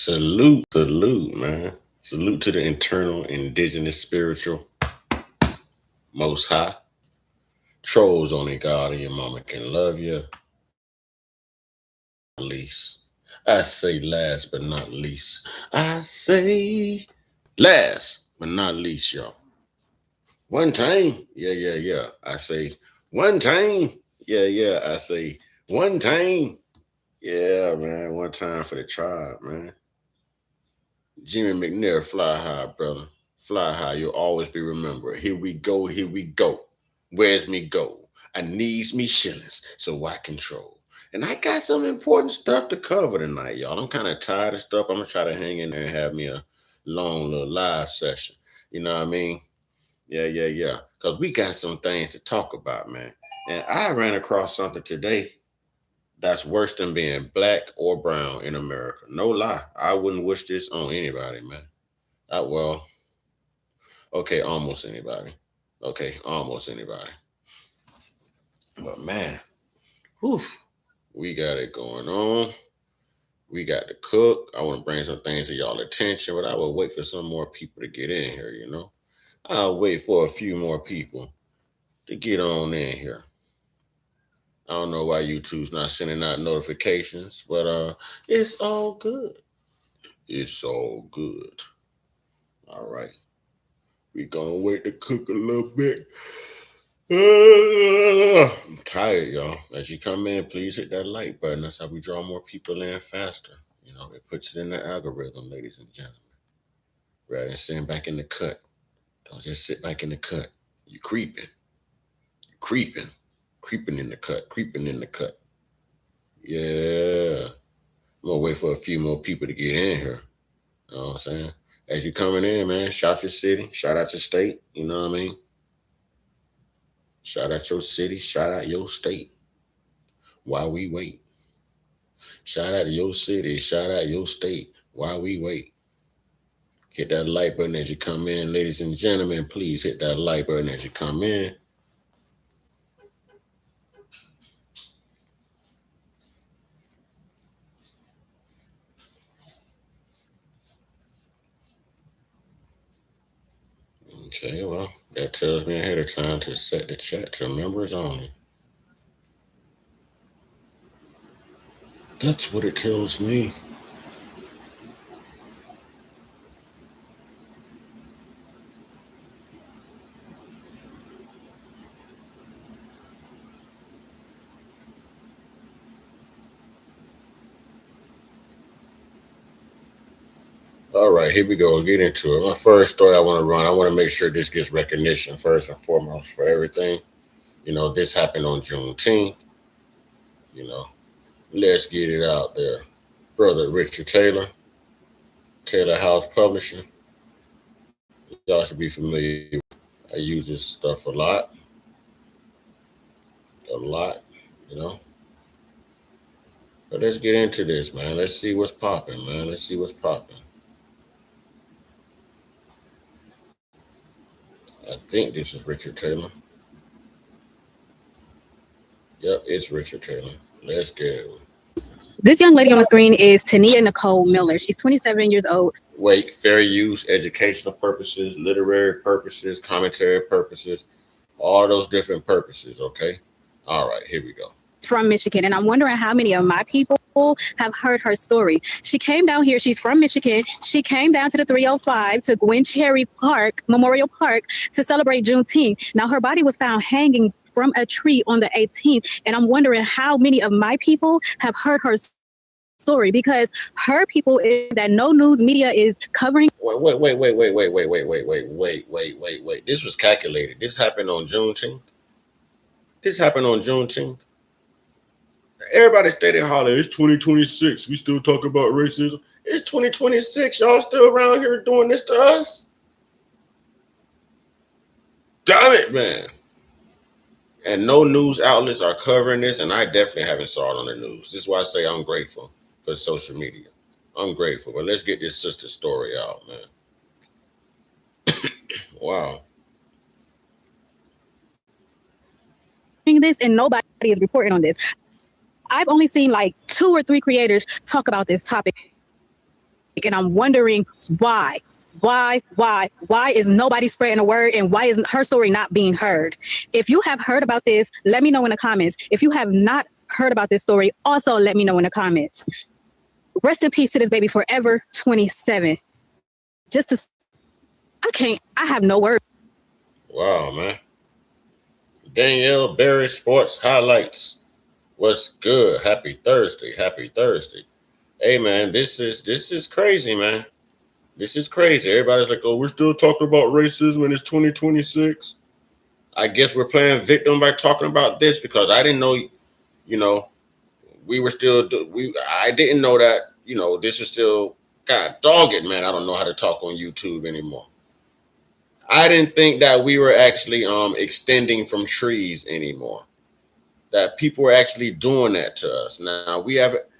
Salute, man. Salute to the internal, indigenous, spiritual, most high. Trolls only God and your mama can love you. Least. I say last but not least. I say last but not least, y'all. One time. Yeah. I say one time. Yeah. I say one time. Yeah, man. One time for the tribe, man. Jimmy McNair, fly high, brother. Fly high. You'll always be remembered. Here we go. Here we go. Where's me go? I needs me shillings so I control. And I got some important stuff to cover tonight, y'all. I'm kind of tired of stuff. I'm gonna try to hang in there and have me a long little live session. You know what I mean? Yeah. Because we got some things to talk about, man. And I ran across something today that's worse than being black or brown in America. No lie. I wouldn't wish this on anybody, man. Well, okay, almost anybody. Okay, almost anybody. But man, whew, we got it going on. We got to cook. I want to bring some things to y'all attention, but I will wait for some more people to get in here, you know. I'll wait for a few more people to get on in here. I don't know why YouTube's not sending out notifications, but it's all good. It's all good. All right. We gonna wait to cook a little bit. I'm tired, y'all. As you come in, please hit that like button. That's how we draw more people in faster. You know, it puts it in the algorithm, ladies and gentlemen. Rather than sitting back in the cut. Don't just sit back in the cut. You creeping. You creeping. Creeping in the cut. Creeping in the cut. Yeah. I'm gonna wait for a few more people to get in here. You know what I'm saying? As you coming in, man, shout your city, shout out your state. You know what I mean? Shout out your city, shout out your state. While we wait. Shout out to your city, shout out your state. While we wait. Hit that like button as you come in, ladies and gentlemen. Please hit that like button as you come in. Okay, well, that tells me ahead of time to set the chat to members only. That's what it tells me. All right, here we go. We'll get into it. My first story I want to run, I want to make sure this gets recognition first and foremost for everything. You know, this happened on Juneteenth. You know, let's get it out there. Brother Richard Taylor, Taylor House Publishing. Y'all should be familiar. I use this stuff a lot, you know. But let's get into this, man. Let's see what's popping, man. Let's see what's popping. I think this is Richard Taylor. Yep, it's Richard Taylor. Let's go. This young lady on the screen is Tania Nicole Miller. She's 27 years old. Wait, fair use, educational purposes, literary purposes, commentary purposes, all those different purposes, okay? All right, here we go. From Michigan, and I'm wondering how many of my people have heard her story. She came down here. She's from Michigan. She came down to the 305 to Gwen Cherry Park, Memorial Park, to celebrate Juneteenth. Now, her body was found hanging from a tree on the 18th, and I'm wondering how many of my people have heard her story, because her people is that no news media is covering. Wait. This was calculated. This happened on Juneteenth. Everybody steady hollering, it's 2026. We still talk about racism. It's 2026. Y'all still around here doing this to us? Damn it, man. And no news outlets are covering this, and I definitely haven't saw it on the news. This is why I say I'm grateful for social media. I'm grateful. But let's get this sister story out, man. Wow. This, and nobody is reporting on this. I've only seen like 2 or 3 creators talk about this topic. and I'm wondering why. Why is nobody spreading a word, and why is her story not being heard? If you have heard about this, let me know in the comments. If you have not heard about this story, also let me know in the comments. Rest in peace to this baby, forever 27. Just to, I have no words. Wow, man. Danielle Berry Sports Highlights. What's good? Happy Thursday. Happy Thursday. Hey man, this is crazy, man. This is crazy. Everybody's like, oh, we're still talking about racism and it's 2026. I guess we're playing victim by talking about this because I didn't know, you know, we were still I didn't know that, this is still, God dog it, man. I don't know how to talk on YouTube anymore. I didn't think that we were actually extending from trees anymore. That people were actually doing that to us. Now we have it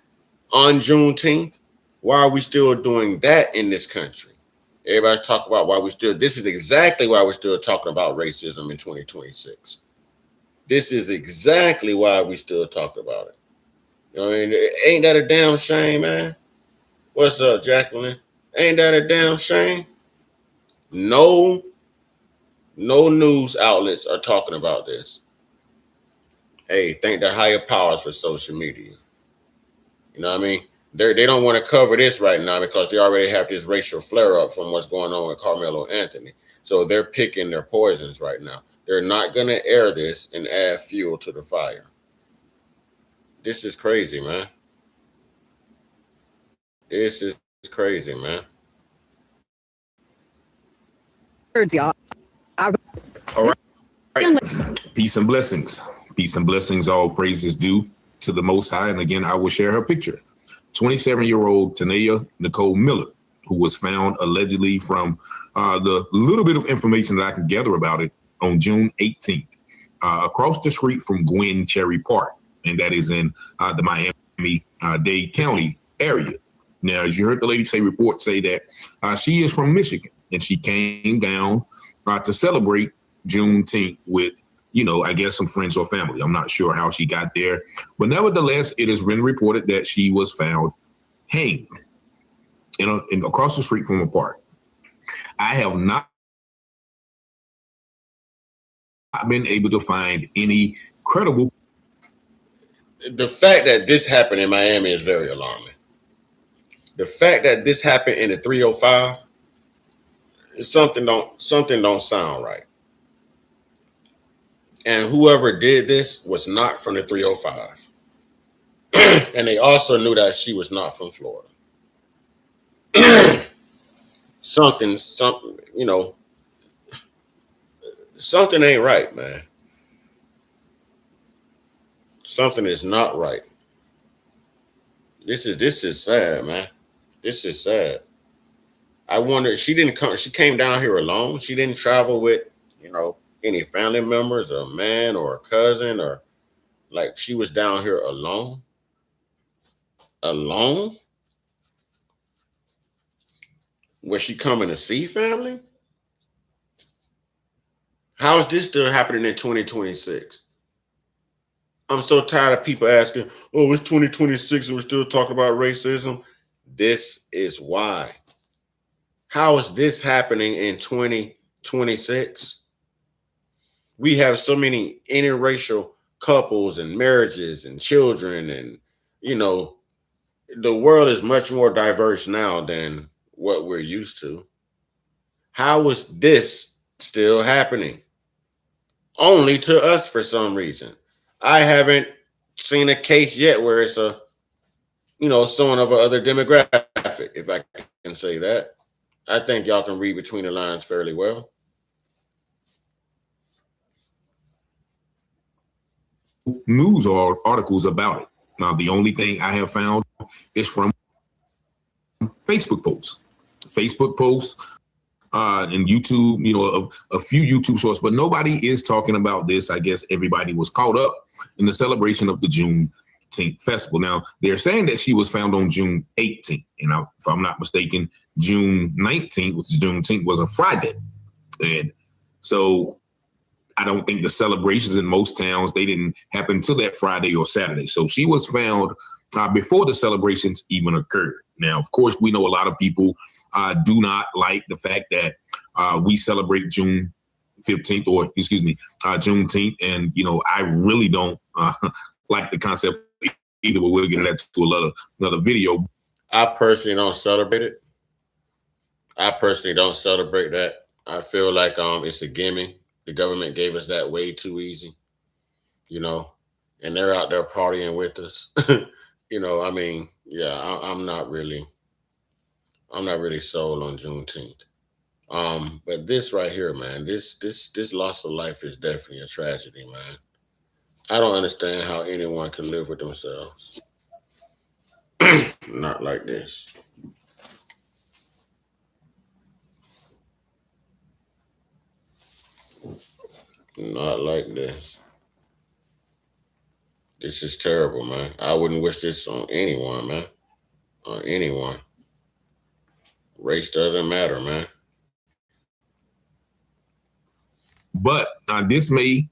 on Juneteenth. Why are we still doing that in this country? Everybody's talking about why we still. This is exactly why we're still talking about racism in 2026. This is exactly why we still talk about it. You know what I mean? Ain't that a damn shame, man? What's up, Jacqueline? Ain't that a damn shame? No news outlets are talking about this. Hey, thank the higher powers for social media. You know what I mean? They don't want to cover this right now because they already have this racial flare up from what's going on with Carmelo Anthony. So they're picking their poisons right now. They're not going to air this and add fuel to the fire. This is crazy, man. This is crazy, man. Words, y'all. All right. Peace and blessings. Peace and blessings. All praises due to the Most High. And again, I will share her picture. 27-year-old Tanea Nicole Miller, who was found allegedly from the little bit of information that I can gather about it on June 18th, across the street from Gwen Cherry Park. And that is in the Miami-Dade County area. Now, as you heard the lady reports say that she is from Michigan and she came down to celebrate Juneteenth with, I guess some friends or family. I'm not sure how she got there. But nevertheless, it has been reported that she was found hanged across the street from a park. I have not been able to find any credible. The fact that this happened in Miami is very alarming. The fact that this happened in the 305, something don't sound right. And whoever did this was not from the 305. And they also knew that she was not from Florida. something, something ain't right, man. Something is not right. This is sad, man. This is sad. I wonder, she came down here alone. She didn't travel with, any family members, or a man or a cousin, or like she was down here alone. Alone? Was she coming to see family? How is this still happening in 2026? I'm so tired of people asking, oh, it's 2026 and we're still talking about racism. This is why. How is this happening in 2026? We have so many interracial couples and marriages and children, and the world is much more diverse now than what we're used to. How is this still happening? Only to us for some reason. I haven't seen a case yet where it's someone of another demographic, if I can say that. I think y'all can read between the lines fairly well. News or articles about it. Now, the only thing I have found is from Facebook posts. And YouTube, a few YouTube sources, but nobody is talking about this. I guess everybody was caught up in the celebration of the Juneteenth festival. Now, they're saying that she was found on June 18th. And if I'm not mistaken, June 19th, which is Juneteenth, was a Friday. And so I don't think the celebrations in most towns, they didn't happen till that Friday or Saturday. So she was found before the celebrations even occurred. Now, of course, we know a lot of people do not like the fact that we celebrate June 15th, or excuse me, Juneteenth. And, I really don't like the concept either, but we'll get into another video. I personally don't celebrate it. I personally don't celebrate that. I feel like it's a gimme. The government gave us that way too easy, and they're out there partying with us. I'm not really sold on Juneteenth. But this right here, man, this loss of life is definitely a tragedy, man. I don't understand how anyone can live with themselves. Not like this. Not like this. This is terrible, man. I wouldn't wish this on anyone, man. On anyone. Race doesn't matter, man. But this may,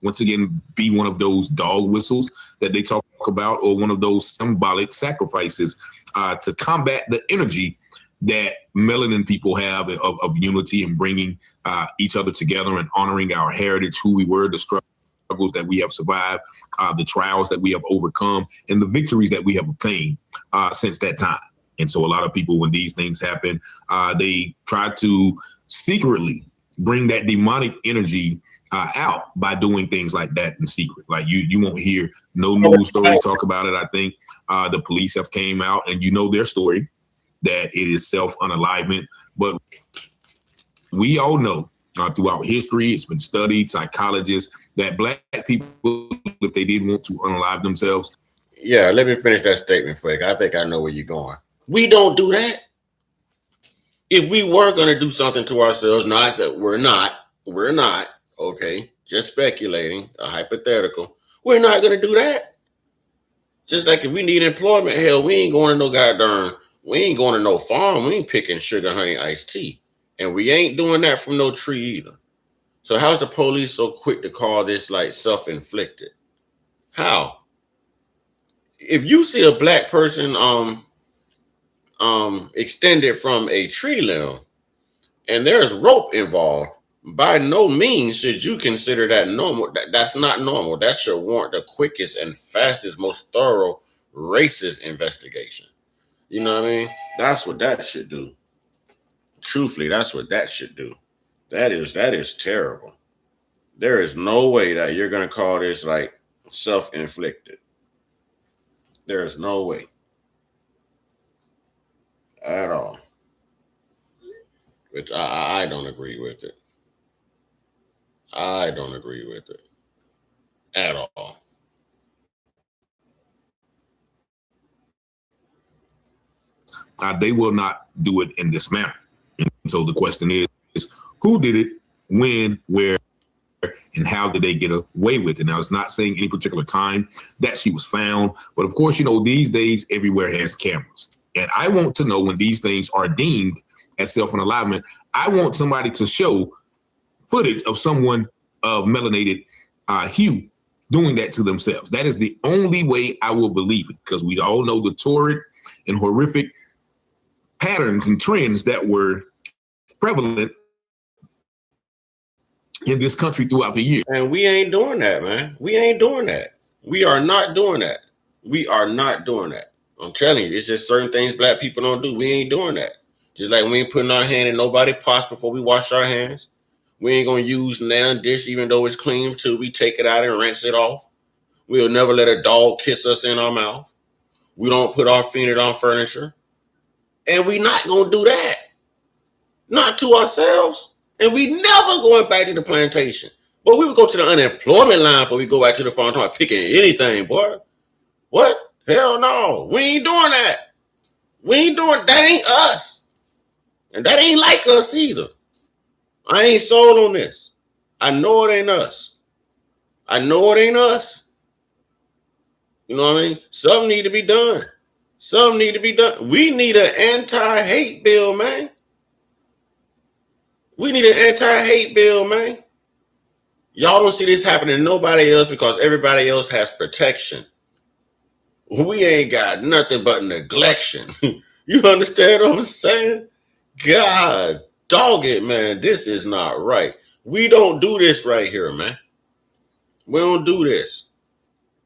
once again, be one of those dog whistles that they talk about, or one of those symbolic sacrifices to combat the energy that melanin people have of unity and bringing each other together and honoring our heritage, who we were, the struggles that we have survived, the trials that we have overcome, and the victories that we have obtained since that time. And so a lot of people, when these things happen, they try to secretly bring that demonic energy out by doing things like that in secret. Like you won't hear no news stories talk about it. I think the police have came out, and their story, that it is self-unalivement. But we all know throughout history, it's been studied, psychologists, that Black people, if they did want to unalive themselves. Yeah, let me finish that statement, Fake. I think I know where you're going. We don't do that. If we were going to do something to ourselves, no, I said we're not, okay, just speculating, a hypothetical. We're not going to do that. Just like if we need employment, hell, we ain't going to we ain't going to no farm. We ain't picking sugar, honey, iced tea. And we ain't doing that from no tree either. So how's the police so quick to call this like self-inflicted? How? If you see a Black person extended from a tree limb and there's rope involved, by no means should you consider that normal. That's not normal. That should warrant the quickest and fastest, most thorough racist investigation. You know what I mean? That's what that should do. Truthfully, that's what that should do. That is terrible. There is no way that you're going to call this like self-inflicted. There is no way. At all. Which I don't agree with it. I don't agree with it. At all. They will not do it in this manner. And so the question is, who did it, when, where, and how did they get away with it? Now, it's not saying any particular time that she was found, but of course, these days everywhere has cameras. And I want to know, when these things are deemed as self-unalivement, I want somebody to show footage of someone of melanated hue doing that to themselves. That is the only way I will believe it, because we all know the torrid and horrific patterns and trends that were prevalent in this country throughout the year. And we ain't doing that, man. We ain't doing that. We are not doing that. We are not doing that. I'm telling you, it's just certain things Black people don't do. We ain't doing that. Just like we ain't putting our hand in nobody's pots before we wash our hands. We ain't going to use nail dish even though it's clean until we take it out and rinse it off. We'll never let a dog kiss us in our mouth. We don't put our feet on furniture. And we not going to do that. Not to ourselves. And we never going back to the plantation. But we would go to the unemployment line before we go back to the farm talking about picking anything, boy. What? Hell no. We ain't doing that. We ain't doing that. Ain't us. And that ain't like us either. I ain't sold on this. I know it ain't us. I know it ain't us. You know what I mean? Something need to be done. Something need to be done. We need an anti-hate bill, man. We need an anti-hate bill, man. Y'all don't see this happening to nobody else because everybody else has protection. We ain't got nothing but neglection. You understand what I'm saying? God, dog it, man. This is not right. We don't do this right here, man. We don't do this.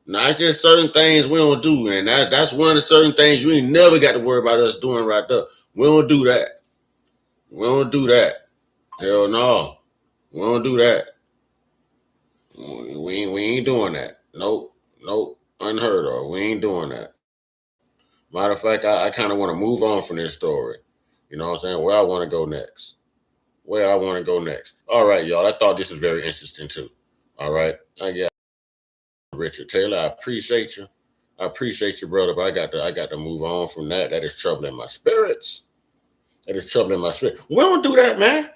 Now, it's just certain things we don't do, and that's one of the certain things you ain't never got to worry about us doing right there. We don't do that. We don't do that. Hell no. We don't do that. We ain't doing that. Nope. Nope. Unheard of. We ain't doing that. Matter of fact, I kind of want to move on from this story. You know what I'm saying? Where I want to go next. Where I want to go next. All right, y'all. I thought this was very interesting too. All right. I got Richard Taylor. I appreciate you. I appreciate you, brother, but I got to move on from that. That is troubling my spirits. That is troubling my spirit. We don't do that, man.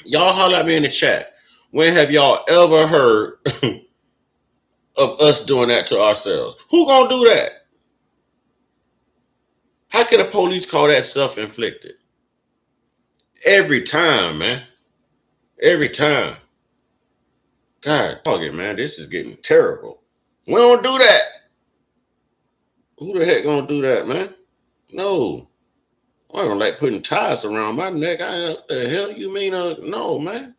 Y'all holler at me in the chat. When have y'all ever heard of us doing that to ourselves? Who gonna do that? How can the police call that self-inflicted? Every time, man. Every time. God, dog it, man. This is getting terrible. We don't do that. Who the heck gonna do that, man? No. I don't like putting ties around my neck. What the hell you mean? No, man.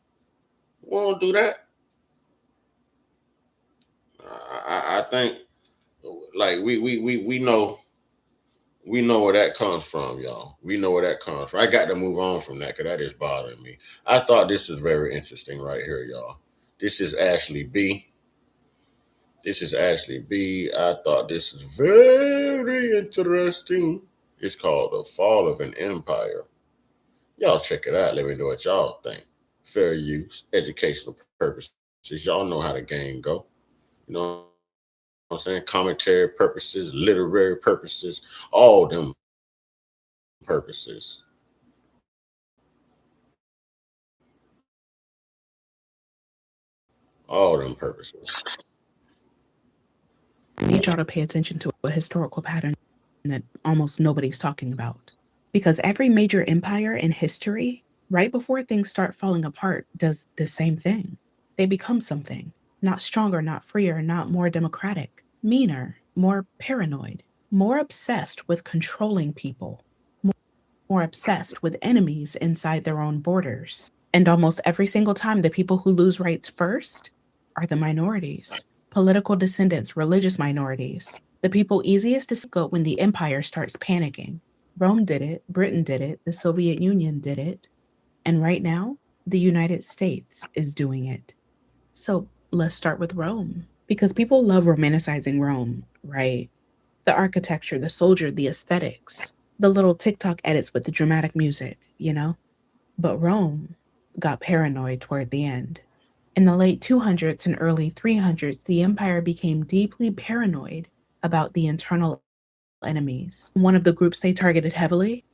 We won't do that. I think like we know where that comes from, y'all. We know where that comes from. I got to move on from that because that is bothering me. I thought this was very interesting right here, y'all. This is Ashley B. This is Ashley B. I thought this is very interesting. It's called The Fall of an Empire. Y'all check it out. Let me know what y'all think. Fair use, educational purposes. Y'all know how the game go. You know what I'm saying? Commentary purposes, literary purposes, all them purposes. All them purposes. I need y'all to pay attention to a historical pattern that almost nobody's talking about. Because every major empire in history, right before things start falling apart, does the same thing. They become something. Not stronger, not freer, not more democratic. Meaner, more paranoid, more obsessed with controlling people, more obsessed with enemies inside their own borders. And almost every single time, the people who lose rights first are the minorities. Political descendants, religious minorities, the people easiest to scapegoat when the empire starts panicking. Rome did it, Britain did it, the Soviet Union did it, and right now, the United States is doing it. So let's start with Rome, because people love romanticizing Rome, right? The architecture, the soldier, the aesthetics, the little TikTok edits with the dramatic music, you know? But Rome got paranoid toward the end. In the late 200s and early 300s, the empire became deeply paranoid about the internal enemies. One of the groups they targeted heavily?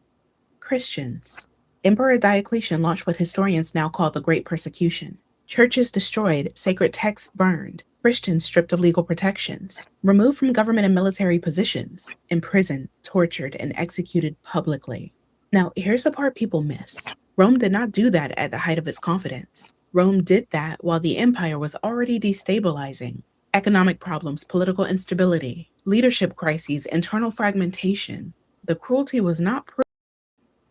Christians. Emperor Diocletian launched what historians now call the Great Persecution. Churches destroyed, sacred texts burned, Christians stripped of legal protections, removed from government and military positions, imprisoned, tortured, and executed publicly. Now, here's the part people miss. Rome did not do that at the height of its confidence. Rome did that while the empire was already destabilizing. Economic problems, political instability, leadership crises, internal fragmentation. The cruelty was not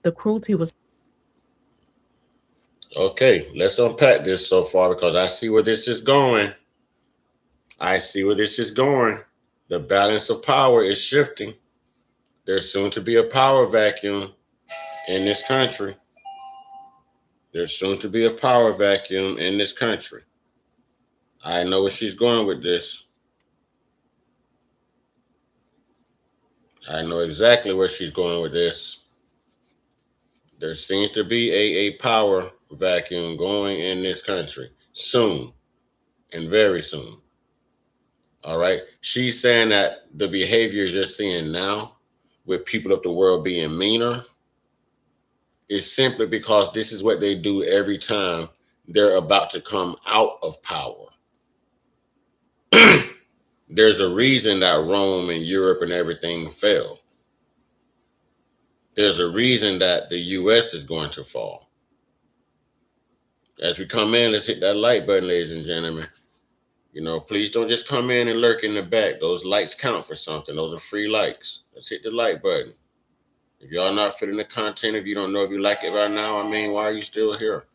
the cruelty was. Okay, let's unpack this so far because I see where this is going. I see where this is going. The balance of power is shifting. There's soon to be a power vacuum in this country. There's soon to be a power vacuum in this country. I know where she's going with this. I know exactly where she's going with this. There seems to be a power vacuum going in this country soon and very soon. All right. She's saying that the behaviors you're seeing now with people of the world being meaner is simply because this is what they do every time they're about to come out of power. There's a reason that Rome and Europe and everything fell. There's a reason that the US is going to fall. As we come in, let's hit that like button, ladies and gentlemen. You know, please don't just come in and lurk in the back. Those likes count for something. Those are free likes. Let's hit the like button. If y'all not fitting the content, if you don't know if you like it right now, I mean, why are you still here?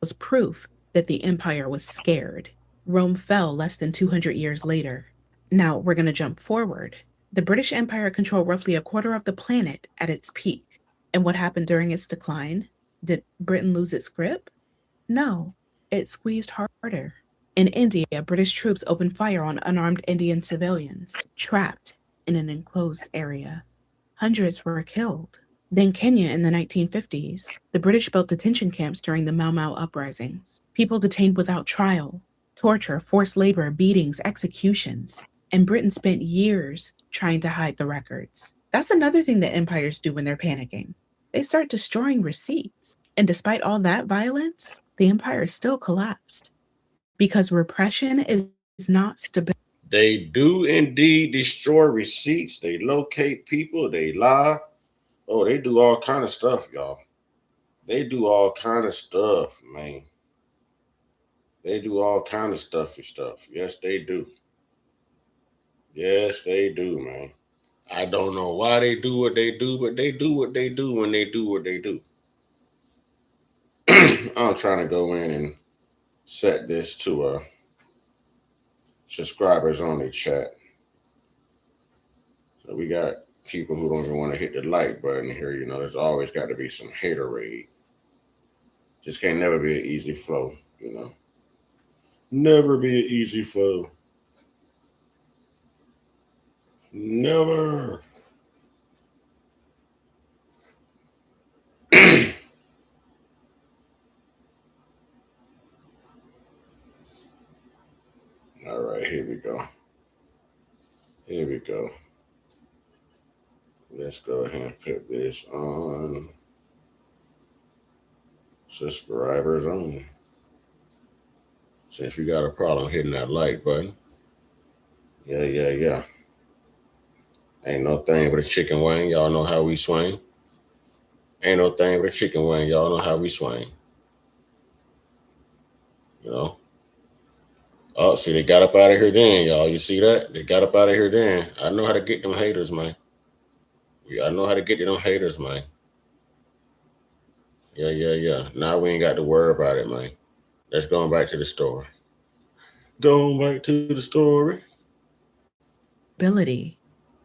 Was proof that the empire was scared. Rome fell less than 200 years later. Now we're going to jump forward. The British Empire controlled roughly a quarter of the planet at its peak. And what happened during its decline? Did Britain lose its grip? No, it squeezed harder. In India, British troops opened fire on unarmed Indian civilians, trapped in an enclosed area. Hundreds were killed. Then Kenya in the 1950s, the British built detention camps during the Mau Mau uprisings. People detained without trial, torture, forced labor, beatings, executions. And Britain spent years trying to hide the records. That's another thing that empires do when they're panicking. They start destroying receipts. And despite all that violence, the empire still collapsed. Because repression is not stability. They do indeed destroy receipts. They locate people. They lie. Oh, they do all kind of stuff, y'all. They do all kind of stuff, man. They do all kind of stuffy stuff. Yes, they do. Yes, they do, man. I don't know why they do what they do, but they do what they do when they do what they do. I'm trying to go in and set this to a subscribers only chat. So we got people who don't even want to hit the like button here. You know, there's always got to be some haterade. Just can't never be an easy flow, you know. Never be an easy flow. Never. All right, here we go. Here we go. Let's go ahead and put this on subscribers only. Since you got a problem hitting that like button. Yeah. Ain't no thing but a chicken wing. Y'all know how we swing. Ain't no thing but a chicken wing. Y'all know how we swing. You know? Oh, see, they got up out of here then, y'all. You see that? They got up out of here then. I know how to get them haters, man. Yeah, I know how to get to them haters, man. Yeah. Now we ain't got to worry about it, man. Let's go back to the story. Going back to the story. Stability,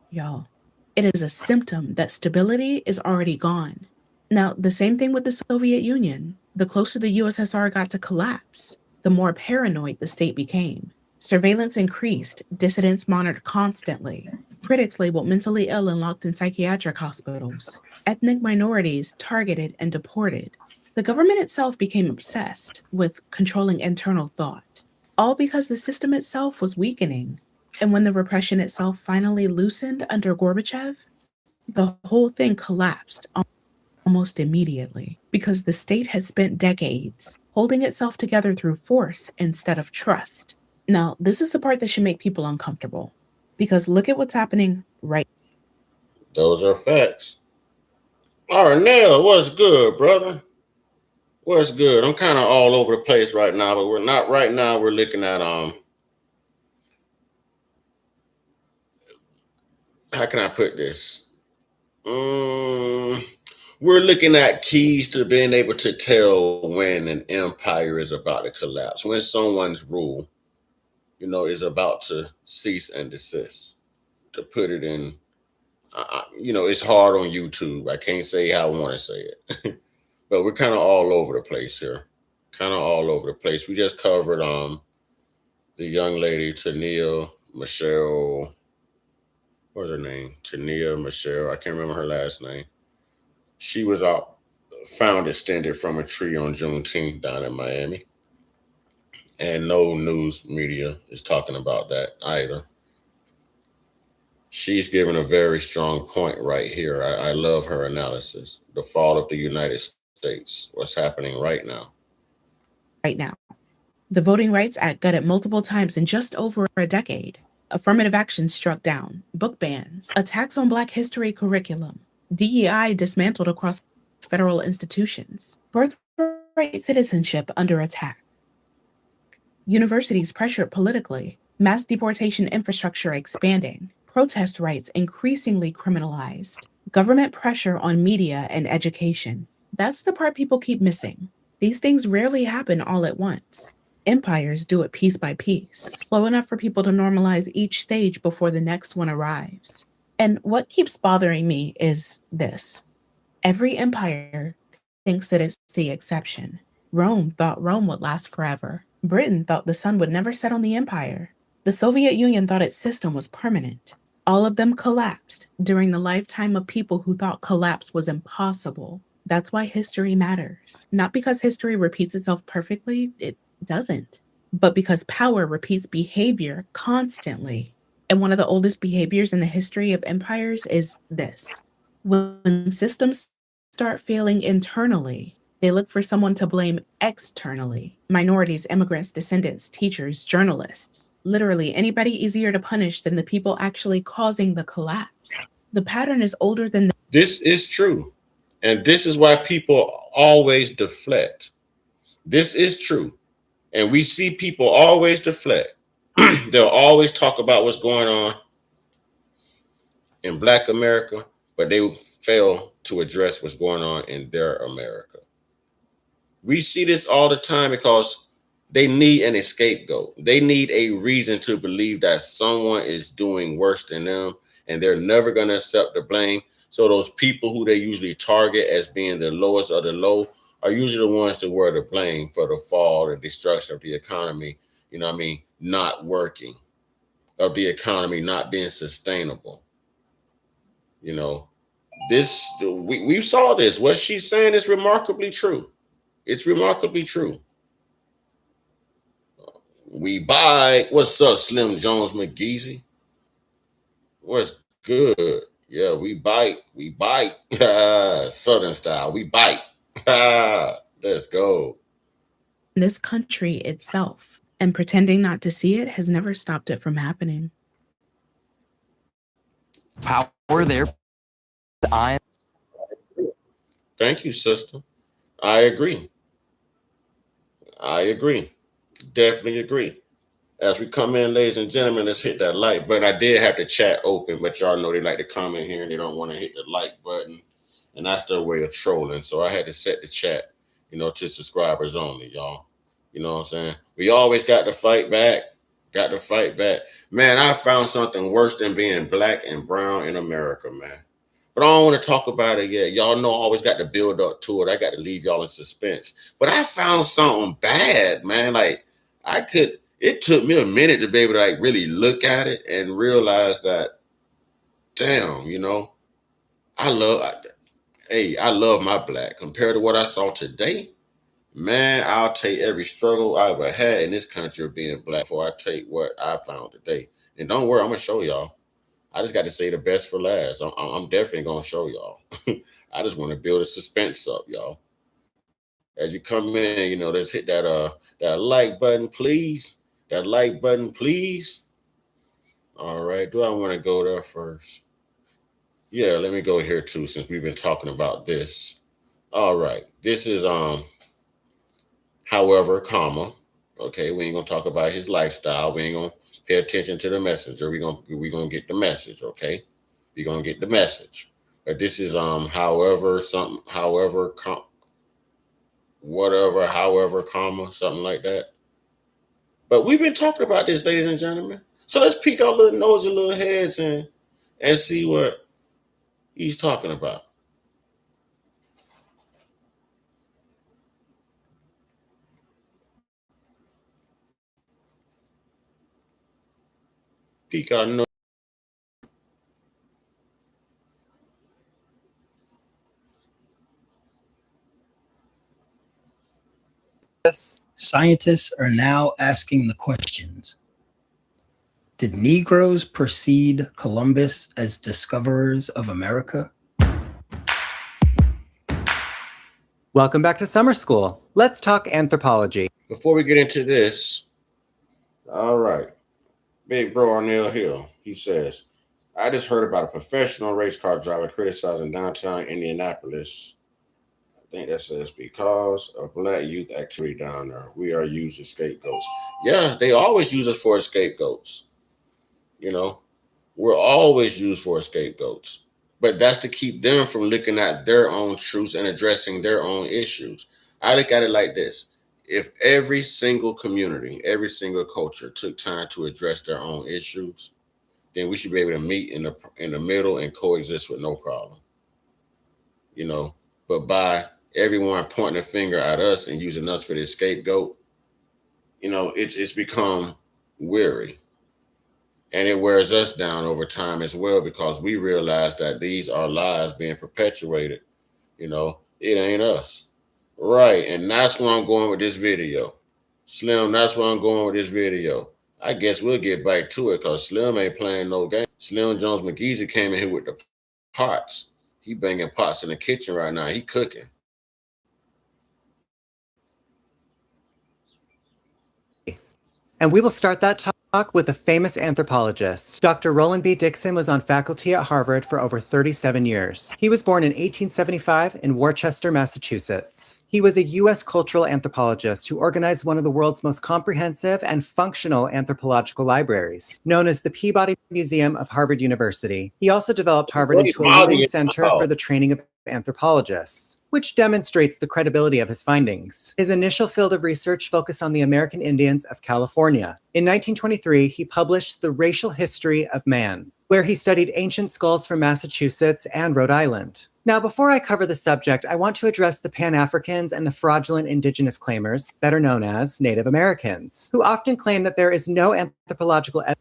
y'all. It is a symptom that stability is already gone. Now, the same thing with the Soviet Union. The closer the USSR got to collapse, the more paranoid the state became. Surveillance increased, dissidents monitored constantly. Critics labeled mentally ill and locked in psychiatric hospitals. Ethnic minorities targeted and deported. The government itself became obsessed with controlling internal thought, all because the system itself was weakening. And when the repression itself finally loosened under Gorbachev, the whole thing collapsed almost immediately because the state had spent decades holding itself together through force instead of trust. Now, this is the part that should make people uncomfortable because look at what's happening right now. Those are facts. Arnell, what's good, brother? What's good? I'm kind of all over the place right now, but we're not right now. We're looking at how can I put this? We're looking at keys to being able to tell when an empire is about to collapse, when someone's rule, you know, is about to cease and desist. To put it in, you know, it's hard on YouTube. I can't say how I want to say it, but we're kind of all over the place here. Kind of all over the place. We just covered the young lady Tania Michelle. What's her name? Tania Michelle. I can't remember her last name. She was found extended from a tree on Juneteenth down in Miami. And no news media is talking about that either. She's given a very strong point right here. I love her analysis. The fall of the United States. What's happening right now? Right now. The Voting Rights Act gutted multiple times in just over a decade. Affirmative action struck down. Book bans. Attacks on Black history curriculum. DEI dismantled across federal institutions. Birthright citizenship under attack. Universities pressured politically, mass deportation infrastructure expanding, protest rights increasingly criminalized, government pressure on media and education. That's the part people keep missing. These things rarely happen all at once. Empires do it piece by piece, slow enough for people to normalize each stage before the next one arrives. And what keeps bothering me is this. Every empire thinks that it's the exception. Rome thought Rome would last forever. Britain thought the sun would never set on the empire. The Soviet Union thought its system was permanent. All of them collapsed during the lifetime of people who thought collapse was impossible. That's why history matters. Not because history repeats itself perfectly, it doesn't, but because power repeats behavior constantly. And one of the oldest behaviors in the history of empires is this. When systems start failing internally, they look for someone to blame externally. Minorities, immigrants, descendants, teachers, journalists. Literally anybody easier to punish than the people actually causing the collapse. The pattern is older than This is true. And this is why people always deflect. This is true. And we see people always deflect. They'll always talk about what's going on in Black America, but they fail to address what's going on in their America. We see this all the time because they need an scapegoat. They need a reason to believe that someone is doing worse than them, and they're never going to accept the blame. So those people who they usually target as being the lowest of the low are usually the ones to wear the blame for the fall and destruction of the economy, you know what I mean, not working, of the economy not being sustainable. You know, we saw this. What she's saying is remarkably true. It's remarkably true. We buy. What's up, Slim Jones McGeezy? What's good? Yeah, we bite. We bite. Southern style. We bite. Let's go. this country itself, and pretending not to see it has never stopped it from happening. Power there. Thank you, sister. I agree. I agree. Definitely agree. As we come in, ladies and gentlemen, let's hit that like button. I did have the chat open, but y'all know they like to comment here and they don't want to hit the like button. And that's their way of trolling. So I had to set the chat, to subscribers only, y'all. You know what I'm saying? We always got to fight back. Got to fight back. Man, I found something worse than being black and brown in America, man. But I don't want to talk about it yet. Y'all know I always got to build up to it. I got to leave y'all in suspense. But I found something bad, man. Like, it took me a minute to be able to really look at it and realize that, damn, I love my black. Compared to what I saw today, man, I'll take every struggle I ever had in this country of being black before I take what I found today. And don't worry, I'm going to show y'all. I just got to say the best for last. I'm definitely going to show y'all. I just want to build a suspense up, y'all. As you come in, let's hit that like button, please. That like button, please. All right. Do I want to go there first? Yeah, let me go here too, since we've been talking about this. All right. This is however, comma. Okay, we ain't gonna talk about his lifestyle. We ain't gonna pay attention to the messenger. We gonna get the message, okay? We gonna get the message. But this is however, something, however, whatever, however, comma, something like that. But we've been talking about this, ladies and gentlemen. So let's peek our little nose and little heads and see what he's talking about. Peek our nose. Scientists are now asking the questions. Did Negroes precede Columbus as discoverers of America? Welcome back to summer school. Let's talk anthropology. Before we get into this, all right, Big Bro Arnell Hill, he says, I just heard about a professional race car driver criticizing downtown Indianapolis. I think that says because of Black youth activity down there, we are used as scapegoats. Yeah, they always use us for scapegoats. You know, we're always used for scapegoats. But that's to keep them from looking at their own truths and addressing their own issues. I look at it like this. If every single community, every single culture took time to address their own issues, then we should be able to meet in the middle and coexist with no problem. You know, but by everyone pointing a finger at us and using us for the scapegoat, you know, it's become weary. And it wears us down over time as well because we realize that these are lies being perpetuated. You know, it ain't us. Right. And that's where I'm going with this video. Slim, that's where I'm going with this video. I guess we'll get back to it because Slim ain't playing no game. Slim Jones McGeezy came in here with the pots. He banging pots in the kitchen right now. He cooking. And we will start that talk with a famous anthropologist. Dr. Roland B. Dixon was on faculty at Harvard for over 37 years. He was born in 1875 in Worcester, Massachusetts. He was a U.S. cultural anthropologist who organized one of the world's most comprehensive and functional anthropological libraries, known as the Peabody Museum of Harvard University. He also developed Harvard into a leading center for the training of anthropologists, which demonstrates the credibility of his findings. His initial field of research focused on the American Indians of California. In 1923, he published The Racial History of Man, where he studied ancient skulls from Massachusetts and Rhode Island. Now, before I cover the subject, I want to address the Pan-Africans and the fraudulent indigenous claimers, better known as Native Americans, who often claim that there is no anthropological evidence.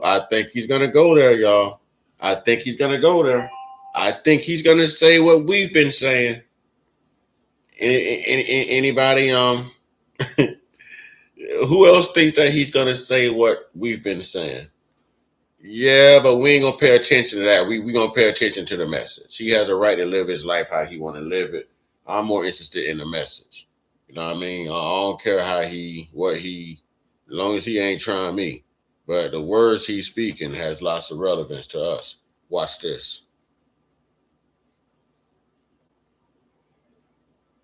I think he's going to go there, y'all. I think he's going to go there. I think he's going to say what we've been saying. Anybody, who else thinks that he's going to say what we've been saying? Yeah, but we ain't going to pay attention to that. We going to pay attention to the message. He has a right to live his life how he want to live it. I'm more interested in the message. You know what I mean? I don't care as long as he ain't trying me. But the words he's speaking has lots of relevance to us. Watch this.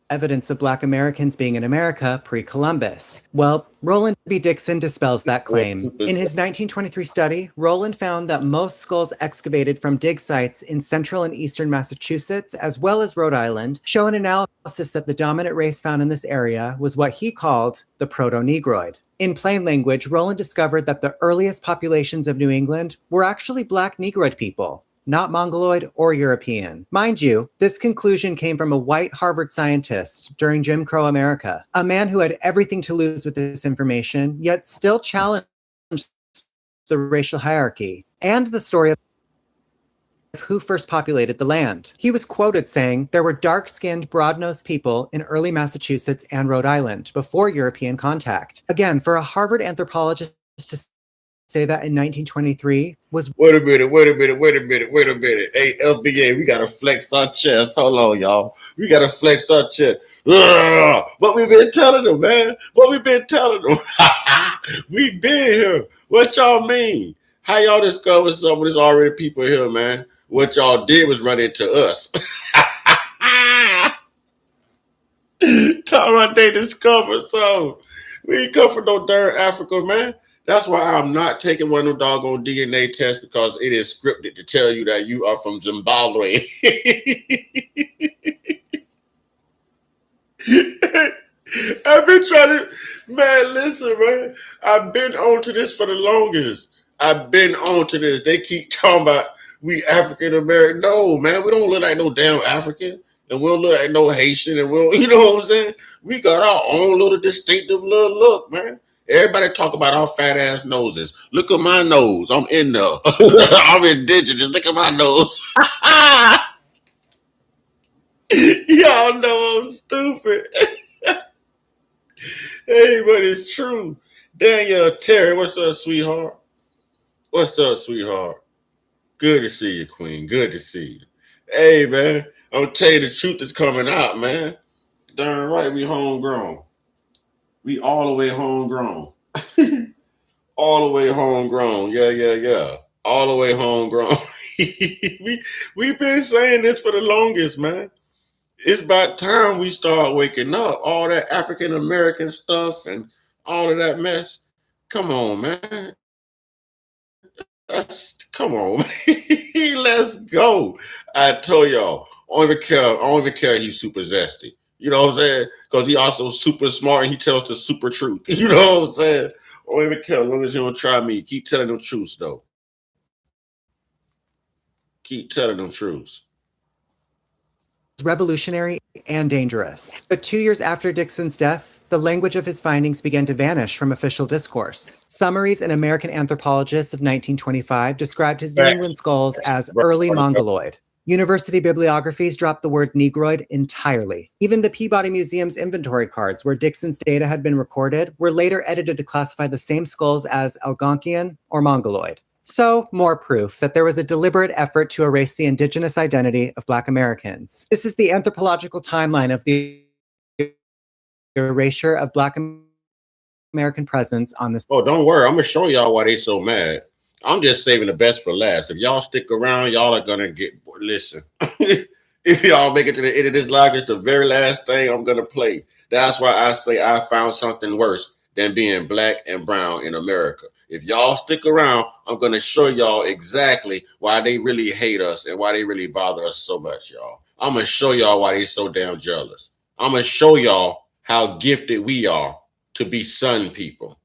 Evidence of Black Americans being in America pre-Columbus. Well, Roland B. Dixon dispels that claim. In his 1923 study, Roland found that most skulls excavated from dig sites in central and eastern Massachusetts, as well as Rhode Island, show an analysis that the dominant race found in this area was what he called the Proto-Negroid. In plain language, Roland discovered that the earliest populations of New England were actually Black Negroid people, not Mongoloid or European. Mind you, this conclusion came from a white Harvard scientist during Jim Crow America, a man who had everything to lose with this information, yet still challenged the racial hierarchy and the story of who first populated the land. He was quoted saying there were dark-skinned, broad-nosed people in early Massachusetts and Rhode Island before European contact. Again, for a Harvard anthropologist to say that in 1923 was— Wait a minute. Hey, FBA, we gotta flex our chest. Hold on, y'all. We gotta flex our chest. Ugh! What we been telling them, man? What we been telling them? We been here. What y'all mean? How y'all discovered some of this already people here, man? What y'all did was run into us. Talking about they discovered some. We ain't come from no darn Africa, man. That's why I'm not taking one of them doggone DNA tests because it is scripted to tell you that you are from Zimbabwe. I've been trying to, man, listen, man. I've been on to this for the longest. I've been on to this. They keep talking about we African American. No, man, we don't look like no damn African. And we don't look like no Haitian. And we don't, you know what I'm saying? We got our own little distinctive little look, man. Everybody talk about our fat ass noses. Look at my nose. I'm in there. I'm indigenous. Look at my nose. Y'all know I'm stupid. Hey, but it's true. Danielle Terry, what's up, sweetheart? What's up, sweetheart? Good to see you, Queen. Good to see you. Hey, man, I'm gonna tell you the truth is coming out, man. Darn right, we homegrown. We all the way homegrown. All the way homegrown. Yeah. All the way homegrown. We've been saying this for the longest, man. It's about time we start waking up. All that African American stuff and all of that mess. Come on, man. Come on, let's go. I told y'all, I don't even care he's super zesty. You know what I'm saying? Because he also super smart and he tells the super truth. You know what I'm saying? I don't even care as long as you don't try me. Keep telling them truths, though. Keep telling them truths. Revolutionary and dangerous. But 2 years after Dixon's death, the language of his findings began to vanish from official discourse. Summaries in American Anthropologists of 1925 described his New England skulls as early Mongoloid. University bibliographies dropped the word Negroid entirely. Even the Peabody Museum's inventory cards, where Dixon's data had been recorded, were later edited to classify the same skulls as Algonquian or Mongoloid. So, more proof that there was a deliberate effort to erase the indigenous identity of Black Americans. This is the anthropological timeline of the erasure of Black American presence on this. Oh, don't worry. I'm going to show y'all why they so mad. I'm just saving the best for last. If y'all stick around, y'all are going to get... Listen. If y'all make it to the end of this live, it's the very last thing I'm going to play. That's why I say I found something worse than being black and brown in America. If y'all stick around, I'm going to show y'all exactly why they really hate us and why they really bother us so much, y'all. I'm going to show y'all why they so damn jealous. I'm going to show y'all how gifted we are to be sun people.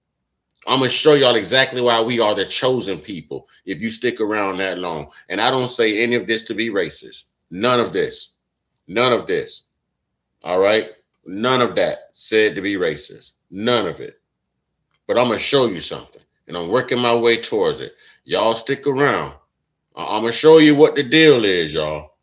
I'm going to show y'all exactly why we are the chosen people if you stick around that long. And I don't say any of this to be racist. None of this. None of this. All right? None of that said to be racist. None of it. But I'm going to show you something. And I'm working my way towards it. Y'all stick around. I'm going to show you what the deal is, y'all.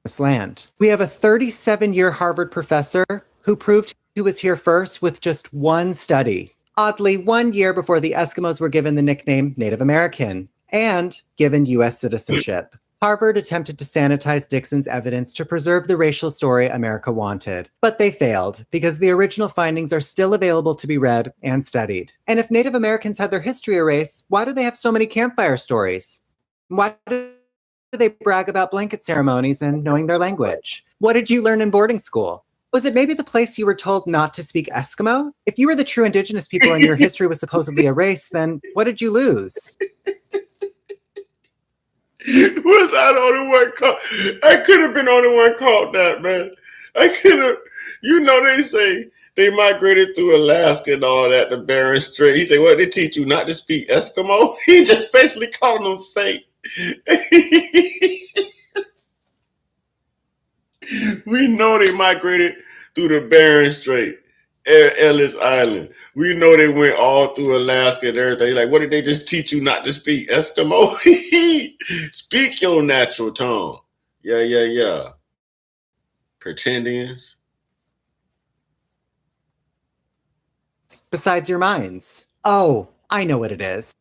This land. We have a 37-year Harvard professor who proved he was here first with just one study. Oddly, 1 year before the Eskimos were given the nickname Native American and given U.S. citizenship. Harvard attempted to sanitize Dixon's evidence to preserve the racial story America wanted, but they failed because the original findings are still available to be read and studied. And if Native Americans had their history erased, why do they have so many campfire stories? Why do they brag about blanket ceremonies and knowing their language? What did you learn in boarding school? Was it maybe the place you were told not to speak Eskimo? If you were the true indigenous people and your history was supposedly erased, then what did you lose? Was I the only one caught? I could have been the only one caught that, man. I could have. You know, they say they migrated through Alaska and all that, the Bering Strait. He said, what, they teach you not to speak Eskimo? He just basically calling them fake. We know they migrated through the Bering Strait, Ellis Island. We know they went all through Alaska and everything. Like, what did they just teach you not to speak Eskimo? Speak your natural tongue. Yeah. Pretendians. Besides your minds. Oh, I know what it is.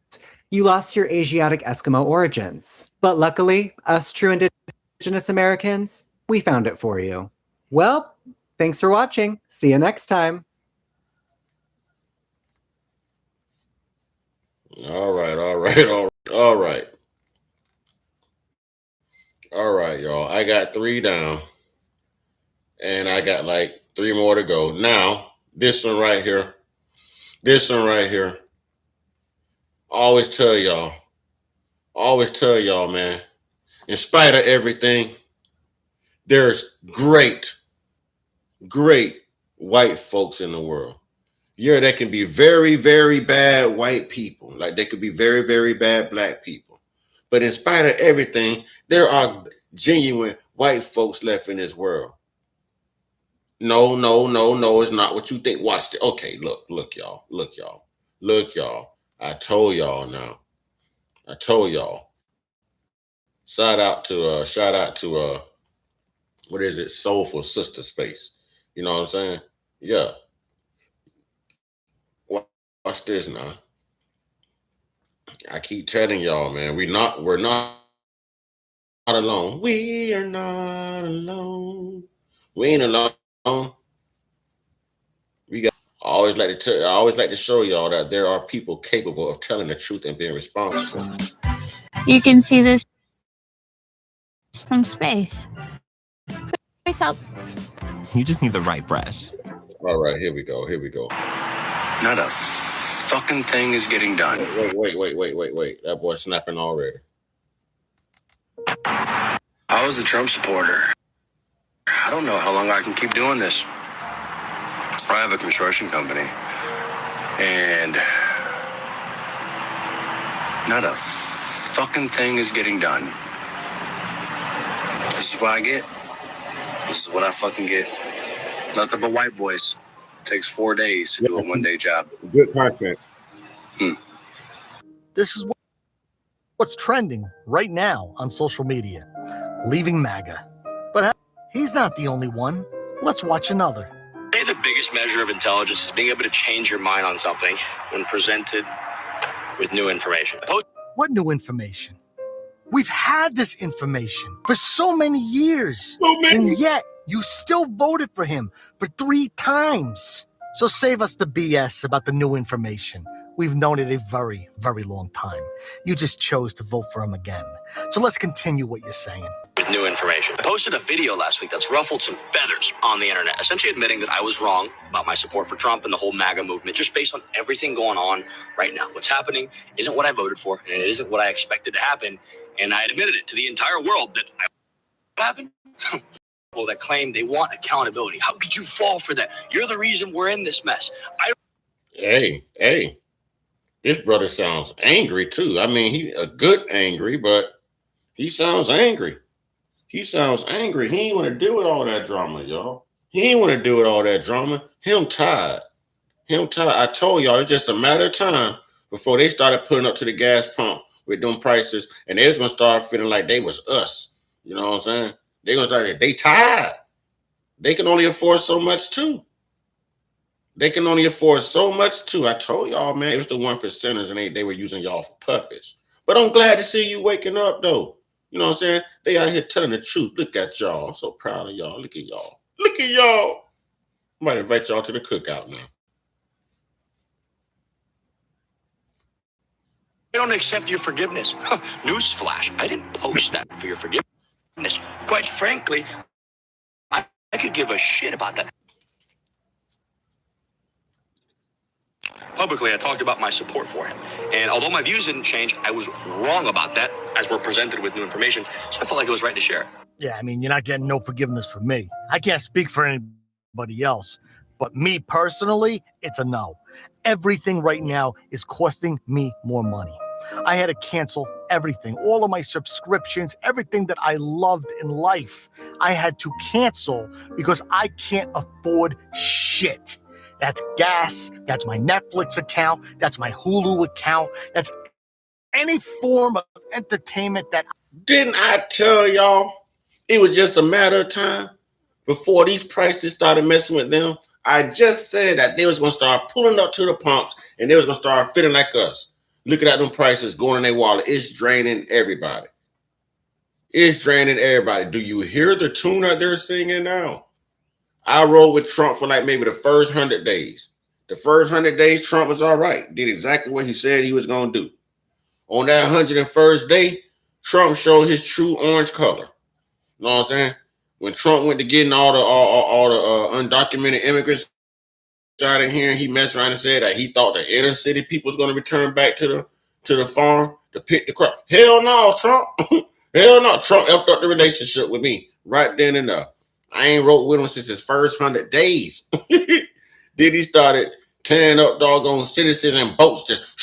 You lost your Asiatic Eskimo origins. But luckily, us true indigenous Americans, we found it for you. Well, thanks for watching. See you next time. All right, y'all. I got 3 down. And I got like 3 more to go. Now, this one right here. Always tell y'all, man, in spite of everything, there's great white folks in the world. Yeah, there can be very, very bad white people. Like there could be very, very bad black people. But in spite of everything, there are genuine white folks left in this world. No, it's not what you think. Watch it. Okay, look, y'all. I told y'all now. Shout out to what is it? Soulful Sister Space. You know what I'm saying? Yeah. Watch this now. I keep telling y'all, man, we're not alone. We are not alone. We ain't alone. We got I always like to show y'all that there are people capable of telling the truth and being responsible. You can see this from space. Please help. You just need the right brush. All right, here we go. Here we go. Not a fucking thing is getting done. Wait. That boy's snapping already. I was a Trump supporter. I don't know how long I can keep doing this. I have a construction company. And not a fucking thing is getting done. This is what I get. This is what I fucking get. Nothing but white boys. Takes 4 days to do a one-day job. Good content. This is what's trending right now on social media. Leaving MAGA. But he's not the only one. Let's watch another. Say the biggest measure of intelligence is being able to change your mind on something when presented with new information. What new information? We've had this information for so many years. And yet, you still voted for him for 3 times. So save us the BS about the new information. We've known it a very, very long time. You just chose to vote for him again. So let's continue what you're saying. With new information. I posted a video last week that's ruffled some feathers on the internet, essentially admitting that I was wrong about my support for Trump and the whole MAGA movement, just based on everything going on right now. What's happening isn't what I voted for, and it isn't what I expected to happen. And I admitted it to the entire world that what happened? People that claim they want accountability. How could you fall for that? You're the reason we're in this mess. Hey. This brother sounds angry too. I mean, he's a good angry, but he sounds angry. He sounds angry. He ain't want to deal with all that drama, y'all. He ain't want to deal with all that drama. Him tired. I told y'all it's just a matter of time before they started putting up to the gas pump with them prices, and they was gonna start feeling like they was us. You know what I'm saying? They gonna start. They tired. They can only afford so much too. I told y'all, man, it was the 1%ers, and they were using y'all for puppets. But I'm glad to see you waking up, though. You know what I'm saying? They out here telling the truth. Look at y'all. I'm so proud of y'all. Look at y'all. I might invite y'all to the cookout now. I don't accept your forgiveness. Newsflash, I didn't post that for your forgiveness. Quite frankly, I could give a shit about that. Publicly, I talked about my support for him. And although my views didn't change, I was wrong about that as we're presented with new information. So I felt like it was right to share. Yeah, I mean, you're not getting no forgiveness from me. I can't speak for anybody else. But me personally, it's a no. Everything right now is costing me more money. I had to cancel everything, all of my subscriptions, everything that I loved in life. I had to cancel because I can't afford shit. That's gas, that's my Netflix account, that's my Hulu account, that's any form of entertainment that... Didn't I tell y'all it was just a matter of time before these prices started messing with them? I just said that they was going to start pulling up to the pumps and they was going to start feeling like us. Looking at them prices going in their wallet. It's draining everybody. Do you hear the tune that they're singing now? I rode with Trump for like maybe the first 100 days. The first 100 days, Trump was all right. Did exactly what he said he was going to do. On that 101st day, Trump showed his true orange color. You know what I'm saying? When Trump went to getting all the undocumented immigrants out of here, he messed around and said that he thought the inner city people was going to return back to the farm to pick the crop. Hell no, Trump. Hell no. Trump effed up the relationship with me right then and there. I ain't wrote with him since his first 100 days. Then he started tearing up doggone citizens and boats. Just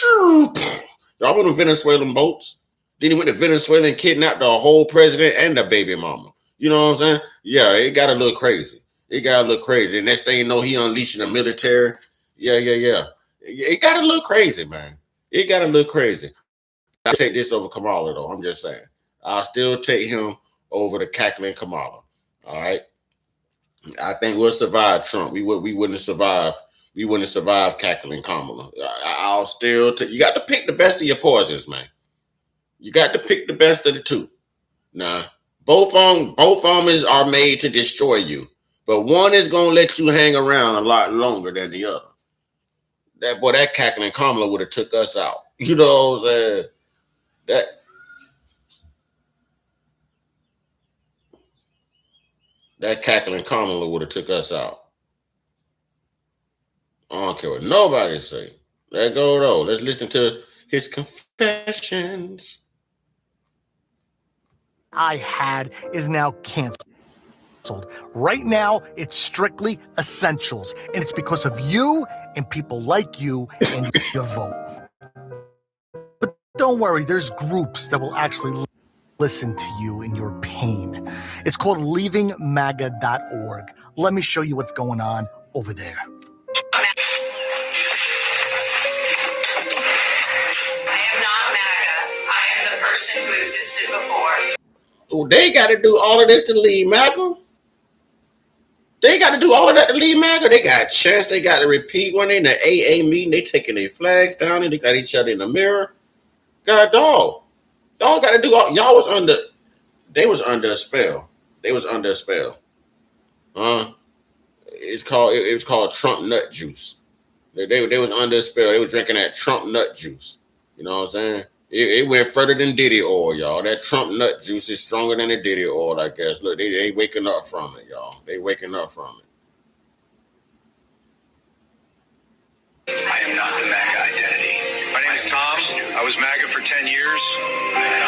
y'all went to Venezuelan boats. Then he went to Venezuela and kidnapped the whole president and the baby mama. You know what I'm saying? Yeah, it got a little crazy. And next thing you know, he unleashing the military. Yeah. It got a little crazy, man. I'll take this over Kamala, though. I'm just saying. I'll still take him over the cackling Kamala. All right. I think we'll survive Trump. We wouldn't have survived. We wouldn't have survived cackling Kamala. I'll still take. You got to pick the best of your poisons, man. You got to pick the best of the two. Nah, both of them are made to destroy you, but one is gonna let you hang around a lot longer than the other. That cackling Kamala would have took us out. You know what I'm saying? That cackling Kamala would have took us out. I don't care what nobody say. Let go though. Let's listen to his confessions. I had is now canceled. Right now, it's strictly essentials, and it's because of you and people like you and your vote. But don't worry, there's groups that will actually listen to you in your pain. It's called leavingmaga.org. Let me show you what's going on over there. I am not MAGA. I am the person who existed before. Oh, they got to do all of this to leave MAGA? They got to do all of that to leave MAGA? They got chants they got to repeat when they in the AA meeting. They taking their flags down and they got each other in the mirror. God dog. Y'all got to do all. Y'all was under. They was under a spell. They was under a spell. It was called Trump nut juice. They was under a spell. They was drinking that Trump nut juice. You know what I'm saying? It went further than Diddy oil, y'all. That Trump nut juice is stronger than the Diddy oil, I guess. Look, they waking up from it, y'all. They waking up from it. I am not the MAGA identity. My name is Tom. I was MAGA for 10 years. And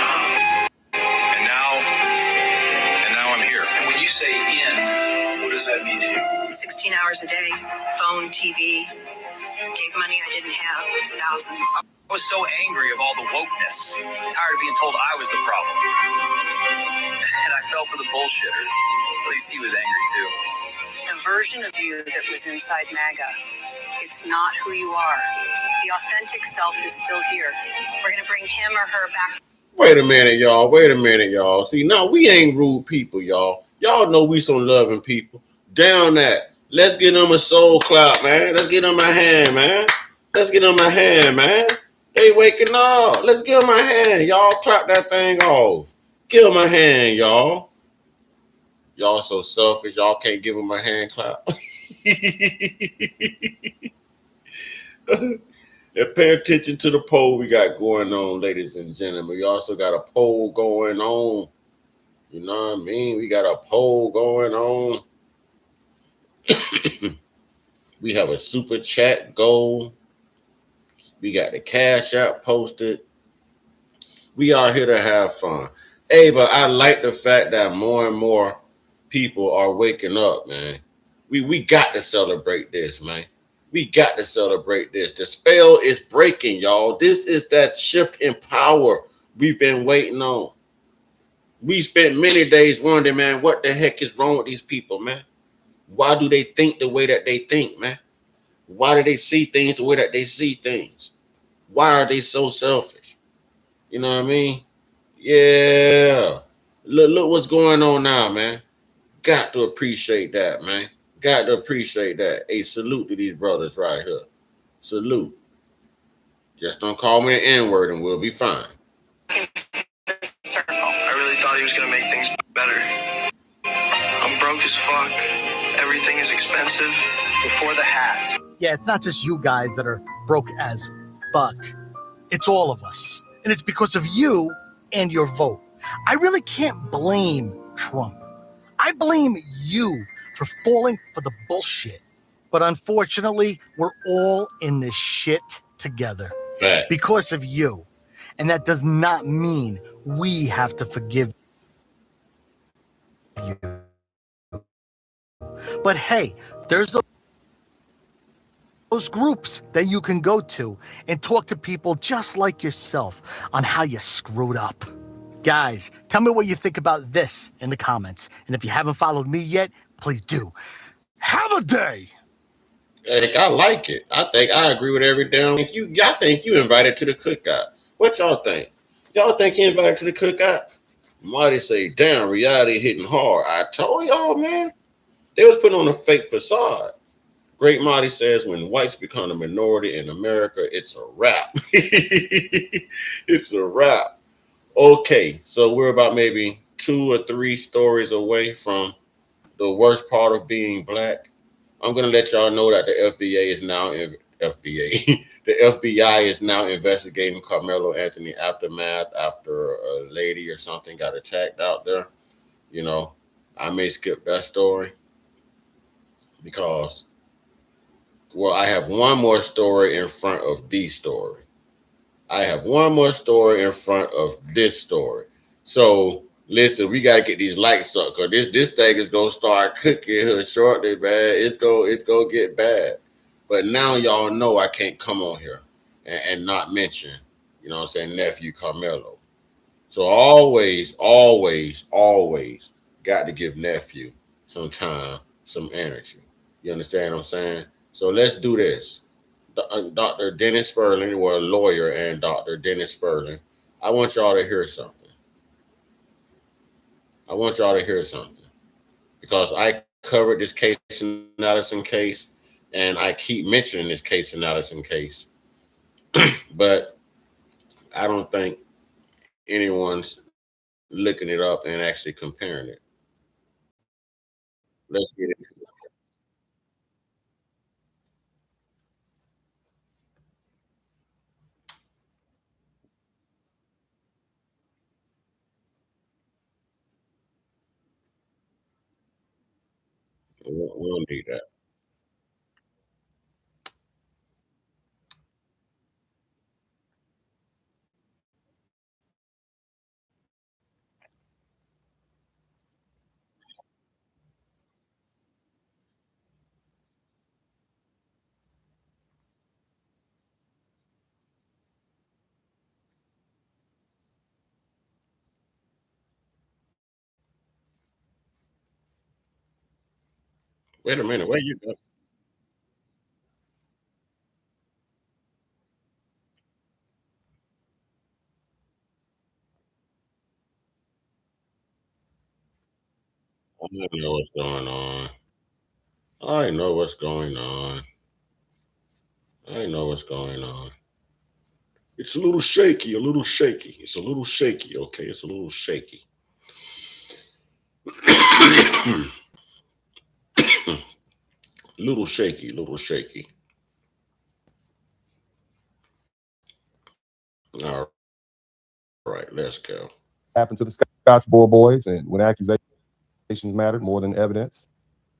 now I'm here. And when you say in, what does that mean to you? 16 hours a day, phone, TV, gave money I didn't have, thousands. I was so angry of all the wokeness, tired of being told I was the problem. And I fell for the bullshitter. At least he was angry too. The version of you that was inside MAGA, it's not who you are. The authentic self is still here. We're going to bring him or her back. Wait a minute, y'all. Wait a minute, y'all. See, now we ain't rude people, y'all. Y'all know we some loving people. Down that. Let's get them a soul clap, man. Let's get them a hand, man. Let's get them a hand, man. They waking up. Let's give them a hand. Y'all clap that thing off. Give them a hand, y'all. Y'all so selfish. Y'all can't give them a hand clap. And pay attention to the poll we got going on, ladies and gentlemen. We also got a poll going on. You know what I mean? We got a poll going on. We have a super chat goal. We got the Cash App posted. We are here to have fun. Hey, but I like the fact that more and more people are waking up, man. We got to celebrate this, man. We got to celebrate this. The spell is breaking, y'all. This is that shift in power we've been waiting on. We spent many days wondering, man, what the heck is wrong with these people, man? Why do they think the way that they think, man? Why do they see things the way that they see things? Why are they so selfish? You know what I mean? Yeah. Look what's going on now, man. Got to appreciate that, man. Got to appreciate that. Hey, salute to these brothers right here. Salute. Just don't call me an N-word and we'll be fine. I really thought he was going to make things better. I'm broke as fuck. Everything is expensive. Before the hat. Yeah, it's not just you guys that are broke as fuck. It's all of us. And it's because of you and your vote. I really can't blame Trump. I blame you for falling for the bullshit. But unfortunately, we're all in this shit together. Fact. Because of you. And that does not mean we have to forgive you. But hey, there's those groups that you can go to and talk to people just like yourself on how you screwed up. Guys, tell me what you think about this in the comments. And if you haven't followed me yet, please do. Have a day. Hey, I like it. I think I agree with every damn. I think you invited to the cookout. What y'all think? Y'all think you invited to the cookout? Marty say, damn, reality hitting hard. I told y'all, man. They was putting on a fake facade. Great Marty says, when whites become a minority in America, it's a wrap. It's a wrap. Okay, so we're about maybe 2 or 3 stories away from the worst part of being black. I'm gonna let y'all know that the FBI is now the FBI is now investigating Carmelo Anthony aftermath after a lady or something got attacked out there. You know, I may skip that story because, well, I have one more story in front of the story. I have one more story in front of this story. So listen, we gotta get these lights up because this thing is gonna start cooking here shortly, man. It's gonna get bad. But now y'all know I can't come on here and not mention, you know what I'm saying, nephew Carmelo. So always, always, always got to give nephew some time, some energy. You understand what I'm saying? So let's do this. Dr. Dennis Sperling, or a lawyer, and Dr. Dennis Sperling, I want y'all to hear something. I want y'all to hear something because I covered this case analysis case, and I keep mentioning this case analysis case, but I don't think anyone's looking it up and actually comparing it. Let's get it. We don't need that. Wait a minute. Where you go? I don't know what's going on. I know what's going on. I know what's going on. It's a little shaky, a little shaky. It's a little shaky, okay? It's a little shaky. Little shaky, little shaky. All right, let's go. Happened to the Scottsboro boys, and when accusations mattered more than evidence.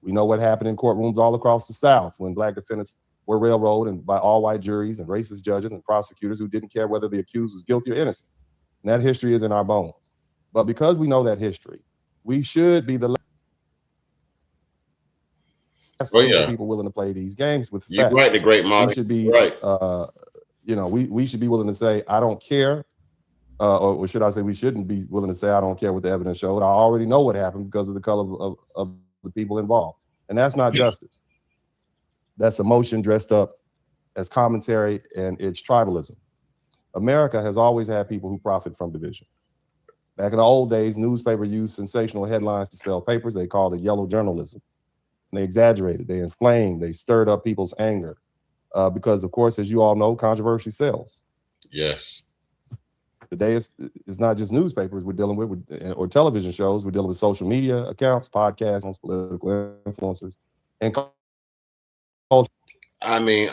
We know what happened in courtrooms all across the South when black defendants were railroaded and by all white juries and racist judges and prosecutors who didn't care whether the accused was guilty or innocent. And that history is in our bones. But because we know that history, we should be the last group of people willing to play these games with facts. You're right, the great model. We should be, right. We should be willing to say, I don't care. Or should I say we shouldn't be willing to say, I don't care what the evidence showed. I already know what happened because of the color of the people involved. And that's not justice. That's emotion dressed up as commentary, and it's tribalism. America has always had people who profit from division. Back in the old days, newspapers used sensational headlines to sell papers. They called it yellow journalism. And they exaggerated, they inflamed, they stirred up people's anger. Because, of course, as you all know, controversy sells. Yes. Today, it's not just newspapers we're dealing with, or television shows. We're dealing with social media accounts, podcasts, political influencers, and culture. I mean,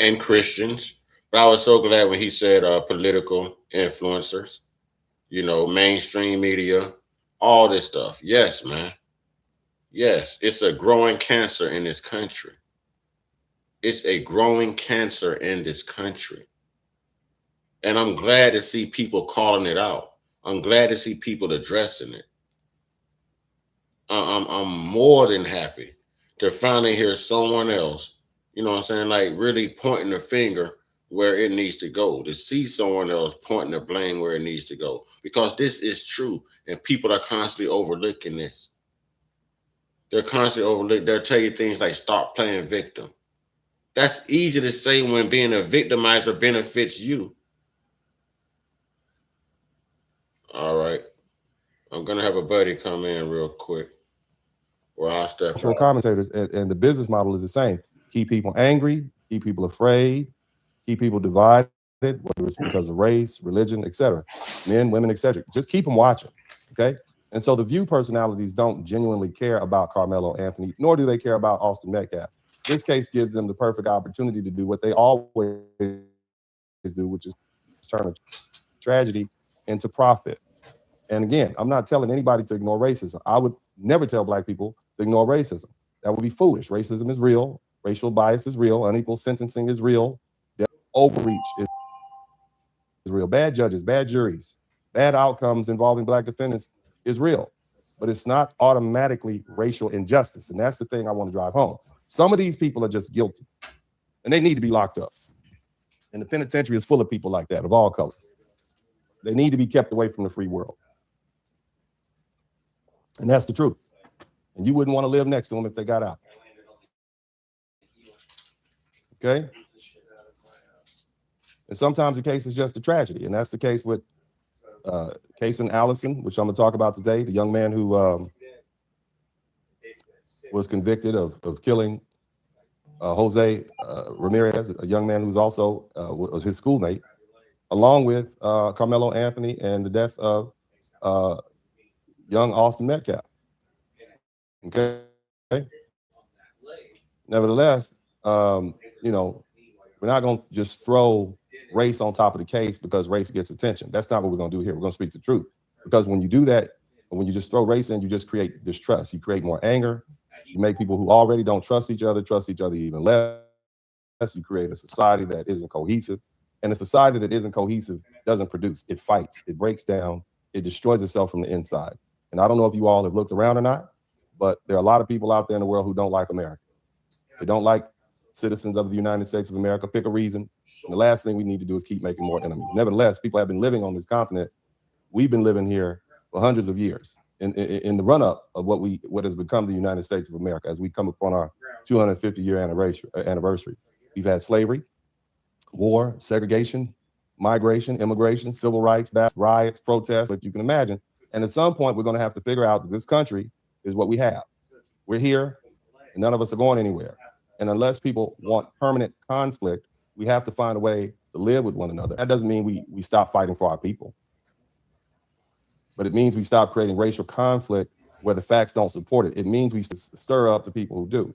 and Christians. But I was so glad when he said political influencers, mainstream media, all this stuff. Yes, man. Yes, it's a growing cancer in this country. It's a growing cancer in this country. And I'm glad to see people calling it out. I'm glad to see people addressing it. I'm more than happy to finally hear someone else, you know what I'm saying, like really pointing the finger where it needs to go, to see someone else pointing the blame where it needs to go. Because this is true, and people are constantly overlooking this. They're constantly overlooking. They'll tell you things like, stop playing victim. That's easy to say when being a victimizer benefits you. All right. I'm going to have a buddy come in real quick. Where I'll step cultural commentators, and the business model is the same. Keep people angry, keep people afraid, keep people divided, whether it's because of race, religion, etc., men, women, etc. Just keep them watching, okay? And so the View personalities don't genuinely care about Carmelo Anthony, nor do they care about Austin Metcalf. This case gives them the perfect opportunity to do what they always do, which is turn a tragedy into profit. And again, I'm not telling anybody to ignore racism. I would never tell black people to ignore racism. That would be foolish. Racism is real. Racial bias is real. Unequal sentencing is real. Overreach is real. Bad judges, bad juries, bad outcomes involving black defendants is real. But it's not automatically racial injustice. And that's the thing I want to drive home. Some of these people are just guilty and they need to be locked up. And the penitentiary is full of people like that, of all colors. They need to be kept away from the free world. And that's the truth. And you wouldn't want to live next to them if they got out. Okay? And sometimes the case is just a tragedy. And that's the case with Case and Allison, which I'm going to talk about today, the young man who was convicted of killing Jose Ramirez, a young man who's also was his schoolmate, along with Carmelo Anthony and the death of young Austin Metcalf. Okay. Nevertheless, you know, we're not going to just throw race on top of the case because race gets attention. That's not what we're going to do here. We're going to speak the truth. Because when you do that, when you just throw race in, you just create distrust. You create more anger. You make people who already don't trust each other even less. You create a society that isn't cohesive. And a society that isn't cohesive doesn't produce. It fights. It breaks down. It destroys itself from the inside. And I don't know if you all have looked around or not, but there are a lot of people out there in the world who don't like Americans. They don't like citizens of the United States of America. Pick a reason. And the last thing we need to do is keep making more enemies. Nevertheless, people have been living on this continent. We've been living here for hundreds of years in the run-up of what has become the United States of America as we come upon our 250-year anniversary. We've had slavery, war, segregation, migration, immigration, civil rights, riots, protests, but you can imagine. And at some point, we're going to have to figure out that this country is what we have. We're here, and none of us are going anywhere. And unless people want permanent conflict, we have to find a way to live with one another. That doesn't mean we stop fighting for our people, but it means we stop creating racial conflict where the facts don't support it. It means we stir up the people who do.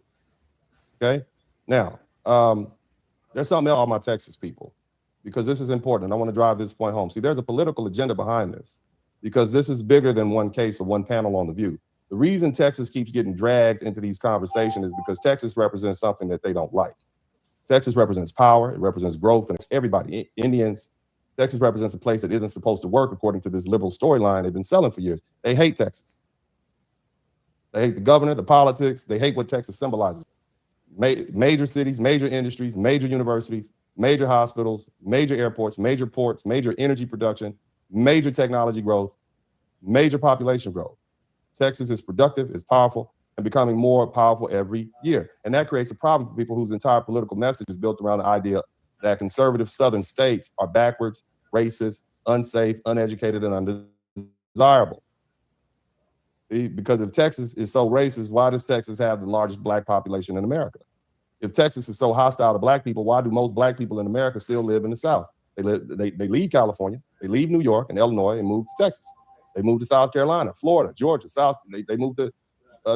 Okay? Now, there's something else on my Texas people, because this is important. I want to drive this point home. See, there's a political agenda behind this, because this is bigger than one case or one panel on The View. The reason Texas keeps getting dragged into these conversations is because Texas represents something that they don't like. Texas represents power, it represents growth, and it's everybody. Indians, Texas represents a place that isn't supposed to work according to this liberal storyline they've been selling for years. They hate Texas. They hate the governor, the politics, they hate what Texas symbolizes. Major cities, major industries, major universities, major hospitals, major airports, major ports, major energy production, major technology growth, major population growth. Texas is productive, is powerful, and becoming more powerful every year. And that creates a problem for people whose entire political message is built around the idea that conservative southern states are backwards, racist, unsafe, uneducated, and undesirable. See, because if Texas is so racist, why does Texas have the largest black population in America? If Texas is so hostile to black people, why do most black people in America still live in the South? They leave California, they leave New York and Illinois and move to Texas. They moved to South Carolina, Florida, Georgia, South. They moved to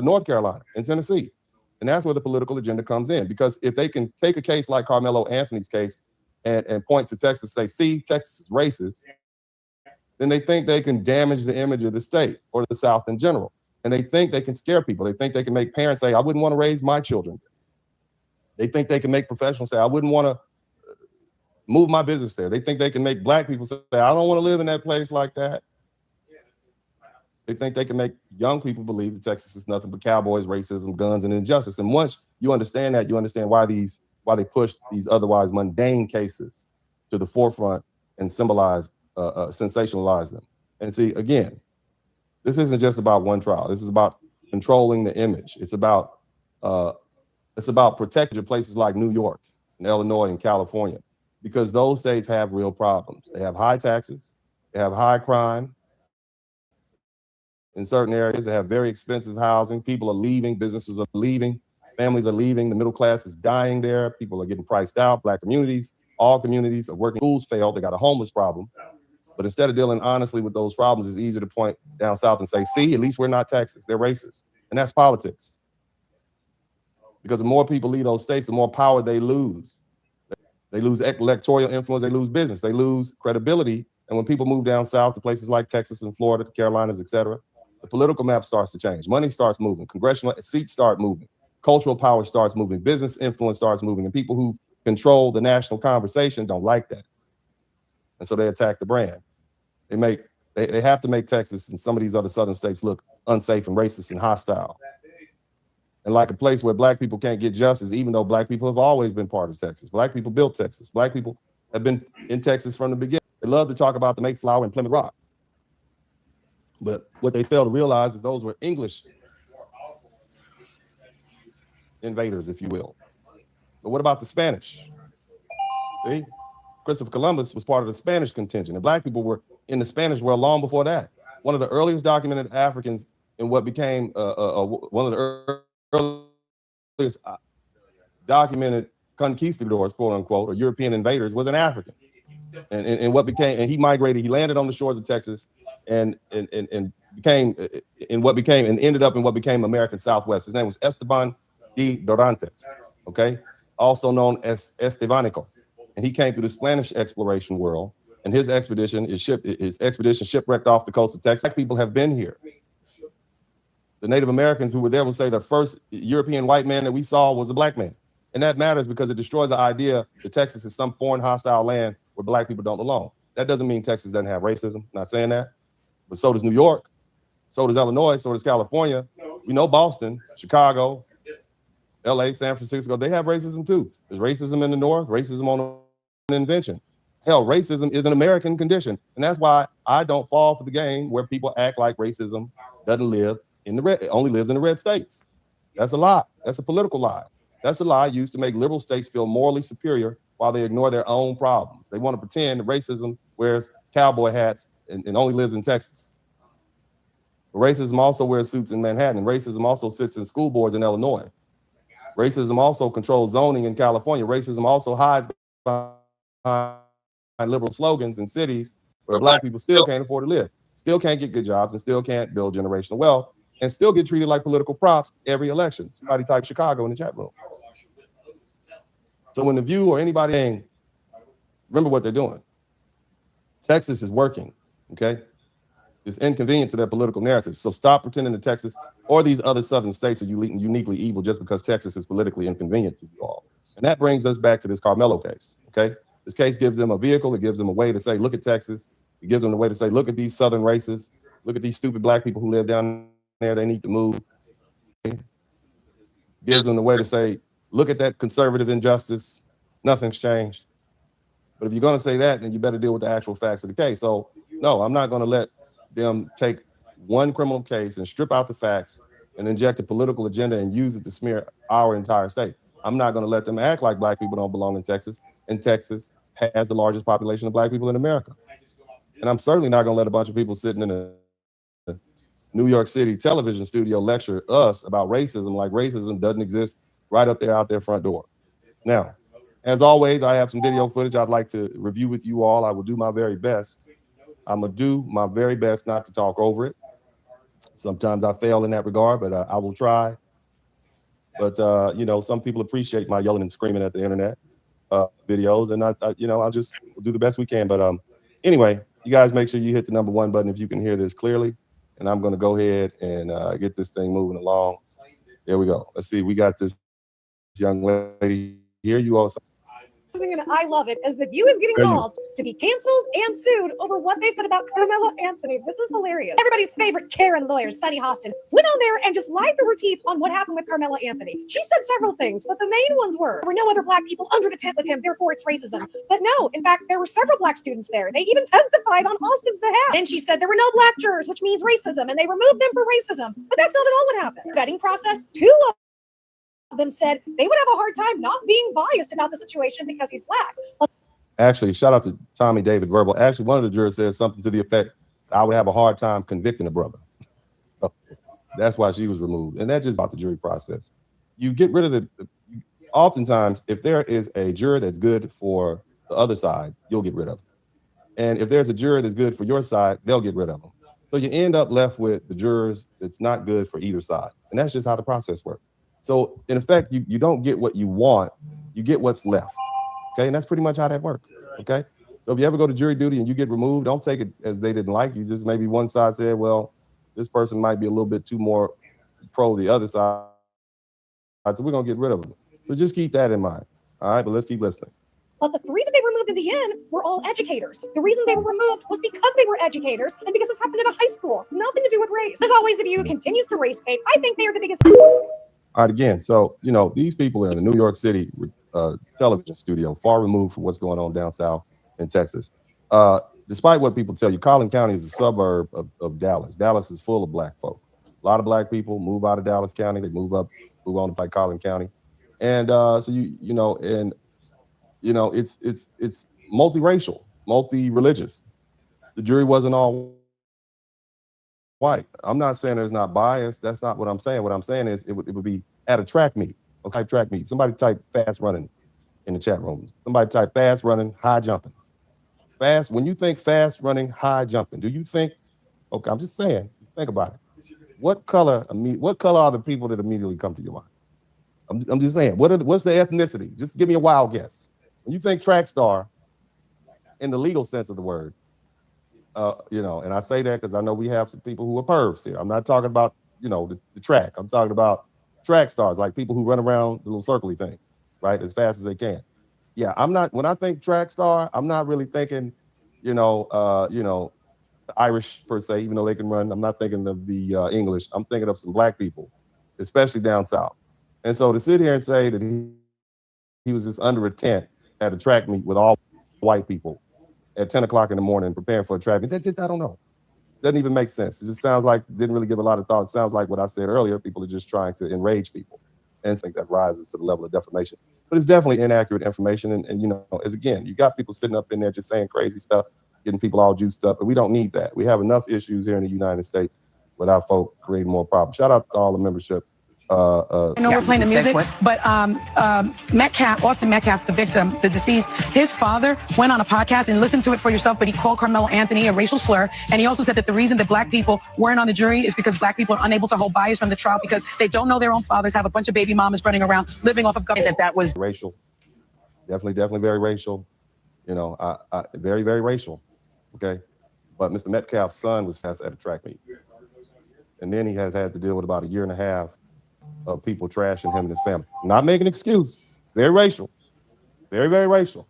North Carolina and Tennessee. And that's where the political agenda comes in. Because if they can take a case like Carmelo Anthony's case and point to Texas and say, see, Texas is racist, then they think they can damage the image of the state or the South in general. And they think they can scare people. They think they can make parents say, I wouldn't want to raise my children. They think they can make professionals say, I wouldn't want to move my business there. They think they can make black people say, I don't want to live in that place like that. They think they can make young people believe that Texas is nothing but cowboys, racism, guns, and injustice. And once you understand that, you understand why they push these otherwise mundane cases to the forefront and symbolize, sensationalize them. And see, again, this isn't just about one trial. This is about controlling the image. It's about protecting places like New York and Illinois and California, because those states have real problems. They have high taxes, they have high crime. In certain areas, they have very expensive housing. People are leaving, businesses are leaving, families are leaving, the middle class is dying there. People are getting priced out. Black communities, all communities are working. Schools failed. They got a homeless problem. But instead of dealing honestly with those problems, it's easier to point down south and say, see, at least we're not Texas. They're racist. And that's politics. Because the more people leave those states, the more power they lose. They lose electoral influence. They lose business. They lose credibility. And when people move down south to places like Texas and Florida, the Carolinas, et cetera, the political map starts to change. Money starts moving. Congressional seats start moving. Cultural power starts moving. Business influence starts moving. And people who control the national conversation don't like that. And so they attack the brand. They have to make Texas and some of these other southern states look unsafe and racist and hostile. And like a place where black people can't get justice, even though black people have always been part of Texas. Black people built Texas. Black people have been in Texas from the beginning. They love to talk about the Mayflower and Plymouth Rock. But what they fail to realize is those were English invaders, if you will. But what about the Spanish? See, Christopher Columbus was part of the Spanish contingent, and black people were in the Spanish world long before that. One of the earliest documented Africans in what became one of the earliest documented conquistadors, quote unquote, or European invaders was an African. And what became, and he migrated, he landed on the shores of Texas and became in what became and ended up in what became American Southwest. His name was Esteban de Dorantes, okay, also known as Estevanico. And he came through the Spanish exploration world, and his expedition shipwrecked off the coast of Texas. Black people have been here. The Native Americans who were there will say the first European white man that we saw was a black man. And that matters because it destroys the idea that Texas is some foreign hostile land where black people don't belong. That doesn't mean Texas doesn't have racism. Not saying that, but so does New York, so does Illinois, so does California. We know Boston, Chicago, LA, San Francisco, they have racism too. There's racism in the North, racism on an invention. Hell, racism is an American condition. And that's why I don't fall for the game where people act like racism doesn't live in the red, it only lives in the red states. That's a lie. That's a political lie. That's a lie used to make liberal states feel morally superior while they ignore their own problems. They want to pretend that racism wears cowboy hats and only lives in Texas. But racism also wears suits in Manhattan, and racism also sits in school boards in Illinois. Racism also controls zoning in California. Racism also hides behind liberal slogans in cities where black people still can't afford to live, still can't get good jobs, and still can't build generational wealth, and still get treated like political props every election. Somebody type Chicago in the chat room. So when The View or anybody saying, remember what they're doing. Texas is working, okay? It's inconvenient to their political narrative. So stop pretending that Texas or these other southern states are uniquely evil just because Texas is politically inconvenient to you all. And that brings us back to this Carmelo case, okay? This case gives them a vehicle. It gives them a way to say, look at Texas. It gives them a way to say, look at these southern races. Look at these stupid black people who live down there. They need to move. It gives them the way to say, look at that conservative injustice. Nothing's changed. But if you're going to say that, then you better deal with the actual facts of the case. So no, I'm not going to let them take one criminal case and strip out the facts and inject a political agenda and use it to smear our entire state. I'm not going to let them act like black people don't belong in Texas. And Texas has the largest population of black people in America. And I'm certainly not going to let a bunch of people sitting in a New York City television studio lecture us about racism like racism doesn't exist right up there out their front door. Now, as always, I have some video footage I'd like to review with you all. I will do my very best. I'm going to do my very best not to talk over it. Sometimes I fail in that regard, but I will try. But, you know, some people appreciate my yelling and screaming at the internet videos, and I'll just do the best we can. But anyway, you guys make sure you hit the #1 button if you can hear this clearly. And I'm going to go ahead and get this thing moving along. There we go. Let's see. We got this young lady here. You all. And I love it as The View is getting called to be canceled and sued over what they said about Carmelo Anthony. This is hilarious. Everybody's favorite Karen lawyer, Sunny Hostin, went on there and just lied through her teeth on what happened with Carmelo Anthony. She said several things, but the main ones were there were no other black people under the tent with him, therefore it's racism. But no, in fact, there were several black students there. They even testified on Austin's behalf. Then she said there were no black jurors, which means racism, and they removed them for racism. But that's not at all what happened. Vetting process, 2 of them said they would have a hard time not being biased about the situation because he's black. Actually, shout out to Tommy David Verbal. Actually, one of the jurors said something to the effect, I would have a hard time convicting a brother. So that's why she was removed. And that's just about the jury process. You get rid of oftentimes, if there is a juror that's good for the other side, you'll get rid of them. And if there's a juror that's good for your side, they'll get rid of them. So you end up left with the jurors that's not good for either side. And that's just how the process works. So in effect, you don't get what you want, you get what's left. Okay, and that's pretty much how that works. Okay, so if you ever go to jury duty and you get removed, don't take it as they didn't like you. Just maybe one side said, well, this person might be a little bit too more pro the other side. So we're going to get rid of them. So just keep that in mind. All right, but let's keep listening. But the 3 that they removed in the end were all educators. The reason they were removed was because they were educators and because this happened at a high school. Nothing to do with race. As always, The View continues to race bait. I think they are the biggest. All right, again, so, you know, these people are in a New York City television studio, far removed from what's going on down south in Texas. Despite what people tell you, Collin County is a suburb of Dallas. Dallas is full of black folk. A lot of black people move out of Dallas County. They move on to like Collin County. And so, you know, it's multiracial, it's multi-religious. The jury wasn't all white. I'm not saying there's not bias. That's not what I'm saying. What I'm saying is it would be at a track meet. Okay, track meet. Somebody type fast running in the chat room. Somebody type fast running, high jumping. Fast. When you think fast running, high jumping, do you think? Okay, I'm just saying. Think about it. What color are the people that immediately come to your mind? I'm just saying. What's the ethnicity? Just give me a wild guess. When you think track star, in the legal sense of the word, you know, and I say that because I know we have some people who are pervs here. I'm not talking about, you know, the track. I'm talking about track stars, like people who run around the little circly thing, right, as fast as they can. Yeah, I'm not. When I think track star, I'm not really thinking, you know, the Irish per se, even though they can run. I'm not thinking of the English. I'm thinking of some black people, especially down south. And so to sit here and say that he was just under a tent at a track meet with all white people at 10 o'clock in the morning preparing for a track meet, I don't know. Doesn't even make sense. It just sounds like didn't really give a lot of thought. It sounds like what I said earlier. People are just trying to enrage people, and I think that rises to the level of defamation. But it's definitely inaccurate information. And you know, as again, you got people sitting up in there just saying crazy stuff, getting people all juiced up, but we don't need that. We have enough issues here in the United States without folk creating more problems. Shout out to all the membership. I know we're playing the music, but Austin Metcalf's the victim, the deceased. His father went on a podcast and listen to it for yourself, but he called Carmelo Anthony a racial slur. And he also said that the reason that black people weren't on the jury is because black people are unable to hold bias from the trial because they don't know their own fathers, have a bunch of baby mamas running around living off of government. That was racial. Definitely very racial. You know, very, very racial. Okay. But Mr. Metcalf's son was at a track meet. And then he has had to deal with about a year and a half of people trashing him and his family. Not making an excuse. Very racial. Very, very racial.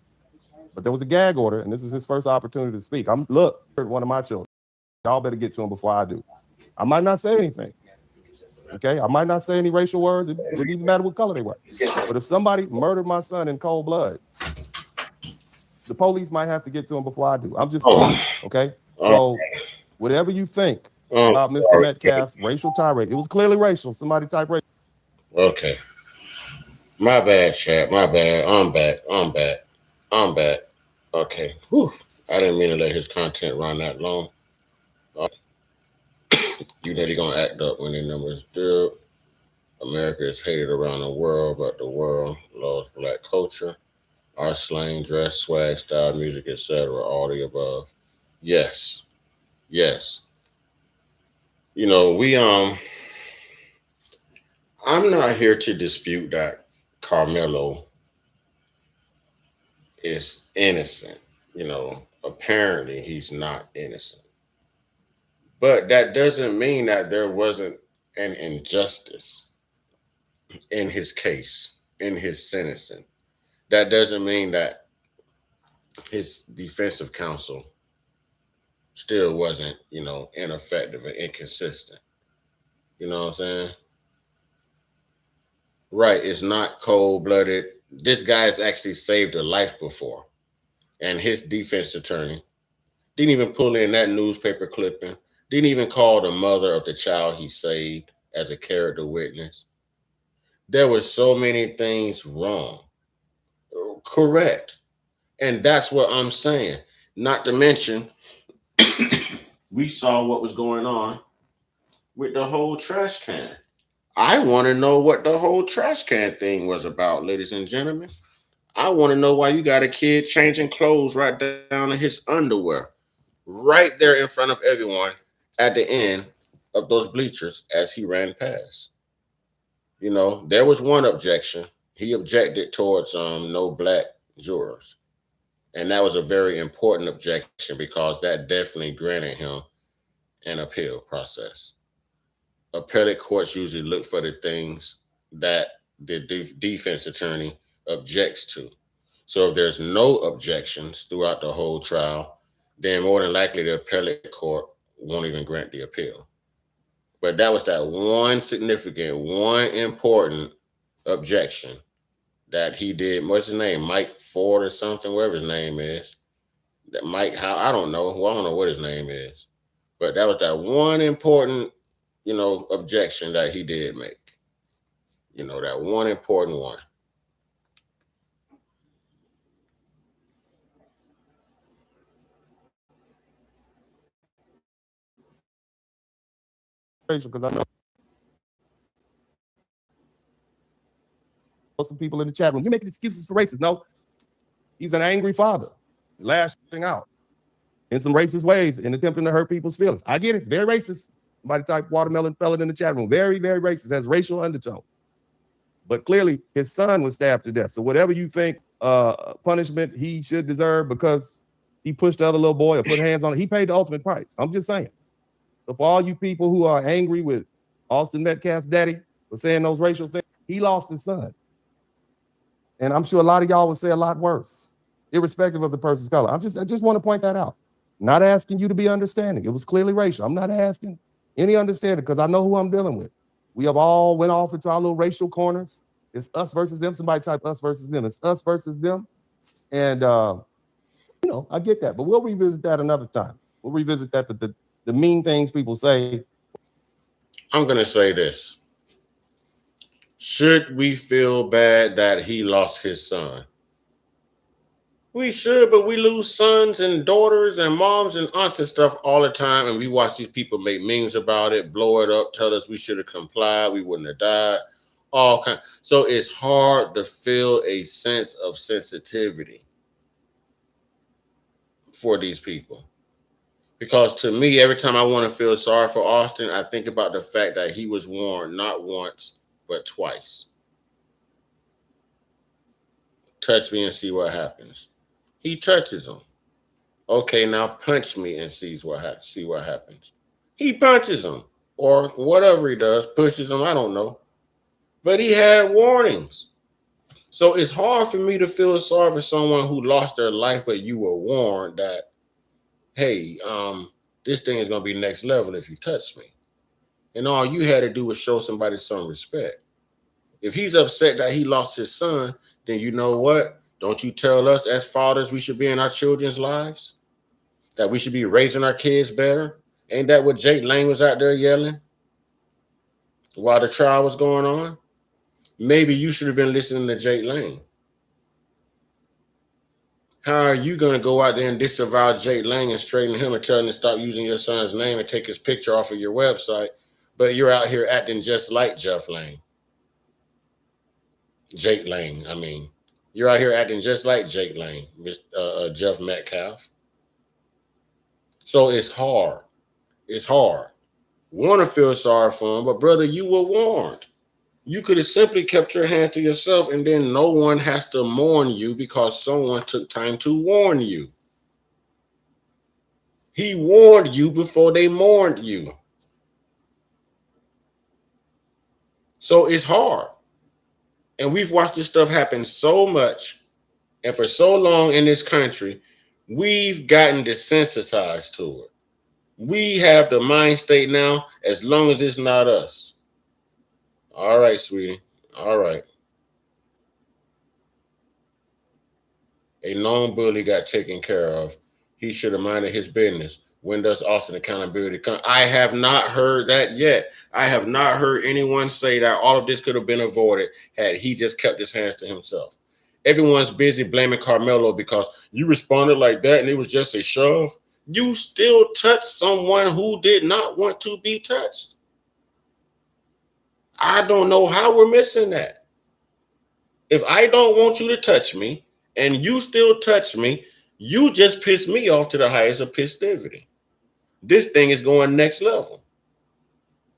But there was a gag order, and this is his first opportunity to speak. Look, one of my children. Y'all better get to him before I do. I might not say anything. Okay? I might not say any racial words. It doesn't even matter what color they were. But if somebody murdered my son in cold blood, the police might have to get to him before I do. I'm just okay? So whatever you think about Mr. Metcalf's racial tirade, it was clearly racial. Somebody type racial. Okay. My bad, chat. My bad. I'm back. Okay. Whew. I didn't mean to let his content run that long. You know they're going to act up when their numbers do. America is hated around the world, but the world loves black culture. Our slang, dress, swag, style, music, etc. All the above. Yes. You know, I'm not here to dispute that Carmelo is innocent. You know, apparently he's not innocent. But that doesn't mean that there wasn't an injustice in his case, in his sentencing. That doesn't mean that his defensive counsel still wasn't, you know, ineffective and inconsistent. You know what I'm saying? Right, it's not cold-blooded. This guy's actually saved a life before. And his defense attorney didn't even pull in that newspaper clipping, didn't even call the mother of the child he saved as a character witness. There were so many things wrong. Correct. And that's what I'm saying. Not to mention, we saw what was going on with the whole trash can. I want to know what the whole trash can thing was about, ladies and gentlemen. I want to know why you got a kid changing clothes right down in his underwear, right there in front of everyone at the end of those bleachers as he ran past. You know, there was one objection. He objected towards no black jurors. And that was a very important objection because that definitely granted him and appeal process. Appellate courts usually look for the things that the defense attorney objects to. So if there's no objections throughout the whole trial, then more than likely the appellate court won't even grant the appeal. But that was that one significant, one important objection that he did. What's his name? Mike Ford or something, whatever his name is. That Mike, how I don't know. Well, I don't know what his name is. But that was that one important, objection that he did make. That one important one. Because I know some people in the chat room, you're making excuses for racists. No, he's an angry father, lashing out in some racist ways and attempting to hurt people's feelings. I get it. Very racist. Somebody type watermelon felon in the chat room. Very, very racist. Has racial undertones. But clearly his son was stabbed to death. So whatever you think punishment he should deserve because he pushed the other little boy or put hands on it, he paid the ultimate price. I'm just saying. So for all you people who are angry with Austin Metcalf's daddy for saying those racial things, he lost his son. And I'm sure a lot of y'all would say a lot worse, irrespective of the person's color. I just want to point that out. Not asking you to be understanding. It was clearly racial. I'm not asking any understanding because I know who I'm dealing with. We have all went off into our little racial corners. It's us versus them. Somebody type us versus them. It's us versus them. And, I get that. But we'll revisit that another time. We'll revisit that, the mean things people say. I'm going to say this. Should we feel bad that he lost his son? We should, but we lose sons and daughters and moms and aunts and stuff all the time. And we watch these people make memes about it, blow it up, tell us we should have complied, we wouldn't have died. All kind. So it's hard to feel a sense of sensitivity for these people. Because to me, every time I want to feel sorry for Austin, I think about the fact that he was warned not once, but twice. Touch me and see what happens. He touches him. Okay, now punch me and see what happens. He punches him or whatever he does, pushes him, I don't know. But he had warnings. So it's hard for me to feel sorry for someone who lost their life, but you were warned that, hey, this thing is going to be next level if you touch me. And all you had to do was show somebody some respect. If he's upset that he lost his son, then you know what? Don't you tell us as fathers we should be in our children's lives? That we should be raising our kids better? Ain't that what Jake Lang was out there yelling while the trial was going on? Maybe you should have been listening to Jake Lang. How are you going to go out there and disavow Jake Lang and straighten him and tell him to stop using your son's name and take his picture off of your website, but you're out here acting just like Jeff Lang? Jake Lang, I mean. You're out here acting just like Jake Lang, Jeff Metcalf. So it's hard. It's hard. Want to feel sorry for him, but brother, you were warned. You could have simply kept your hands to yourself and then no one has to mourn you because someone took time to warn you. He warned you before they mourned you. So it's hard. And we've watched this stuff happen so much and for so long in this country, we've gotten desensitized to it. We have the mind state now, as long as it's not us. All right, sweetie. All right. A known bully got taken care of. He should have minded his business. When does Austin accountability come? I have not heard that yet. I have not heard anyone say that all of this could have been avoided had he just kept his hands to himself. Everyone's busy blaming Carmelo because you responded like that and it was just a shove. You still touched someone who did not want to be touched. I don't know how we're missing that. If I don't want you to touch me and you still touch me, you just pissed me off to the highest of festivity. This thing is going next level.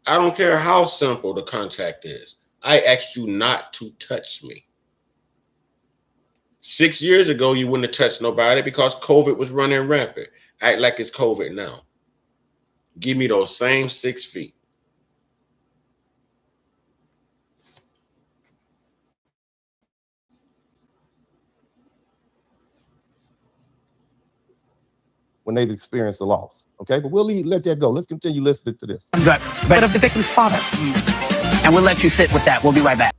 I don't care how simple the contact is. I asked you not to touch me. 6 years ago, you wouldn't have touched nobody because COVID was running rampant. Act like it's COVID now. Give me those same 6 feet. When they've experienced a loss. Okay, but we'll let that go. Let's continue listening to this. But of the victim's father. And we'll let you sit with that. We'll be right back.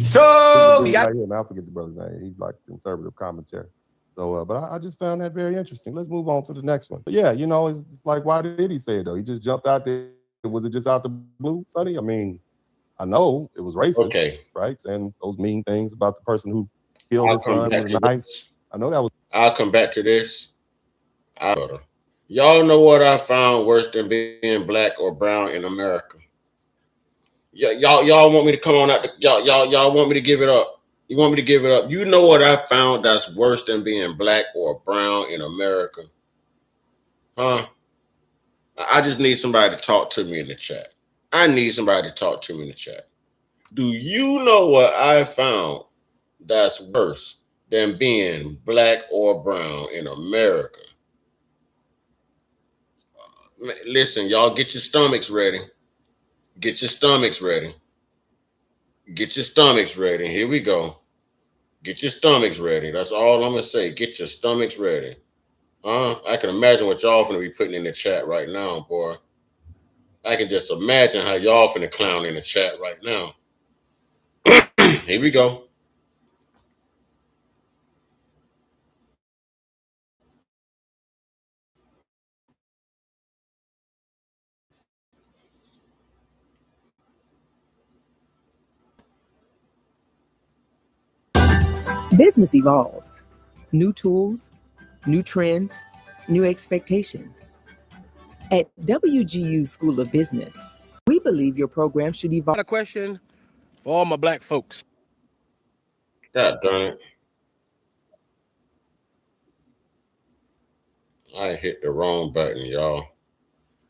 So we got him. I forget the brother's name. He's like conservative commentary. So, but I just found that very interesting. Let's move on to the next one. But yeah, you know, it's like, why did he say it though? He just jumped out there. Was it just out the blue, Sonny? I mean, I know it was racist, okay, right? And those mean things about the person who killed his son with a knife. I know that was. I'll come back to this. Y'all know what I found worse than being black or brown in America? Y'all want me to come on out? Y'all want me to give it up? You want me to give it up? You know what I found that's worse than being black or brown in America? Huh? I just need somebody to talk to me in the chat. I need somebody to talk to me in the chat. Do you know what I found that's worse than being black or brown in America? Listen, y'all, get your stomachs ready. Get your stomachs ready. Get your stomachs ready. Here we go. Get your stomachs ready. That's all I'm going to say. Get your stomachs ready. I can imagine what y'all finna be putting in the chat right now, boy. I can just imagine how y'all finna clown in the chat right now. Here we go. Business evolves. New tools, new trends, new expectations. At WGU School of Business, we believe your program should evolve. Got a question for all my black folks. God darn it. I hit the wrong button, y'all.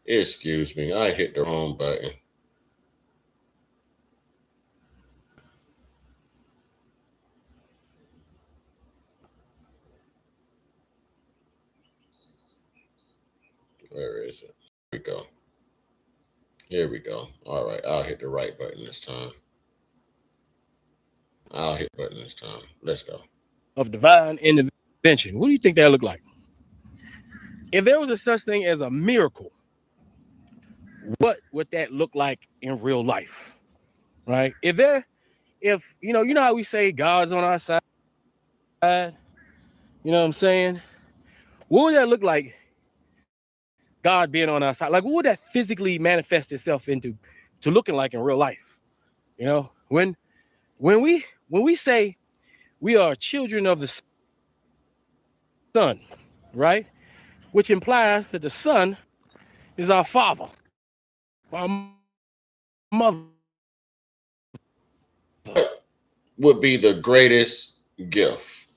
Excuse me. I hit the wrong button. Where is it? Here we go. Here we go. All right. I'll hit the right button this time. I'll hit the button this time. Let's go. Of divine intervention. What do you think that look like? If there was a such thing as a miracle, what would that look like in real life? Right? If you know how we say God's on our side, you know what I'm saying? What would that look like? God being on our side, like what would that physically manifest itself into to looking like in real life? You know, when we say we are children of the Son, right? Which implies that the Son is our Father, our mother. Would be the greatest gift,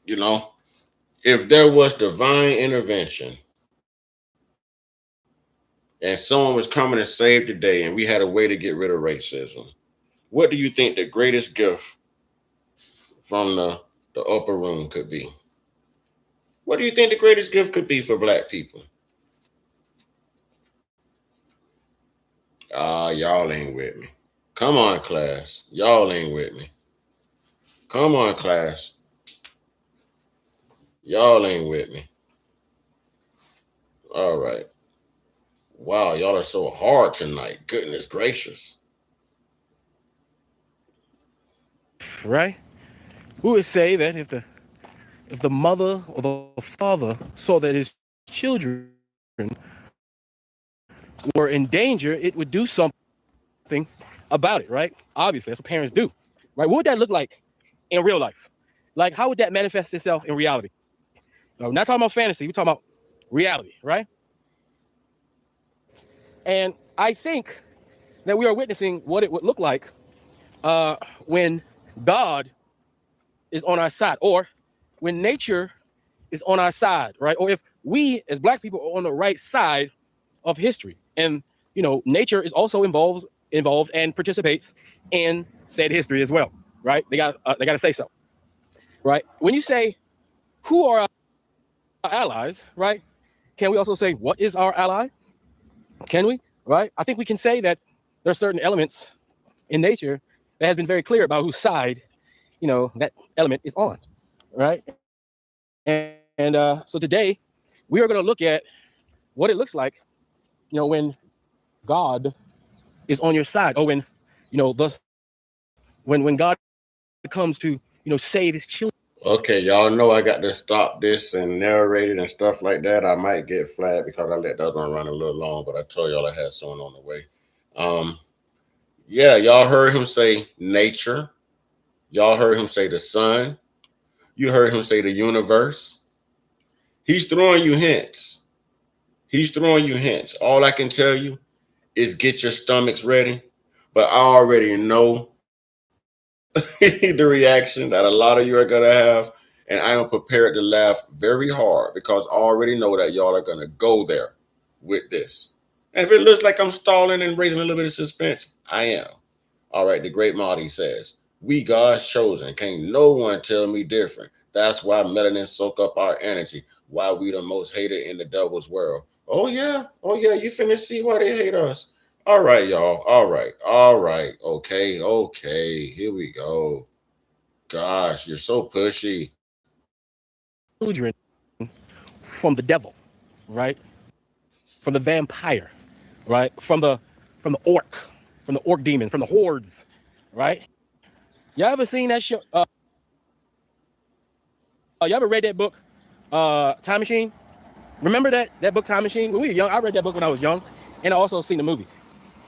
you know, if there was divine intervention and someone was coming to save the day and we had a way to get rid of racism. What do you think the greatest gift from the upper room could be? What do you think the greatest gift could be for black people? Y'all ain't with me. Come on, class. Y'all ain't with me. Come on, class. Y'all ain't with me. All right. Wow, y'all are so hard tonight. Goodness gracious. Right? Who would say that if the mother or the father saw that his children were in danger, it would do something about it, right? Obviously, that's what parents do. Right? What would that look like in real life? Like, how would that manifest itself in reality? No, we're not talking about fantasy, we're talking about reality, right? And I think that we are witnessing what it would look like when God is on our side, or when nature is on our side, right? Or if we as black people are on the right side of history. And, you know, nature is also involved and participates in said history as well, right? They got to say so. right? When you say, who are our allies, right? Can we also say, what is our ally? Can we, right? I think we can say that there are certain elements in nature that has been very clear about whose side, that element is on, right? And so today, we are going to look at what it looks like, when God is on your side, or when, when God comes to, save his children. Okay, y'all know I got to stop this and narrate it and stuff like that. I might get flagged because I let the other one run a little long, but I told y'all I had someone on the way. Yeah, y'all heard him say nature. Y'all heard him say the sun. You heard him say the universe. He's throwing you hints. He's throwing you hints. All I can tell you is get your stomachs ready. But I already know the reaction that a lot of you are going to have. And I am prepared to laugh very hard because I already know that y'all are going to go there with this. And if it looks like I'm stalling and raising a little bit of suspense, I am. All right, the great Marty says, we God's chosen. Can't no one tell me different. That's why melanin soak up our energy. Why we the most hated in the devil's world. Oh yeah, you finna see why they hate us. All right, y'all. All right. Okay, here we go. Gosh, you're so pushy. Children from the devil, right? From the vampire, right? From the orc demon, from the hordes, right? Y'all ever seen that show? Y'all ever read that book, Time Machine? Remember that book, Time Machine? When we were young, I read that book when I was young, and I also seen the movie.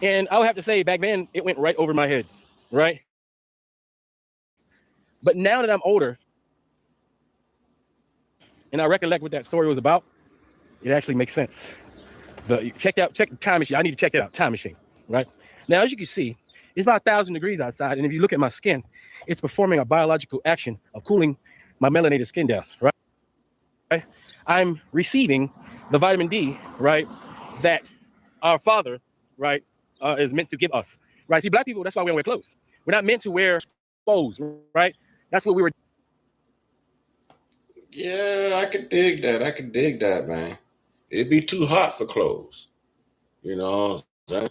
And I would have to say, back then, it went right over my head, right? But now that I'm older, and I recollect what that story was about, it actually makes sense. Check Time Machine. I need to check that out, Time Machine, right? Now, as you can see, it's about 1,000 degrees outside, and if you look at my skin, it's performing a biological action of cooling my melanated skin down, right? I'm receiving the vitamin D, right, that our Father, right, is meant to give us, right? See, black people, that's why we don't wear clothes. We're not meant to wear clothes, right? That's what we were. Yeah, I could dig that, man. It'd be too hot for clothes. You know what I'm saying?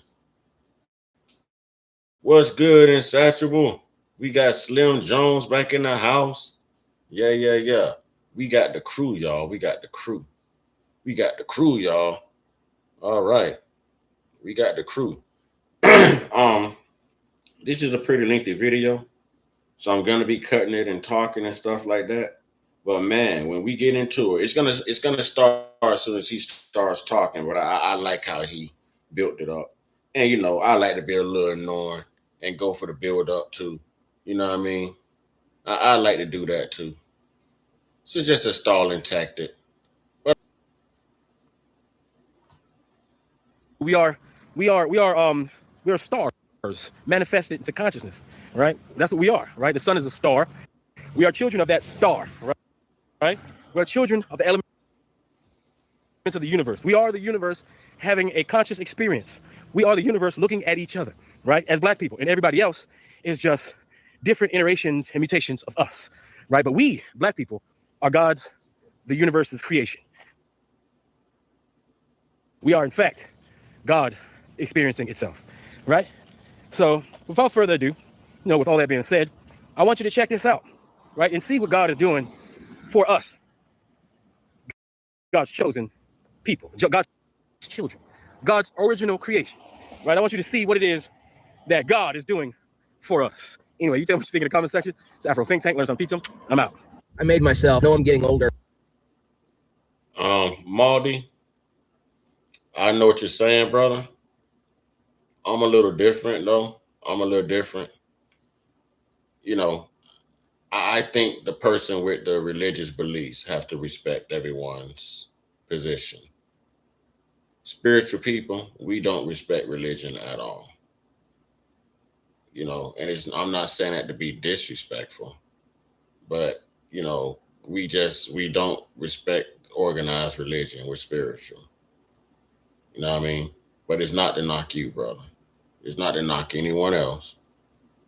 What's good, Insatiable? We got Slim Jones back in the house. Yeah. We got the crew, y'all. We got the crew, y'all. All right. We got the crew. This is a pretty lengthy video, so I'm gonna be cutting it and talking and stuff like that. But man, when we get into it, it's gonna start as soon as he starts talking. But I like how he built it up, and I like to be a little annoying and go for the build up too. You know what I mean? I like to do that too. So it's just a stalling tactic. We are stars manifested into consciousness, right? That's what we are, right? The sun is a star. We are children of that star, right? We are children of the elements of the universe. We are the universe having a conscious experience. We are the universe looking at each other, right? As black people, and everybody else is just different iterations and mutations of us, right? But we, black people, are God's, the universe's creation. We are, in fact, God experiencing itself, right? So without further ado, with all that being said, I want you to check this out, right? And see what God is doing for us, God's chosen people, God's children, God's original creation, right? I want you to see what it is that God is doing for us. Anyway, you tell me what you think in the comment section. It's Afro Think Tank, learn some pizza. I'm out. I made myself. Know I'm getting older. Maldi, I know what you're saying, brother. I'm a little different, though. I think the person with the religious beliefs have to respect everyone's position. Spiritual people, we don't respect religion at all. And I'm not saying that to be disrespectful, but we don't respect organized religion. We're spiritual. You know what I mean? But it's not to knock you, brother. It's not to knock anyone else.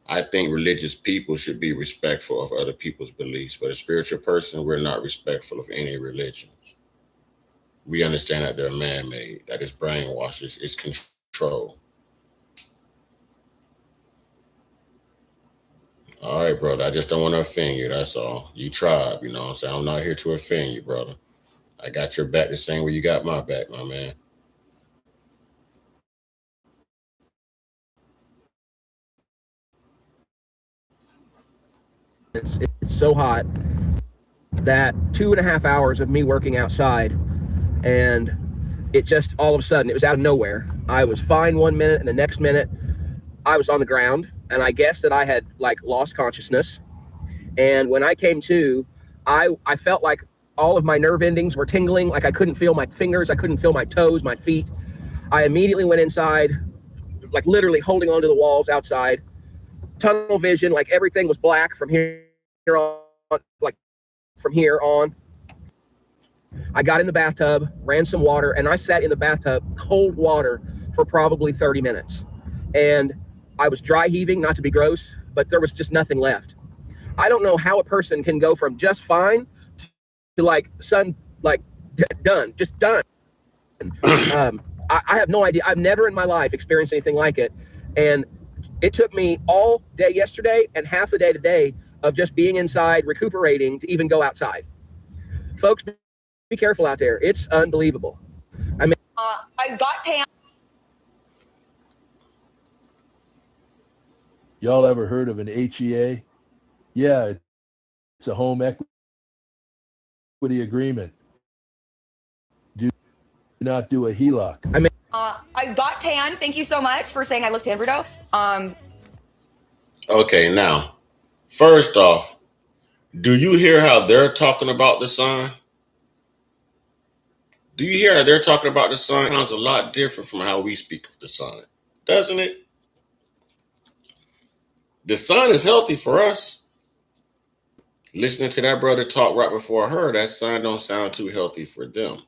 I think religious people should be respectful of other people's beliefs, but a spiritual person, we're not respectful of any religions. We understand that they're man-made, that it's brainwashed, it's control. All right, brother. I just don't want to offend you. That's all. You tribe, you know what I'm saying? I'm not here to offend you, brother. I got your back the same way you got my back, my man. It's so hot that 2.5 hours of me working outside, and it just all of a sudden, it was out of nowhere. I was fine 1 minute, and the next minute I was on the ground, and I guess that I had like lost consciousness. And when I came to, I felt like all of my nerve endings were tingling, like I couldn't feel my fingers, I couldn't feel my toes, my feet. I immediately went inside, like literally holding onto the walls outside. Tunnel vision, like everything was black from here on, like from here on. I got in the bathtub, ran some water, and I sat in the bathtub, cold water, for probably 30 minutes. And I was dry heaving, not to be gross, but there was just nothing left. I don't know how a person can go from just fine to like done, just done. I have no idea. I've never in my life experienced anything like it. And it took me all day yesterday and half the day today of just being inside, recuperating, to even go outside. Folks, be careful out there. It's unbelievable. I mean, I got tan. Y'all ever heard of an HEA? Yeah, it's a home equity agreement. Do not do a HELOC. I mean, I got tan. Thank you so much for saying I look tan, Bruto. Okay, now, first off, do you hear how they're talking about the sun? Do you hear how they're talking about the sun? It sounds a lot different from how we speak of the sun, doesn't it? The sun is healthy for us. Listening to that brother talk right before her, that sun don't sound too healthy for them.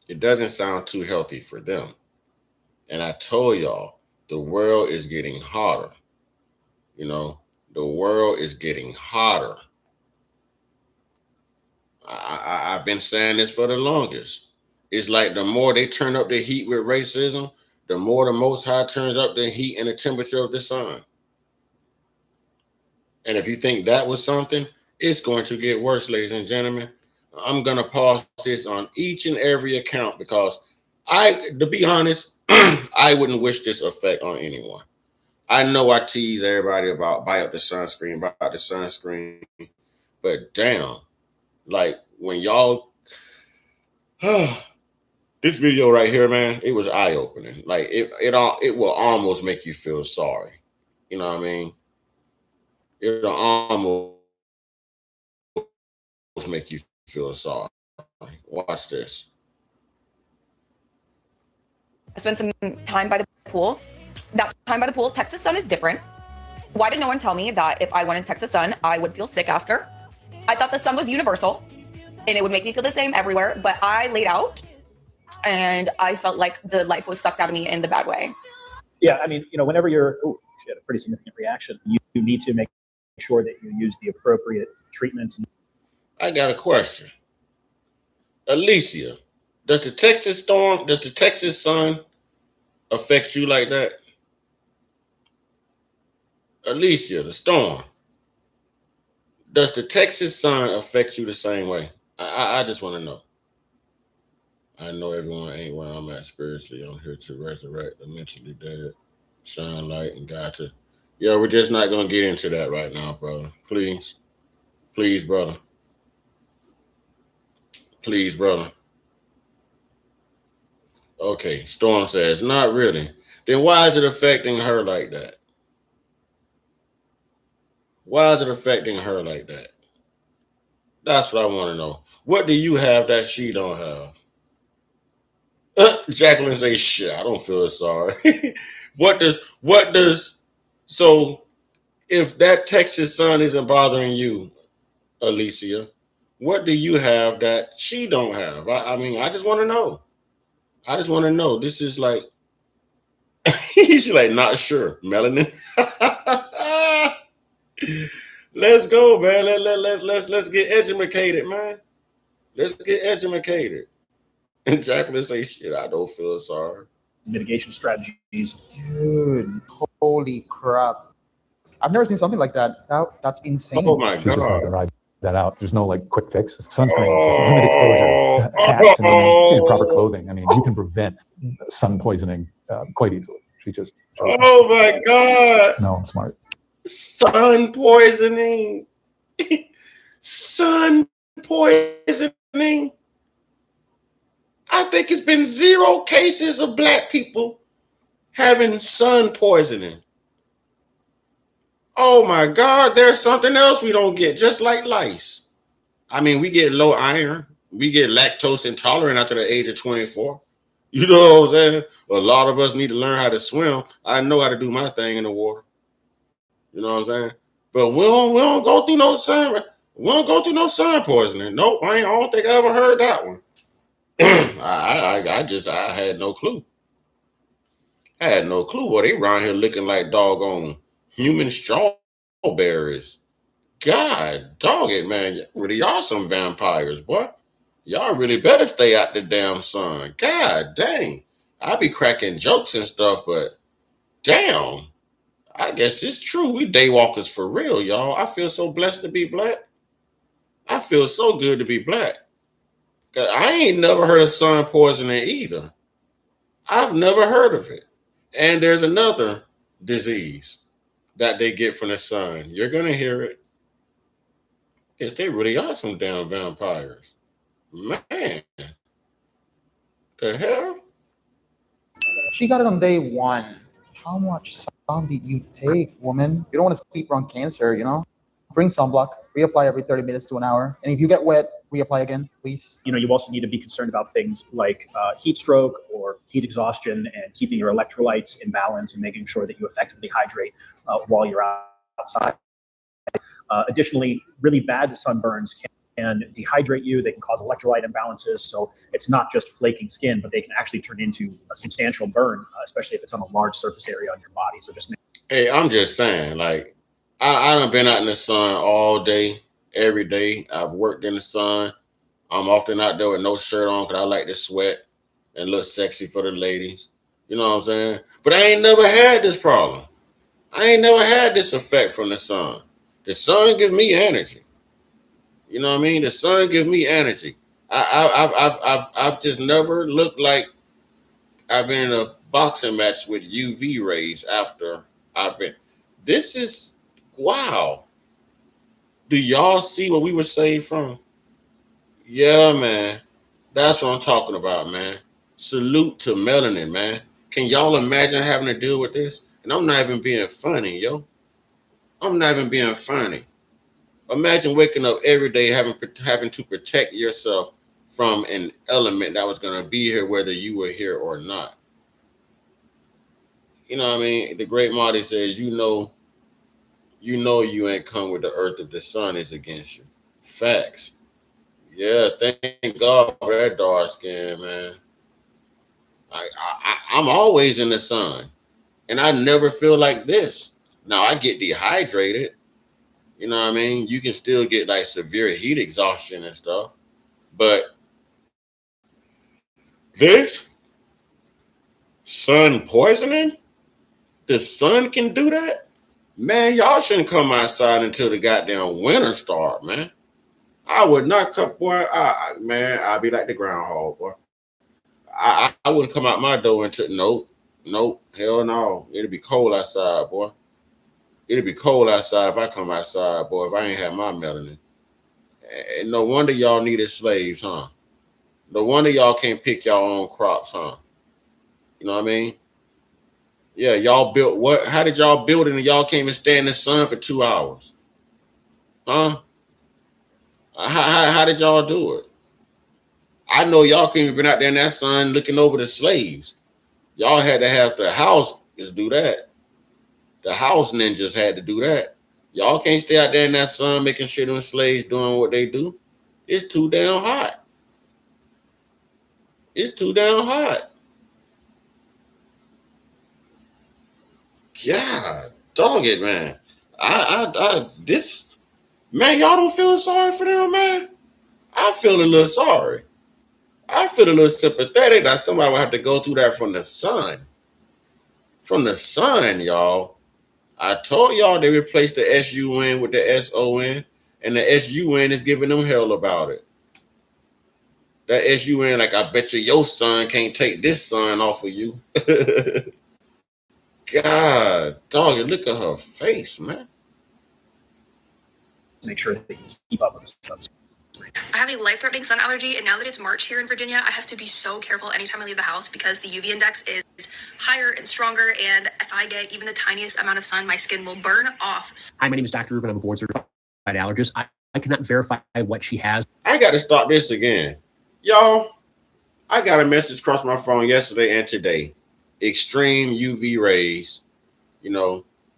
It doesn't sound too healthy for them. And I told y'all, the world is getting hotter. You know, the world is getting hotter. I've been saying this for the longest. It's like the more they turn up the heat with racism, the more the Most High turns up the heat and the temperature of the sun. And if you think that was something, it's going to get worse, ladies and gentlemen. I'm going to pause this on each and every account because to be honest, I wouldn't wish this effect on anyone. I know I tease everybody about buy up the sunscreen, but damn, like when y'all, this video right here, man, it was eye opening. Like it will almost make you feel sorry. You know what I mean? It'll almost make you feel sorry. Watch this. I spent some time by the pool. That time by the pool, Texas sun is different. Why did no one tell me that if I went in Texas sun, I would feel sick after? I thought the sun was universal and it would make me feel the same everywhere, but I laid out and I felt like the life was sucked out of me in the bad way. Yeah, I mean, whenever she had a pretty significant reaction, you need to make sure that you use the appropriate treatments. I got a question. Alicia, does the Texas sun affect you like that? Alicia, the storm. Does the Texas sun affect you the same way? I just want to know. I know everyone ain't where I'm at spiritually. I'm here to resurrect the mentally dead, shine light, and God to. Yeah, we're just not going to get into that right now, brother. Please. Please, brother. Please, brother. Okay, Storm says, not really. Then why is it affecting her like that? Why is it affecting her like that? That's what I want to know. What do you have that she don't have? Jacqueline says, shit, I don't feel sorry. So if that Texas sun isn't bothering you, Alicia, what do you have that she don't have? I mean, I just want to know. I just want to know. This is like, He's like, not sure. Melanin. Let's go, man. Let's get educated, man. Let's get educated. And Jacqueline say, shit, I don't feel sorry. Mitigation strategies. Dude, holy crap. I've never seen something like that. That's insane. Oh my She's just gonna have to God. ride that out. There's no like quick fix. Sunscreen, limit exposure, hats, and then proper clothing. I mean, you can prevent sun poisoning quite easily. She just chose Oh my God. no, I'm smart. Sun poisoning. Sun poisoning. I think it's been 0 cases of black people having sun poisoning. Oh my God, there's something else we don't get, just like lice. I mean, we get low iron. We get lactose intolerant after the age of 24. You know what I'm saying? A lot of us need to learn how to swim. I know how to do my thing in the water. You know what I'm saying? But we don't go through no sun. We don't go through no sun poisoning. Nope, I don't think I ever heard that one. I had no clue. I had no clue. Boy, they around here looking like doggone human strawberries. God dog it, man. Really, y'all some vampires, boy. Y'all really better stay out the damn sun. God dang. I be cracking jokes and stuff, but damn. I guess it's true. We daywalkers for real, y'all. I feel so blessed to be black. I feel so good to be black. 'Cause I ain't never heard of sun poisoning either. I've never heard of it. And there's another disease that they get from the sun. You're going to hear it. Because they really are some damn vampires. Man. The hell? She got it on day 1. How much sun did you take, woman? You don't want to sleep on cancer, you know? Bring sunblock, reapply every 30 minutes to an hour. And if you get wet, reapply again, please. You know, you also need to be concerned about things like heat stroke or heat exhaustion and keeping your electrolytes in balance and making sure that you effectively hydrate while you're outside. Additionally, really bad sunburns can dehydrate you. They can cause electrolyte imbalances. So it's not just flaking skin, but they can actually turn into a substantial burn, especially if it's on a large surface area on your body. So just Hey, I'm just saying, like, I done been out in the sun all day, every day. I've worked in the sun. I'm often out there with no shirt on because I like to sweat and look sexy for the ladies. You know what I'm saying? But I ain't never had this problem. I ain't never had this effect from the sun. The sun gives me energy. You know what I mean? The sun gives me energy. I've just never looked like I've been in a boxing match with UV rays after I've been. This is wow. Do y'all see what we were saved from? Yeah, man. That's what I'm talking about, man. Salute to melanin, man. Can y'all imagine having to deal with this? And I'm not even being funny, yo. I'm not even being funny. Imagine waking up every day having to protect yourself from an element that was going to be here whether you were here or not. You know what I mean? The great Marty says, you know you ain't come with the earth if the sun is against you. Facts. Yeah, thank God for that dark skin, man. I'm always in the sun, and I never feel like this. Now, I get dehydrated. You know what I mean? You can still get like severe heat exhaustion and stuff. But this sun poisoning, the sun can do that? Man, y'all shouldn't come outside until the goddamn winter start, man. I would not come, boy. Man, I'd be like the groundhog, boy. I wouldn't come out my door until nope, hell no. It'd be cold outside, boy. It'd be cold outside if I come outside, boy, if I ain't have my melanin. And no wonder y'all needed slaves, huh? No wonder y'all can't pick y'all own crops, huh? You know what I mean? Yeah, y'all built what? How did y'all build it and y'all can't even stand in the sun for 2 hours? Huh? How did y'all do it? I know y'all couldn't even been out there in that sun looking over the slaves. Y'all had to have the house just do that. The house ninjas had to do that. Y'all can't stay out there in that sun making sure them slaves doing what they do. It's too damn hot. It's too damn hot. God, dog it, man. This, man, y'all don't feel sorry for them, man. I feel a little sorry. I feel a little sympathetic that somebody would have to go through that from the sun. From the sun, y'all. I told y'all they replaced the SUN with the SON, and the SUN is giving them hell about it. That SUN, like, I bet you your son can't take this son off of you. God, dog, look at her face, man. Make sure that you keep up with the sunscreen. I have a life-threatening sun allergy, and now that it's March here in Virginia, I have to be so careful anytime I leave the house because the UV index is higher and stronger, and if I get even the tiniest amount of sun, my skin will burn off. Hi, my name is Dr. Ruben. I'm a board-certified allergist. I cannot verify what she has. I got to stop this again. Y'all, I got a message across my phone yesterday and today. Extreme UV rays,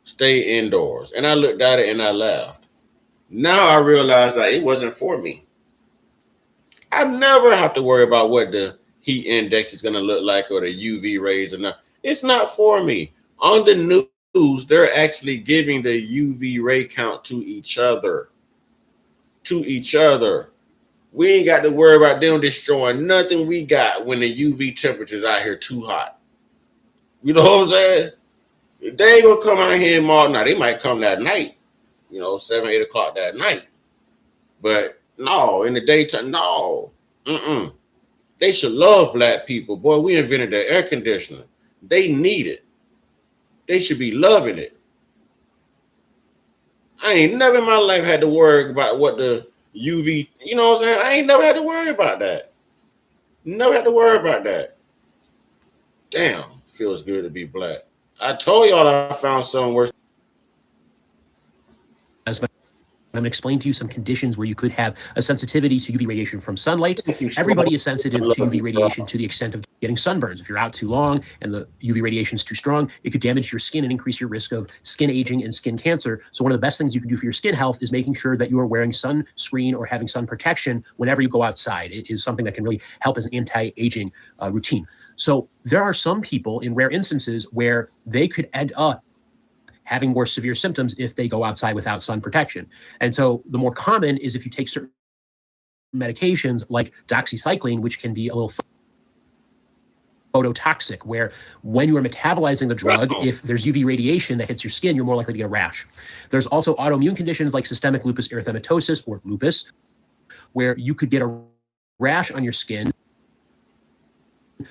stay indoors. And I looked at it and I laughed. Now I realized that it wasn't for me. I never have to worry about what the heat index is going to look like or the UV rays or not. It's not for me. On the news, they're actually giving the UV ray count to each other. We ain't got to worry about them destroying nothing we got when the UV temperature's out here too hot. You know what I'm saying? They ain't gonna come out here tomorrow. Now they might come that night, 7, 8 o'clock that night. But no, in the daytime, no. They should love black people. Boy, we invented the air conditioner. They need it. They should be loving it. I ain't never in my life had to worry about what the UV, you know what I'm saying? I ain't never had to worry about that. Never had to worry about that. Damn, feels good to be black. I told y'all I found something worse. I'm going to explain to you some conditions where you could have a sensitivity to UV radiation from sunlight. Everybody is sensitive to UV radiation to the extent of getting sunburns. If you're out too long and the UV radiation is too strong, it could damage your skin and increase your risk of skin aging and skin cancer. So one of the best things you can do for your skin health is making sure that you are wearing sunscreen or having sun protection whenever you go outside. It is something that can really help as an anti-aging routine. So there are some people in rare instances where they could end up having more severe symptoms if they go outside without sun protection. And so the more common is if you take certain medications like doxycycline, which can be a little phototoxic, where when you are metabolizing the drug, if there's UV radiation that hits your skin, you're more likely to get a rash. There's also autoimmune conditions like systemic lupus erythematosus or lupus, where you could get a rash on your skin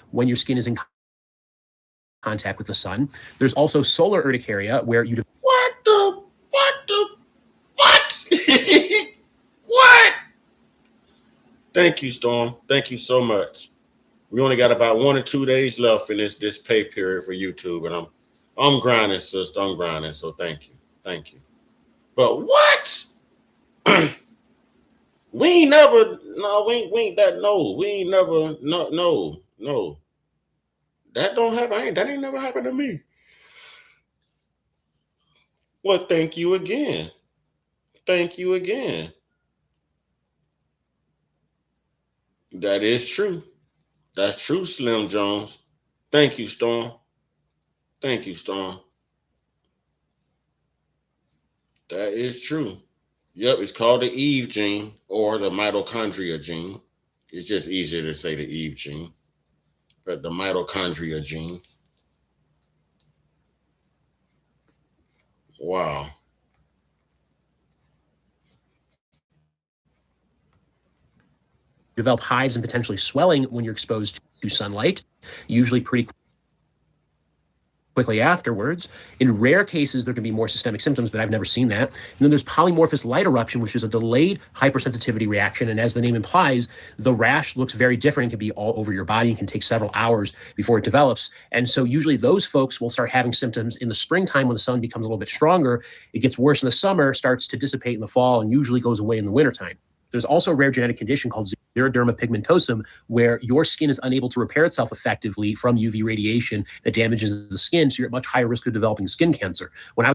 when your skin is in contact with the sun. There's also solar urticaria where you What? What? Thank you, Storm. Thank you so much. We only got about 1 or 2 days left in this pay period for YouTube, and I'm grinding, sister. I'm grinding. So thank you. But what? We ain't never no. That don't happen. That ain't never happened to me. Well, thank you again. That is true. That's true, Slim Jones. Thank you, Storm. That is true. Yep, it's called the Eve gene or the mitochondria gene. It's just easier to say the Eve gene. But the mitochondria gene. Wow. develop hives and potentially swelling when you're exposed to sunlight, usually pretty quickly afterwards. In rare cases, there can be more systemic symptoms, but I've never seen that. And then there's polymorphous light eruption, which is a delayed hypersensitivity reaction. And as the name implies, the rash looks very different and can be all over your body and can take several hours before it develops. And so usually those folks will start having symptoms in the springtime when the sun becomes a little bit stronger. It gets worse in the summer, starts to dissipate in the fall, and usually goes away in the wintertime. There's also a rare genetic condition called xeroderma pigmentosum, where your skin is unable to repair itself effectively from UV radiation that damages the skin, so you're at much higher risk of developing skin cancer. When I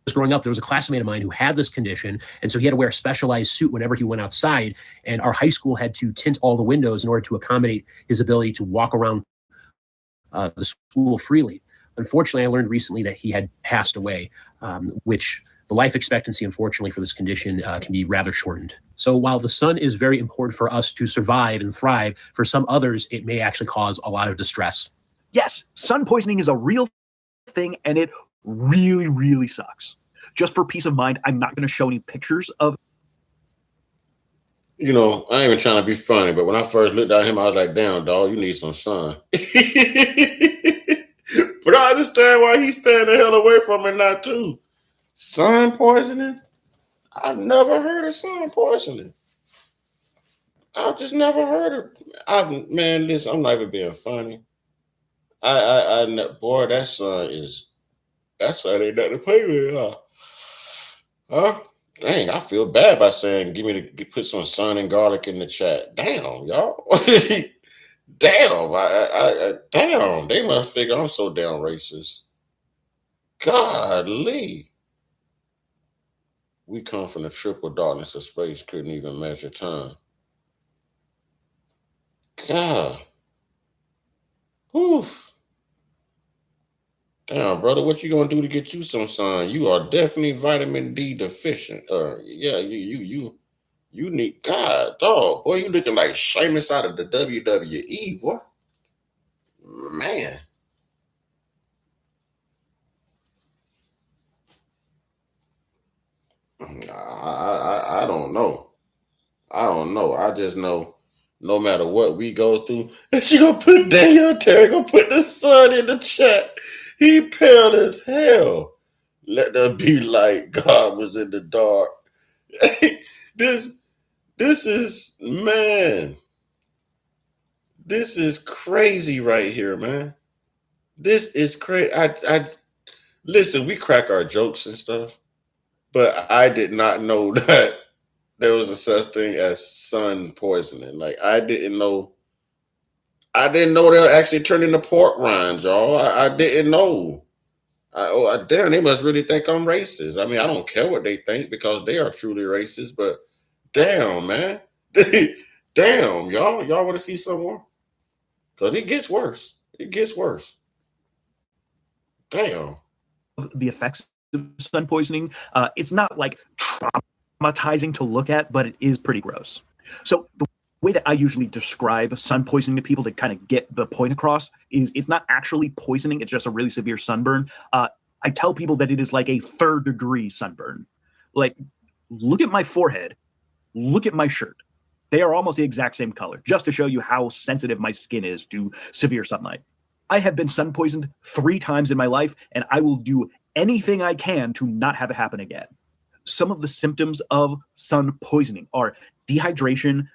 was growing up, there was a classmate of mine who had this condition, and so he had to wear a specialized suit whenever he went outside, and our high school had to tint all the windows in order to accommodate his ability to walk around the school freely. Unfortunately, I learned recently that he had passed away, which the life expectancy, unfortunately, for this condition can be rather shortened. So while the sun is very important for us to survive and thrive, for some others, it may actually cause a lot of distress. Yes, sun poisoning is a real thing, and it really, really sucks. Just for peace of mind, I'm not going to show any pictures of. You know, I ain't even trying to be funny, but when I first looked at him, I was like, damn, dog, you need some sun. But I understand why he's staying the hell away from it now, too. Sun poisoning? I've never heard of sun poisoning. I've just never heard of. Man, listen, I'm not even being funny. Boy, that sun ain't nothing to play with, huh? Dang, I feel bad by saying put some sun and garlic in the chat. Damn, y'all. Damn, damn, they must figure I'm so damn racist. Godly. We come from the triple darkness of space, couldn't even measure time. God. Whew. Damn, brother, what you gonna do to get you some sun? You are definitely vitamin D deficient. Yeah, you need God, dog. Boy, you looking like Sheamus out of the WWE, boy. Man. I don't know. I don't know. I just know no matter what we go through, and she gonna put Daniel Terry gonna put the sun in the chat. He pale as hell. Let them be like God was in the dark. This is, man. This is crazy right here, man. This is crazy. I listen, we crack our jokes and stuff, but I did not know that there was a such thing as sun poisoning. Like I didn't know they'll actually turn into pork rinds, y'all. I didn't know. Damn, they must really think I'm racist. I mean, I don't care what they think because they are truly racist, but damn, man. Damn, y'all want to see some more? Because it gets worse. It gets worse. Damn. The effects of sun poisoning. It's not like traumatizing to look at, but it is pretty gross. So the way that I usually describe sun poisoning to people to kind of get the point across is it's not actually poisoning. It's just a really severe sunburn. I tell people that it is like a 3rd degree sunburn. Like, look at my forehead. Look at my shirt. They are almost the exact same color, just to show you how sensitive my skin is to severe sunlight. I have been sun poisoned 3 times in my life, and I will do anything I can to not have it happen again. Some of the symptoms of sun poisoning are dehydration,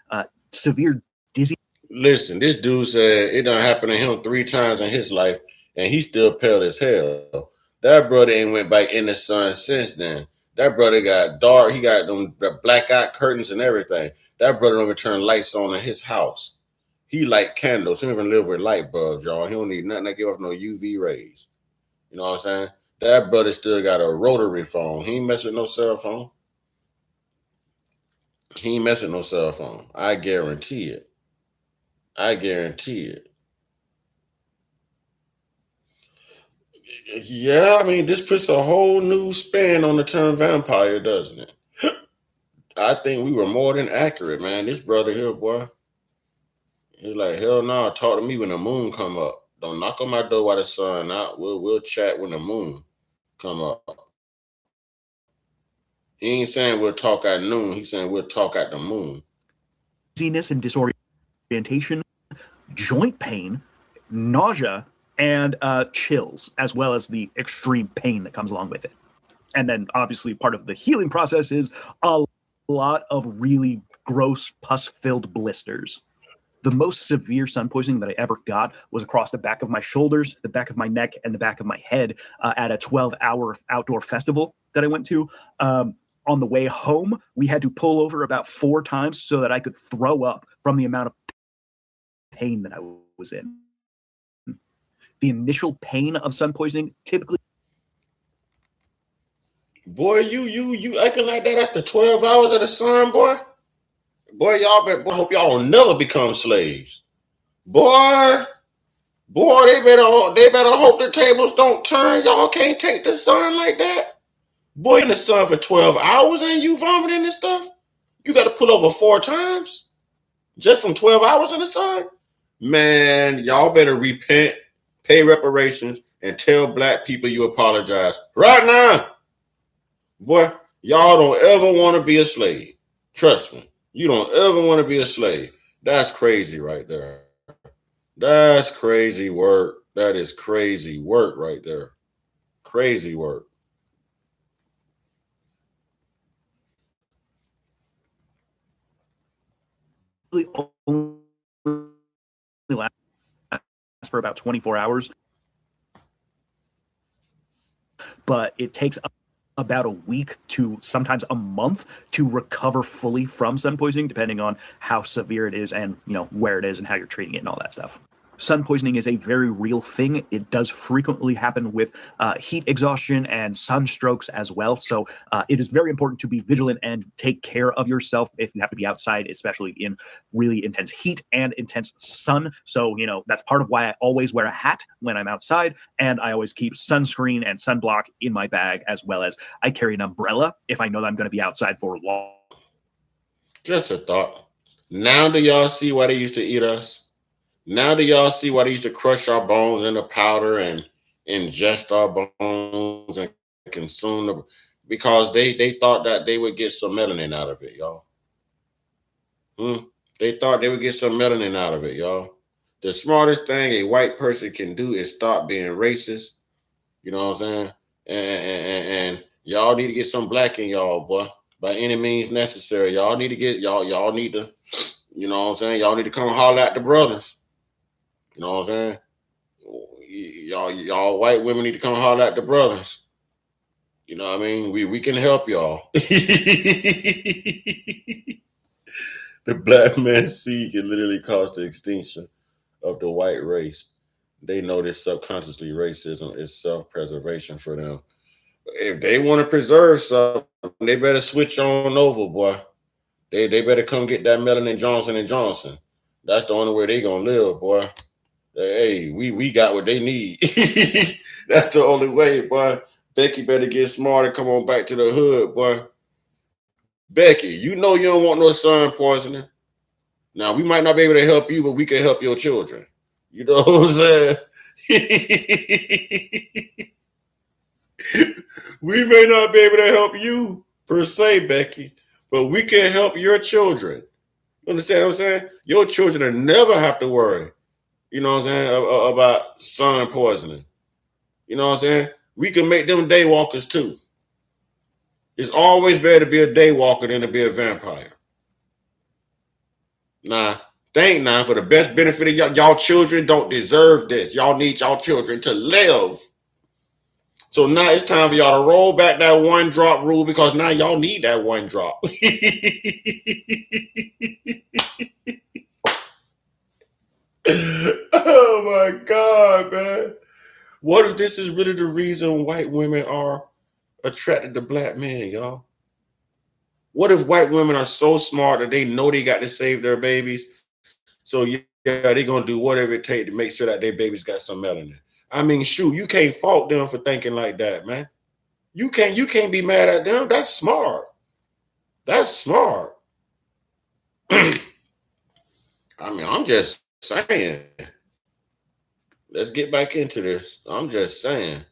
severe dizziness. Listen, this dude said it done happened to him 3 times in his life, and he's still pale as hell. That brother ain't went back in the sun since then. That brother got dark. He got them blackout curtains and everything. That brother don't even turn lights on in his house. He light candles. He don't even live with light bulbs, y'all. He don't need nothing to give off no UV rays. You know what I'm saying? That brother still got a rotary phone. He ain't messing with no cell phone. He ain't messing with no cell phone. I guarantee it. I guarantee it. Yeah, I mean, this puts a whole new spin on the term vampire, doesn't it? I think we were more than accurate, man. This brother here, boy, he's like, hell no, talk to me when the moon come up. Don't knock on my door while the sun out. We'll chat when the moon come up. He ain't saying we'll talk at noon. He's saying we'll talk at the moon. Dizziness and disorientation, joint pain, nausea, and chills, as well as the extreme pain that comes along with it. And then obviously part of the healing process is a lot of really gross pus-filled blisters. The most severe sun poisoning that I ever got was across the back of my shoulders, the back of my neck, and the back of my head at a 12-hour outdoor festival that I went to. On the way home, we had to pull over about 4 times so that I could throw up from the amount of pain that I was in. The initial pain of sun poisoning typically. Boy, you acting like that after 12 hours of the sun, boy. Boy, I hope y'all don't never become slaves. Boy, Boy, they better hope the tables don't turn. Y'all can't take the sun like that. Boy, in the sun for 12 hours and you vomiting and stuff. You got to pull over 4 times just from 12 hours in the sun. Man, y'all better repent, pay reparations, and tell black people you apologize right now. Boy, y'all don't ever want to be a slave. Trust me, you don't ever want to be a slave. That's crazy right there. That's crazy work. That is crazy work right there. Crazy work. Only lasts for about 24 hours, but it takes about a week to sometimes a month to recover fully from sun poisoning, depending on how severe it is and where it is and how you're treating it and all that stuff. Sun poisoning is a very real thing. It does frequently happen with heat exhaustion and sunstrokes as well. So it is very important to be vigilant and take care of yourself if you have to be outside, especially in really intense heat and intense sun. So, that's part of why I always wear a hat when I'm outside, and I always keep sunscreen and sunblock in my bag, as well as I carry an umbrella if I know that I'm going to be outside for long. Just a thought. Now do y'all see why they used to eat us? Now do y'all see why they used to crush our bones into powder and ingest our bones and consume them? Because they thought that they would get some melanin out of it, y'all. They thought they would get some melanin out of it, y'all. The smartest thing a white person can do is stop being racist. You know what I'm saying? And y'all need to get some black in y'all, boy. By any means necessary. Y'all need to get y'all need to, you know what I'm saying? Y'all need to come holler at the brothers. You know what I'm saying? Y'all white women need to come holler at the brothers. You know what I mean? We can help y'all. The black man's seed can literally cause the extinction of the white race. They know this subconsciously racism is self-preservation for them. If they want to preserve something, they better switch on over, boy. They better come get that melanin Johnson & Johnson. That's the only way they gonna live, boy. Hey, we got what they need. That's the only way, boy. Becky better get smart and come on back to the hood, boy. Becky, you know you don't want no sun poisoning. Now, we might not be able to help you, but we can help your children. You know what I'm saying? We may not be able to help you per se, Becky, but we can help your children. You understand what I'm saying? Your children will never have to worry, you know what I'm saying, about sun poisoning. You know what I'm saying? We can make them day walkers too. It's always better to be a day walker than to be a vampire. Nah, for the best benefit of y'all children don't deserve this. Y'all need y'all children to live. So now it's time for y'all to roll back that 1 drop rule, because now y'all need that 1 drop. Oh my God, man. What if this is really the reason white women are attracted to black men, y'all? What if white women are so smart that they know they got to save their babies? So yeah, they're going to do whatever it takes to make sure that their babies got some melanin. I mean, shoot, you can't fault them for thinking like that, man. You can't be mad at them. That's smart. That's smart. I mean, I'm just saying. Let's get back into this. I'm just saying.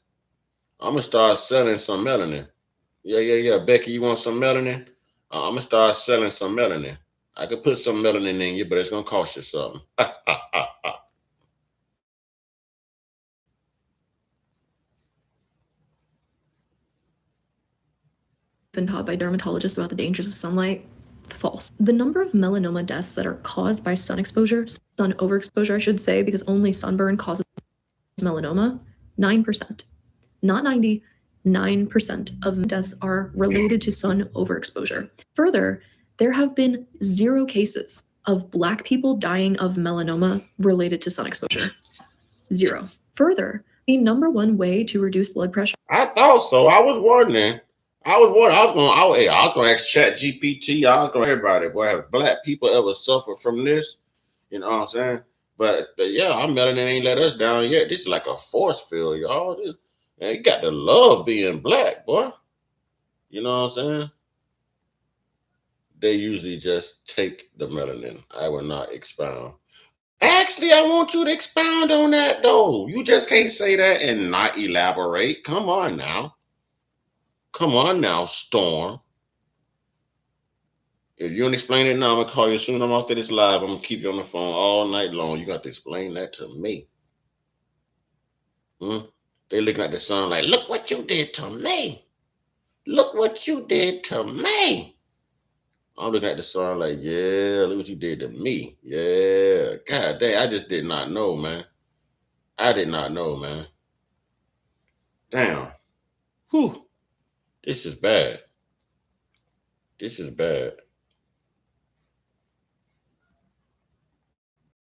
I'm going to start selling some melanin. Yeah. Becky, you want some melanin? I'm going to start selling some melanin. I could put some melanin in you, but it's going to cost you something. Been taught by dermatologists about the dangers of sunlight. False. The number of melanoma deaths that are caused by sun exposure, sun overexposure, I should say, because only sunburn causes melanoma, 9%. Not 90, 9% of deaths are related to sun overexposure. Further, there have been 0 cases of Black people dying of melanoma related to sun exposure. 0. Further, the number 1 way to reduce blood pressure. I thought so. I was wondering. I was going to ask ChatGPT. I was going to everybody, boy, have Black people ever suffered from this? You know what I'm saying? But yeah, our melanin ain't let us down yet. This is like a force field, y'all. Man, you got to love being black, boy. You know what I'm saying? They usually just take the melanin. I will not expound. Actually, I want you to expound on that, though. You just can't say that and not elaborate. Come on now. Come on now, Storm. If you don't explain it now, I'm going to call you as soon as I'm off this live. I'm going to keep you on the phone all night long. You got to explain that to me. They looking at the sun like, look what you did to me. Look what you did to me. I'm looking at the sun like, yeah, look what you did to me. Yeah. God dang, I just did not know, man. I did not know, man. Damn. Whew. This is bad. This is bad.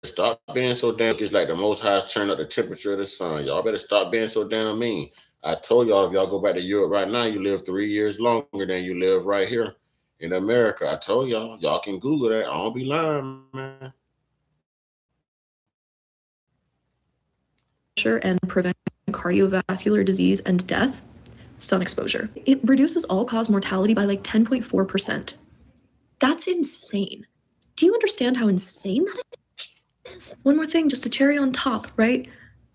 Stop being so damn. It's like the Most High's turn up the temperature of the sun. Y'all better stop being so damn mean. I told y'all, if y'all go back to Europe right now, you live 3 years longer than you live right here in America. I told y'all can Google that. I don't be lying, man. And prevent cardiovascular disease and death, sun exposure. It reduces all-cause mortality by like 10.4%. That's insane. Do you understand how insane that is? One more thing, just a cherry on top, right?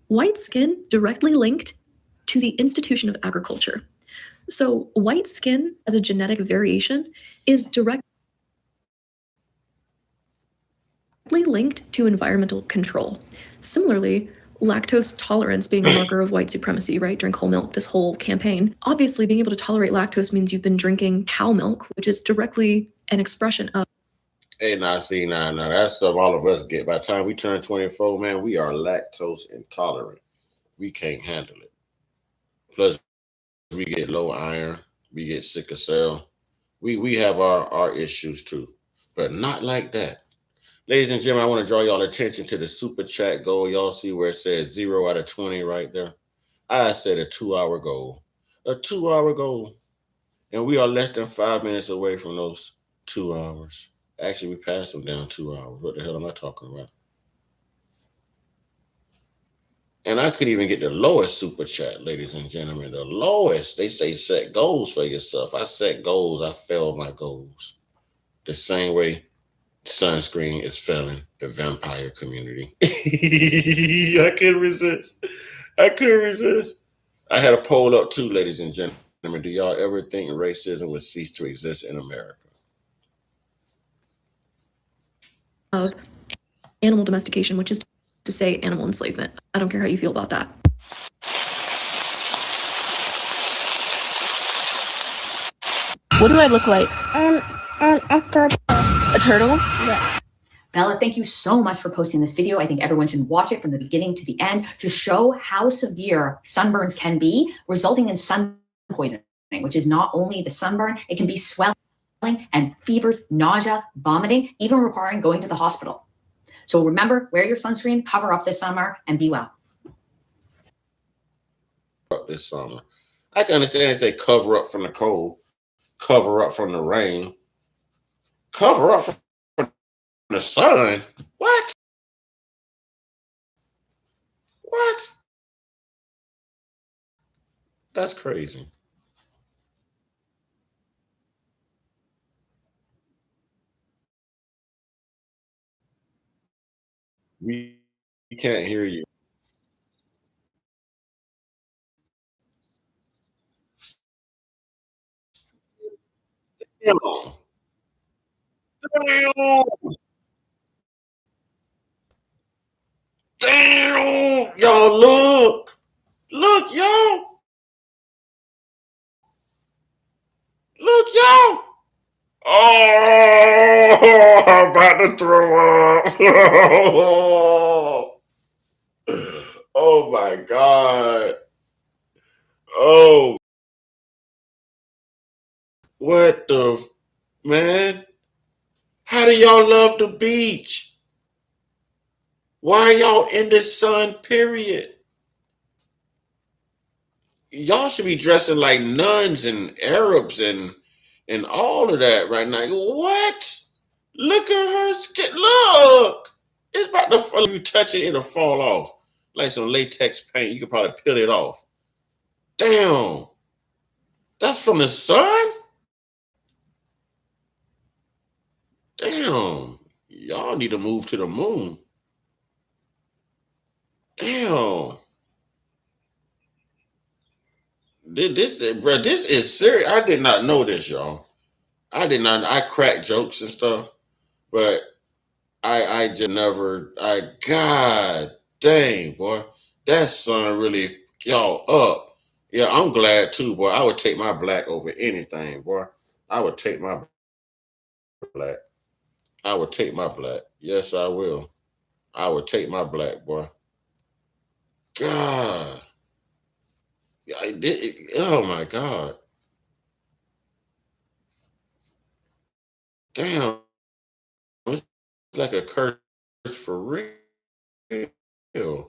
White skin directly linked to the institution of agriculture. So white skin as a genetic variation is directly linked to environmental control. Similarly, lactose tolerance being a marker of white supremacy, right? Drink whole milk, this whole campaign. Obviously, being able to tolerate lactose means you've been drinking cow milk, which is directly an expression of. Hey, now that's something all of us get. By the time we turn 24, man, we are lactose intolerant. We can't handle it. Plus, we get low iron. We get sickle cell. We have our issues too, but not like that. Ladies and gentlemen, I want to draw y'all attention to the super chat goal. Y'all see where it says 0 out of 20 right there? I said a 2-hour goal. A 2-hour goal. And we are less than 5 minutes away from those 2 hours. Actually, we passed them down 2 hours. What the hell am I talking about? And I could even get the lowest super chat, ladies and gentlemen. The lowest. They say set goals for yourself. I set goals. I failed my goals. The same way sunscreen is failing the vampire community. I couldn't resist. I had a poll up too, ladies and gentlemen. Do y'all ever think racism would cease to exist in America? Of animal domestication, which is to say animal enslavement. I don't care how you feel about that. What do I look like? A turtle. A turtle? Yeah. Bella, thank you so much for posting this video. I think everyone should watch it from the beginning to the end to show how severe sunburns can be, resulting in sun poisoning, which is not only the sunburn, it can be swelling and fevers, nausea, vomiting, even requiring going to the hospital. So remember, wear your sunscreen, cover up this summer, and be well. This summer. I can understand they say cover up from the cold, cover up from the rain, cover up from the sun. What? That's crazy. We can't hear you. Damn. Damn. Y'all look. Look, y'all. Look, y'all. Oh, I'm about to throw up. Oh my God. Oh. What the man? How do y'all love the beach? Why are y'all in the sun, period? Y'all should be dressing like nuns and Arabs and all of that right now. What? Look at her skin. Look. It's about to fall. If you touch it, it'll fall off. Like some latex paint. You could probably peel it off. Damn. That's from the sun? Damn. Y'all need to move to the moon. Damn. This is serious. I did not know this, y'all. I did not. I crack jokes and stuff, but I just never. God dang, boy, that son really y'all up. Yeah, I'm glad too, boy. I would take my black over anything, boy. I would take my black. I would take my black. Yes, I will. I would take my black, boy. God. I did. Oh my God. Damn. It's like a curse for real. Damn.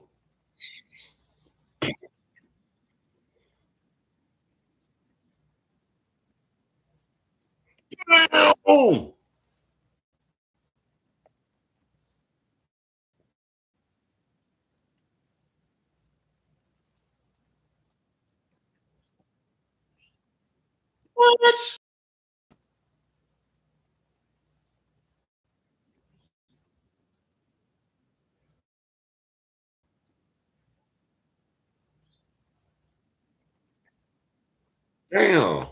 What? Damn.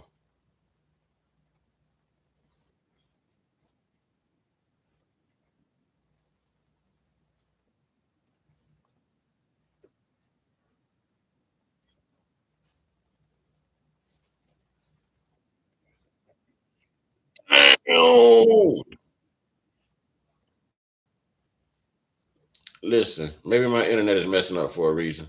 Damn. Listen, maybe my internet is messing up for a reason.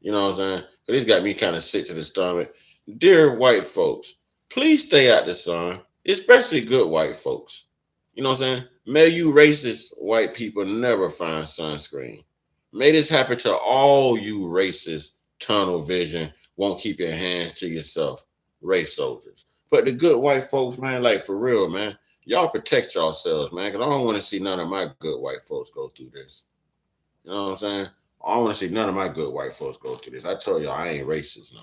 You know what I'm saying? But it's got me kind of sick to the stomach. Dear white folks, please stay out the sun, especially good white folks. You know what I'm saying? May you racist white people never find sunscreen. May this happen to all you racist tunnel vision, won't keep your hands to yourself, race soldiers. But the good white folks, man, like for real, man, y'all protect yourselves, man, because I don't want to see none of my good white folks go through this. You know what I'm saying? I don't want to see none of my good white folks go through this. I told y'all I ain't racist now.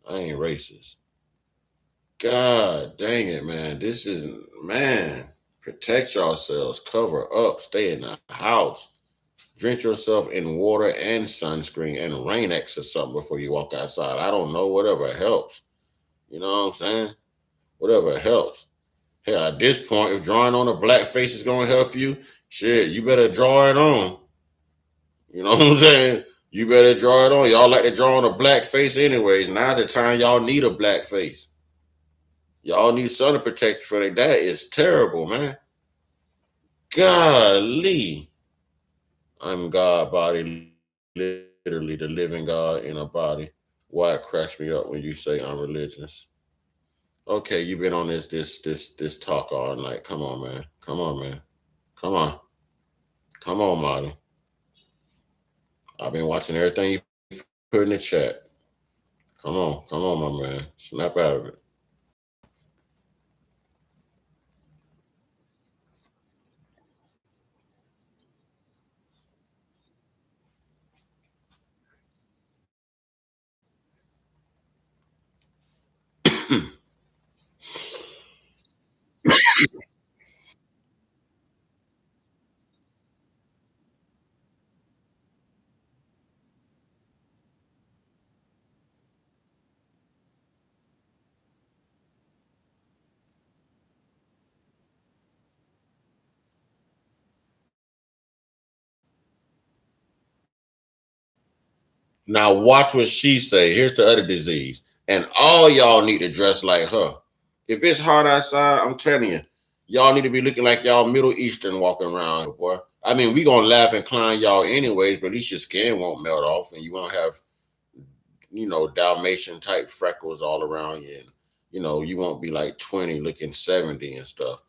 I ain't racist. God dang it, man. This is, man, protect yourselves, cover up, stay in the house. Drink yourself in water and sunscreen and Rain-X or something before you walk outside. I don't know, whatever helps. You know what I'm saying? Whatever helps. Hell, at this point, if drawing on a black face is going to help you, shit, you better draw it on. You know what I'm saying? You better draw it on. Y'all like to draw on a black face anyways. Now's the time y'all need a black face. Y'all need sun protection for that. That is terrible, man. Golly. I'm God body, literally the living God in a body. Why it cracks me up when you say I'm religious. Okay, you've been on this talk all night. Come on, man. Come on, man. Come on. Come on, Marty. I've been watching everything you put in the chat. Come on, my man. Snap out of it. Now watch what she say. Here's the other disease. And all y'all need to dress like her. If it's hot outside, I'm telling you, y'all need to be looking like y'all Middle Eastern walking around, boy. I mean, we gonna laugh and clown y'all anyways, but at least your skin won't melt off and you won't have, Dalmatian type freckles all around you. And, you won't be like 20 looking 70 and stuff,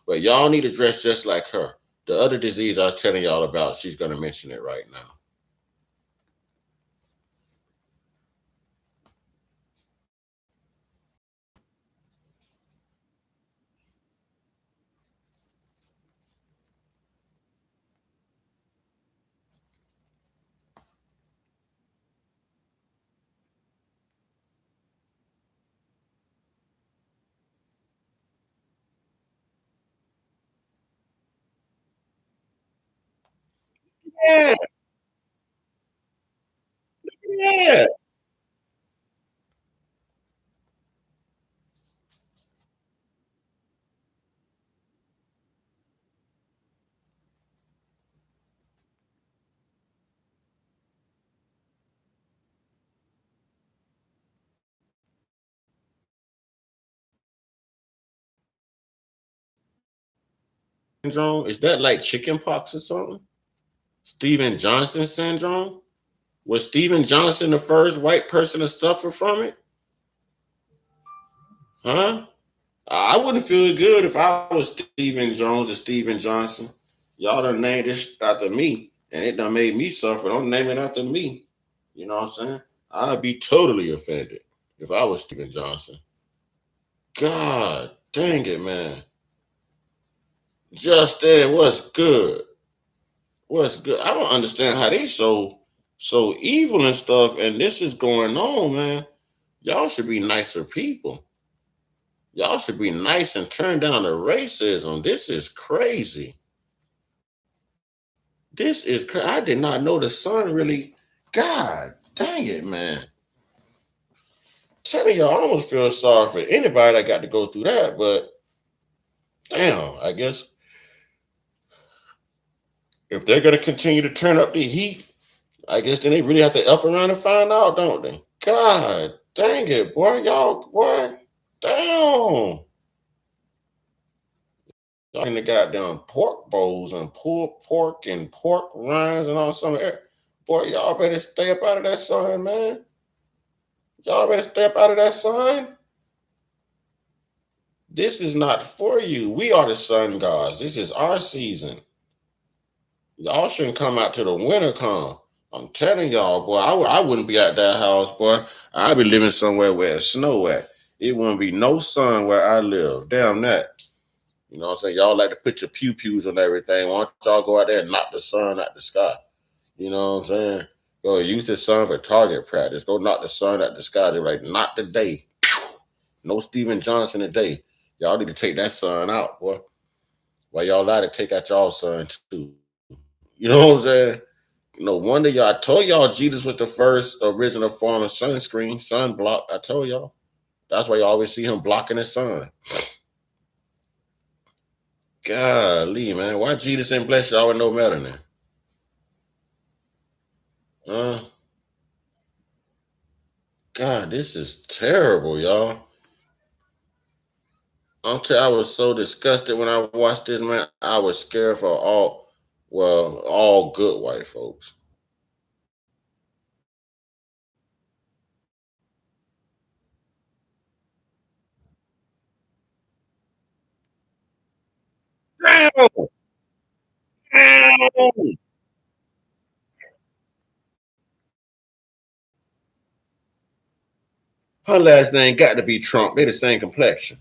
But y'all need to dress just like her. The other disease I was telling y'all about, she's gonna mention it right now. Yeah, yeah. Syndrome? Is that like chicken pox or something? Steven Johnson syndrome? Was Steven Johnson the first white person to suffer from it? Huh? I wouldn't feel good if I was Stephen Jones or Stephen Johnson. Y'all done named this after me, and it done made me suffer. Don't name it after me. You know what I'm saying? I'd be totally offended if I was Stephen Johnson. God dang it, man. Justin, what's good? What's good? I don't understand how they so evil and stuff, and this is going on, man. Y'all should be nicer people. Y'all should be nice and turn down the racism. This is crazy. I did not know the sun really. God dang it, man. Tell me, y'all, I almost feel sorry for anybody that got to go through that, but damn, I guess if they're gonna continue to turn up the heat, I guess then they really have to F around and find out, don't they? God dang it, boy, y'all, boy, damn. Y'all in the goddamn pork bowls and pulled pork and pork rinds and all some of that. Boy, y'all better stay up out of that sun, man. Y'all better step out of that sun. This is not for you. We are the sun gods. This is our season. Y'all shouldn't come out to the winter come. I'm telling y'all, boy, I wouldn't be at that house, boy. I'd be living somewhere where it's snow at. It wouldn't be no sun where I live. Damn that. You know what I'm saying? Y'all like to put your pew-pews on everything. Why don't y'all go out there and knock the sun out the sky? You know what I'm saying? Go use the sun for target practice. Go knock the sun out the sky. They're like, not today. No Steven Johnson today. Y'all need to take that sun out, boy. Why y'all lie to take out y'all son too? You know what I'm saying? No wonder y'all. I told y'all Jesus was the first original form of sunscreen, sunblock. I told y'all. That's why you always see him blocking the sun. Golly, man. Why Jesus ain't bless y'all with no melanin? God, this is terrible, y'all. I was so disgusted when I watched this, man. I was scared for all good white folks. Damn! Damn! Her last name got to be Trump. They the same complexion.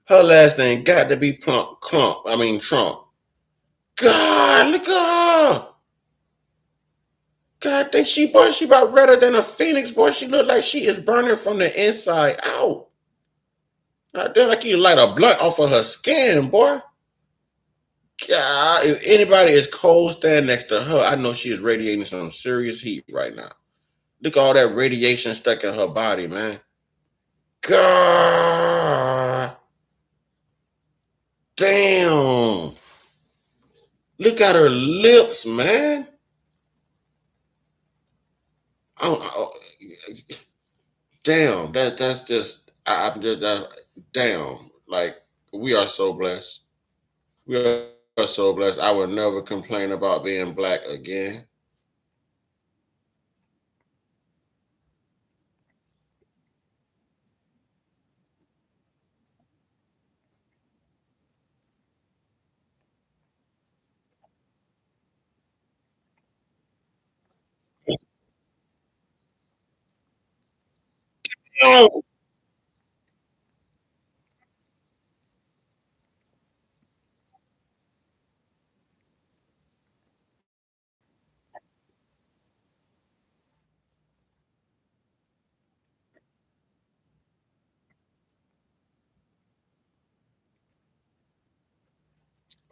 Her last name got to be Trump. God, look at her. God, think she about redder than a phoenix, boy. She look like she is burning from the inside out. God damn, like you light a blunt off of her skin, boy. God, if anybody is cold standing next to her, I know she is radiating some serious heat right now. Look at all that radiation stuck in her body, man. God damn. Look at her lips, man. I, damn, that's just I'm just damn. Like we are so blessed. We are so blessed. I would never complain about being black again. Oh,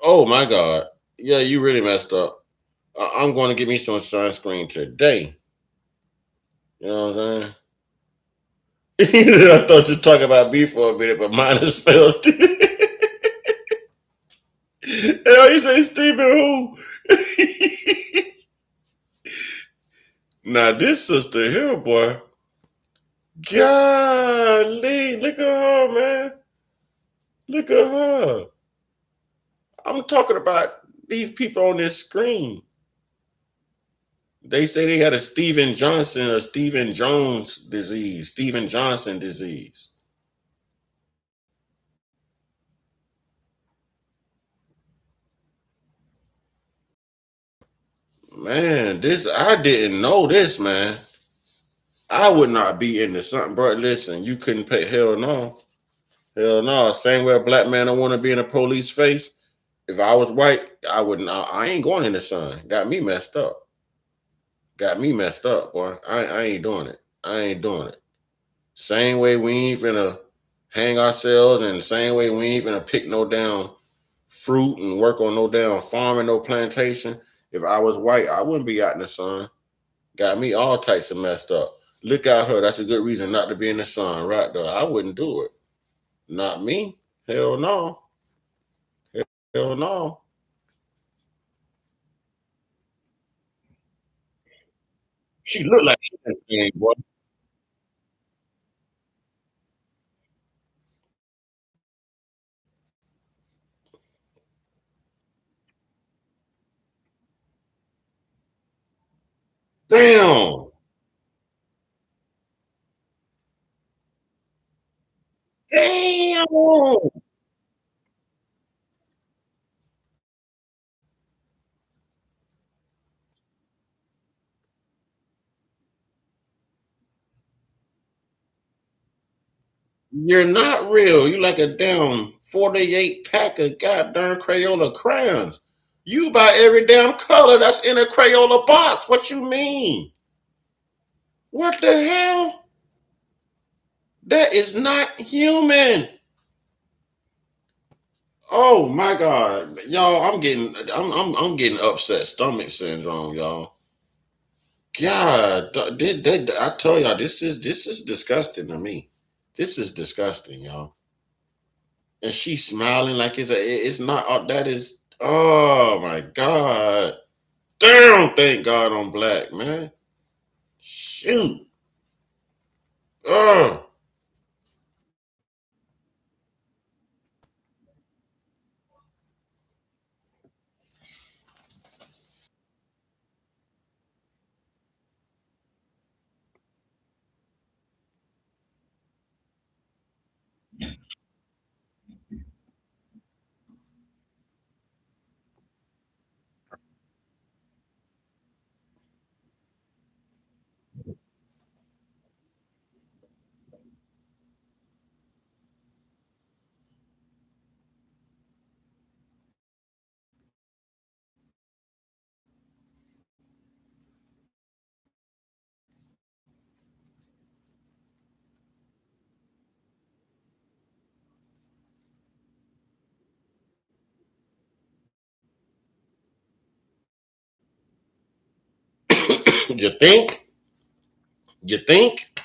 oh my God. Yeah, you really messed up. I'm going to get me some sunscreen today. You know what I'm saying? I thought you were talking about me for a minute, but mine is spelled Stephen. And you say Stephen who? Now this sister here, boy. Golly, look at her, man. Look at her. I'm talking about these people on this screen. They say they had a Stephen Johnson or Stephen Jones disease, Stephen Johnson disease. Man, this I didn't know this, man. I would not be into something, bro. Listen, you couldn't pay. Hell no. Hell no. Same way a black man don't want to be in a police face. If I was white, I wouldn't. I ain't going in the sun. Got me messed up. Got me messed up, boy. I ain't doing it. I ain't doing it. Same way we ain't finna hang ourselves, and the same way we ain't finna pick no damn fruit and work on no damn farm and no plantation. If I was white, I wouldn't be out in the sun. Got me all types of messed up. Look at her. That's a good reason not to be in the sun, right there. I wouldn't do it. Not me. Hell no. Hell no. She looked like she had a thing, boy. Damn. Damn. You're not real. You like a damn 48 pack of goddamn Crayola crayons. You buy every damn color that's in a Crayola box. What you mean? What the hell? That is not human. Oh my God, y'all! I'm getting upset stomach syndrome, y'all. God, I tell y'all this is disgusting to me. This is disgusting, y'all. And she's smiling like it's not. That is. Oh my God! Damn! Thank God I'm black, man. Shoot. Oh. You think? You think?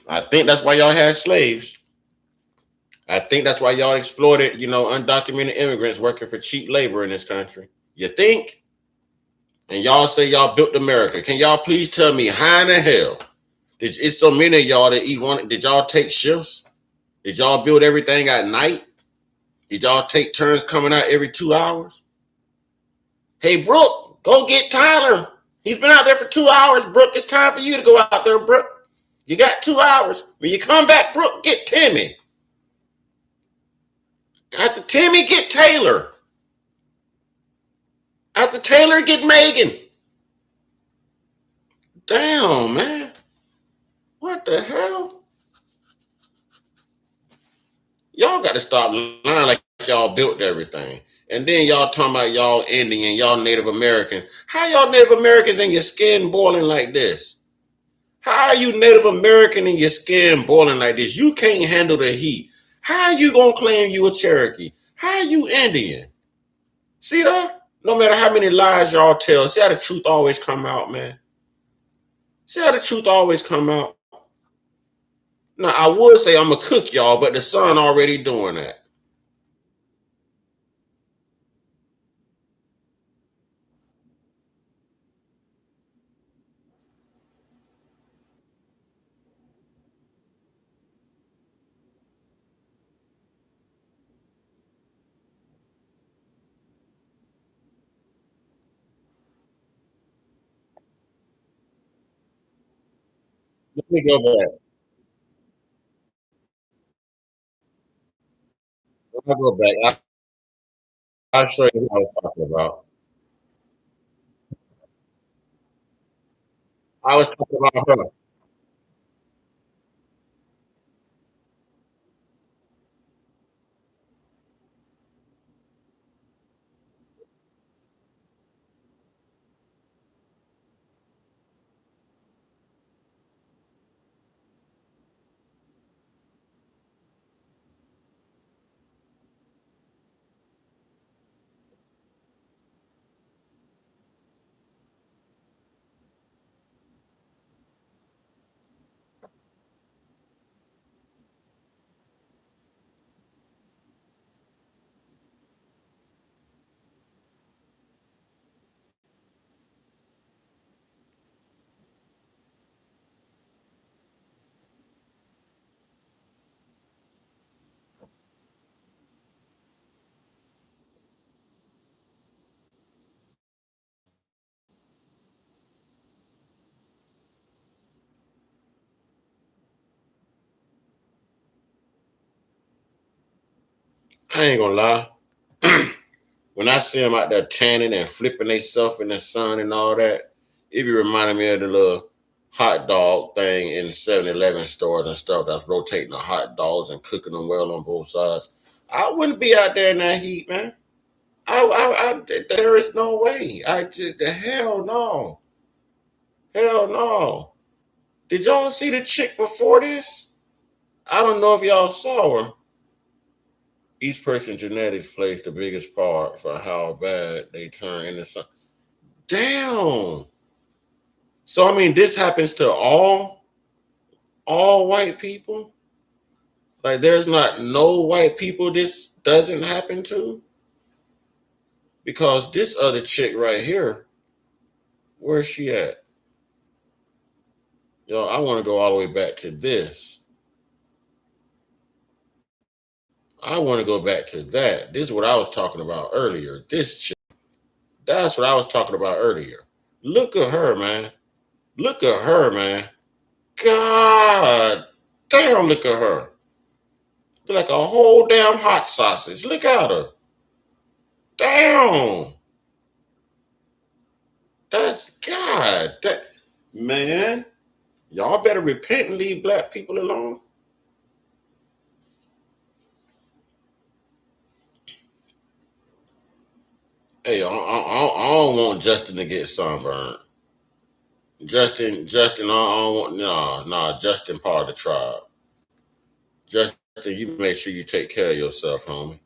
I think that's why y'all had slaves. I think that's why y'all exploited, undocumented immigrants working for cheap labor in this country. You think? And y'all say y'all built America. Can y'all please tell me how in the hell it's so many of y'all that eat one? Did y'all take shifts? Did y'all build everything at night? Did y'all take turns coming out every 2 hours? Hey, Brooke, go get Tyler. He's been out there for 2 hours. Brooke, it's time for you to go out there, Brooke. You got 2 hours. When you come back, Brooke, get Timmy. After Timmy, get Taylor. After Taylor, get Megan. Damn, man. What the hell? Y'all got to stop lying like y'all built everything. And then y'all talking about y'all Indian, y'all Native Americans. How y'all Native Americans and your skin boiling like this? How are you Native American and your skin boiling like this? You can't handle the heat. How are you going to claim you a Cherokee? How are you Indian? See that? No matter how many lies y'all tell, see how the truth always come out, man. See how the truth always come out. Now, I would say I'm going to cook y'all, but the sun already doing that. Let me go back. Let me go back. I'll show you what I was talking about. I was talking about her. I ain't gonna lie. When I see them out there tanning and flipping themselves in the sun and all that, it be reminding me of the little hot dog thing in 7-Eleven stores and stuff that's rotating the hot dogs and cooking them well on both sides. I wouldn't be out there in that heat, man. There is no way. The hell no. Hell no. Did y'all see the chick before this? I don't know if y'all saw her. Each person's genetics plays the biggest part for how bad they turn into something. Damn. So I mean, this happens to all white people. Like, there's not no white people this doesn't happen to. Because this other chick right here, where's she at? Yo, I want to go all the way back to this. I want to go back to that. This is what I was talking about earlier. This chick. That's what I was talking about earlier. Look at her, man. Look at her, man. God damn, look at her. Look like a whole damn hot sausage. Look at her. Damn. That's God. Man, y'all better repent and leave black people alone. Hey, I don't want Justin to get sunburned. Justin, I don't want, no, Justin part of the tribe. Justin, you make sure you take care of yourself, homie.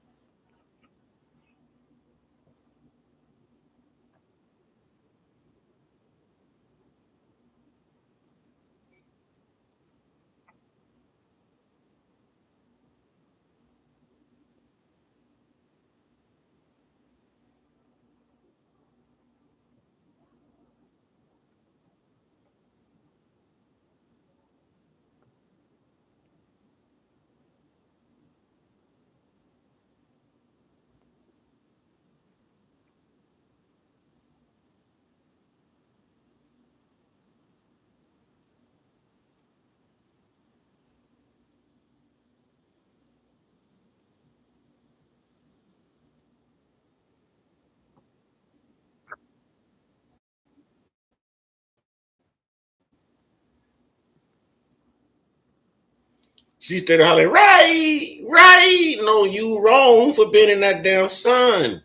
She started hollering, right. No, you wrong for being in that damn sun.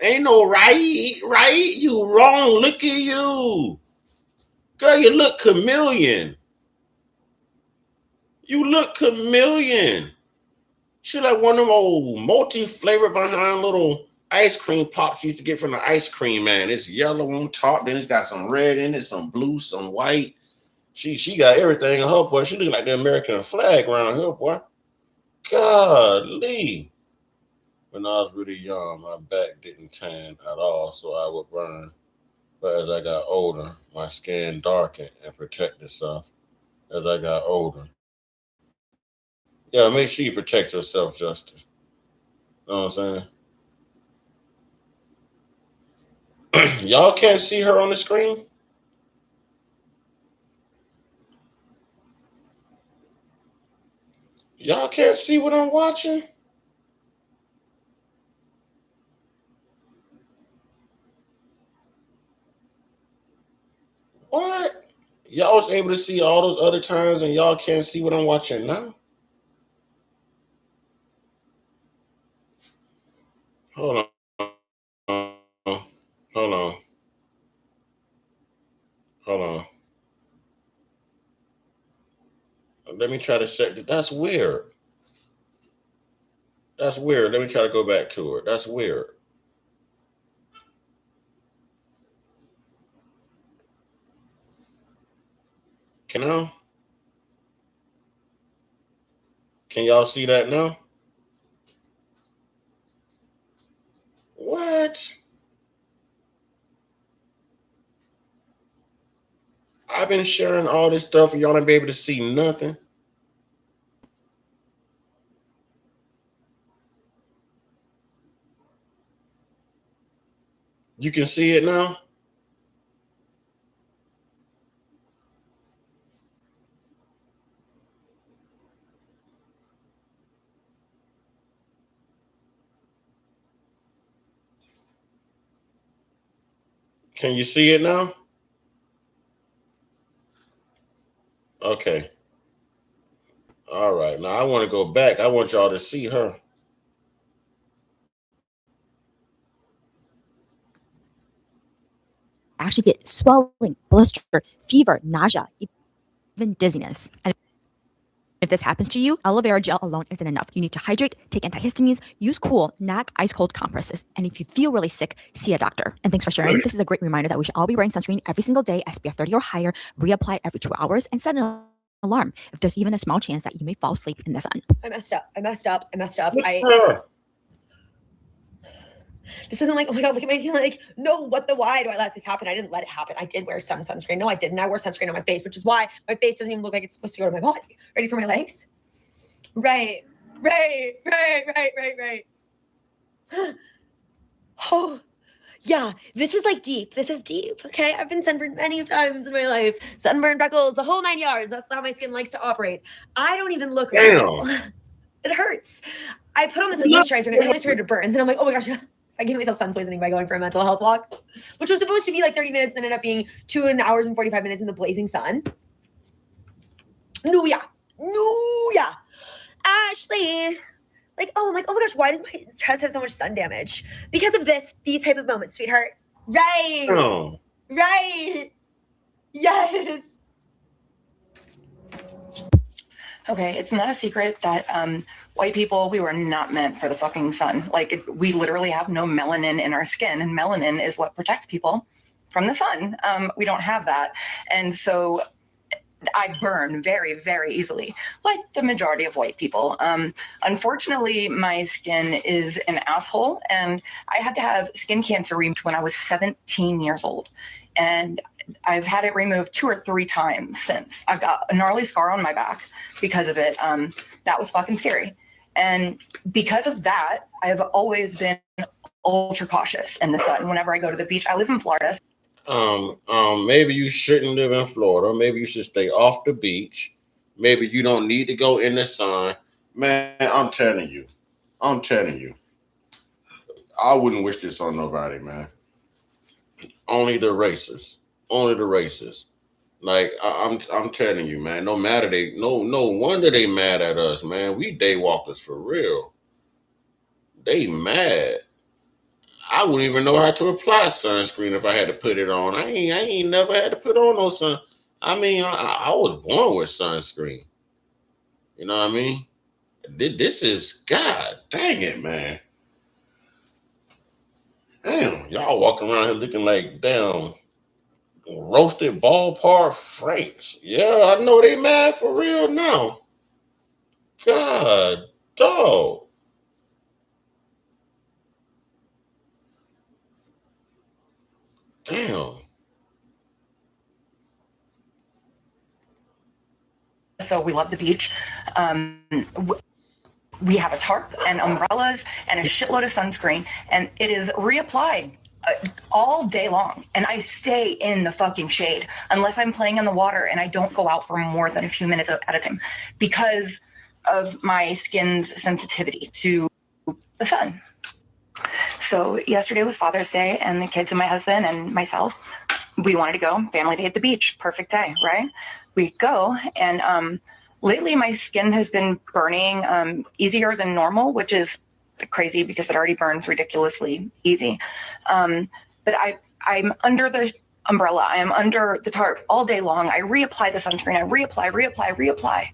Ain't no right. You wrong. Look at you. Girl, you look chameleon. You look chameleon. She like one of them old multi-flavor behind little ice cream pops you used to get from the ice cream man. It's yellow on top, then it's got some red in it, some blue, some white. She got everything in her, boy. She looking like the American flag around here, boy. Golly. When I was really young, my back didn't tan at all, so I would burn. But as I got older, my skin darkened and protected itself as I got older. Yeah, make sure you protect yourself, Justin. You know what I'm saying? Y'all can't see her on the screen? Y'all can't see what I'm watching? What? Y'all was able to see all those other times and y'all can't see what I'm watching now? Hold on. Hold on. Hold on. Let me try to check. That's weird. That's weird. Let me try to go back to it. That's weird. Can y'all see that now? What? I've been sharing all this stuff and y'all ain't be able to see nothing. You can see it now? Can you see it now? Okay. All right. Now I want to go back. I want y'all to see her. Actually get swelling, blister, fever, nausea, even dizziness. And if this happens to you, aloe vera gel alone isn't enough. You need to hydrate, take antihistamines, use cool, not ice cold compresses. And if you feel really sick, see a doctor. And thanks for sharing. This is a great reminder that we should all be wearing sunscreen every single day, SPF 30 or higher, reapply every 2 hours, and set an alarm if there's even a small chance that you may fall asleep in the sun. I messed up. This isn't like, oh my God, look at my skin. Like, no, what the why do I let this happen? I didn't let it happen. I did wear sunscreen. No, I didn't. I wore sunscreen on my face, which is why my face doesn't even look like it's supposed to go to my body. Ready for my legs? Right. Oh, yeah, this is like deep. This is deep, okay? I've been sunburned many times in my life. Sunburn, freckles, the whole 9 yards. That's how my skin likes to operate. I don't even look right. It hurts. I put on this moisturizer and it really started to burn. And then I'm like, oh my gosh, I gave myself sun poisoning by going for a mental health walk, which was supposed to be like 30 minutes and ended up being 2 hours and 45 minutes in the blazing sun. No, yeah. Ashley. Like, oh my gosh, why does my chest have so much sun damage? Because of these type of moments, sweetheart. Right. Oh. Right. Yes. Okay, it's not a secret that white people, we were not meant for the fucking sun. Like, we literally have no melanin in our skin, and melanin is what protects people from the sun. We don't have that. And so I burn very, very easily, like the majority of white people. Unfortunately, my skin is an asshole, and I had to have skin cancer removed when I was 17 years old. And I've had it removed 2 or 3 times since. I've got a gnarly scar on my back because of it. That was fucking scary. And because of that, I've always been ultra cautious in the sun. Whenever I go to the beach, I live in Florida. Maybe you shouldn't live in Florida. Maybe you should stay off the beach. Maybe you don't need to go in the sun. Man, I'm telling you. I wouldn't wish this on nobody, man. Only the racist. Like I'm telling you, man. No matter no wonder they mad at us, man. We day walkers for real. They mad. I wouldn't even know how to apply sunscreen if I had to put it on. I ain't never had to put on no sun. I mean, I was born with sunscreen. You know what I mean? This is, God dang it, man. Damn, y'all walking around here looking like damn roasted ballpark Franks. Yeah, I know they mad for real now. God, dog. Damn. So we love the beach. We have a tarp and umbrellas and a shitload of sunscreen, and it is reapplied all day long. And I stay in the fucking shade unless I'm playing in the water, and I don't go out for more than a few minutes at a time because of my skin's sensitivity to the sun. So yesterday was Father's Day, and the kids and my husband and myself, we wanted to go family day at the beach. Perfect day, right? We go, and lately my skin has been burning easier than normal, which is crazy because it already burns ridiculously easy. But I'm under the umbrella. I am under the tarp all day long. I reapply the sunscreen. I reapply.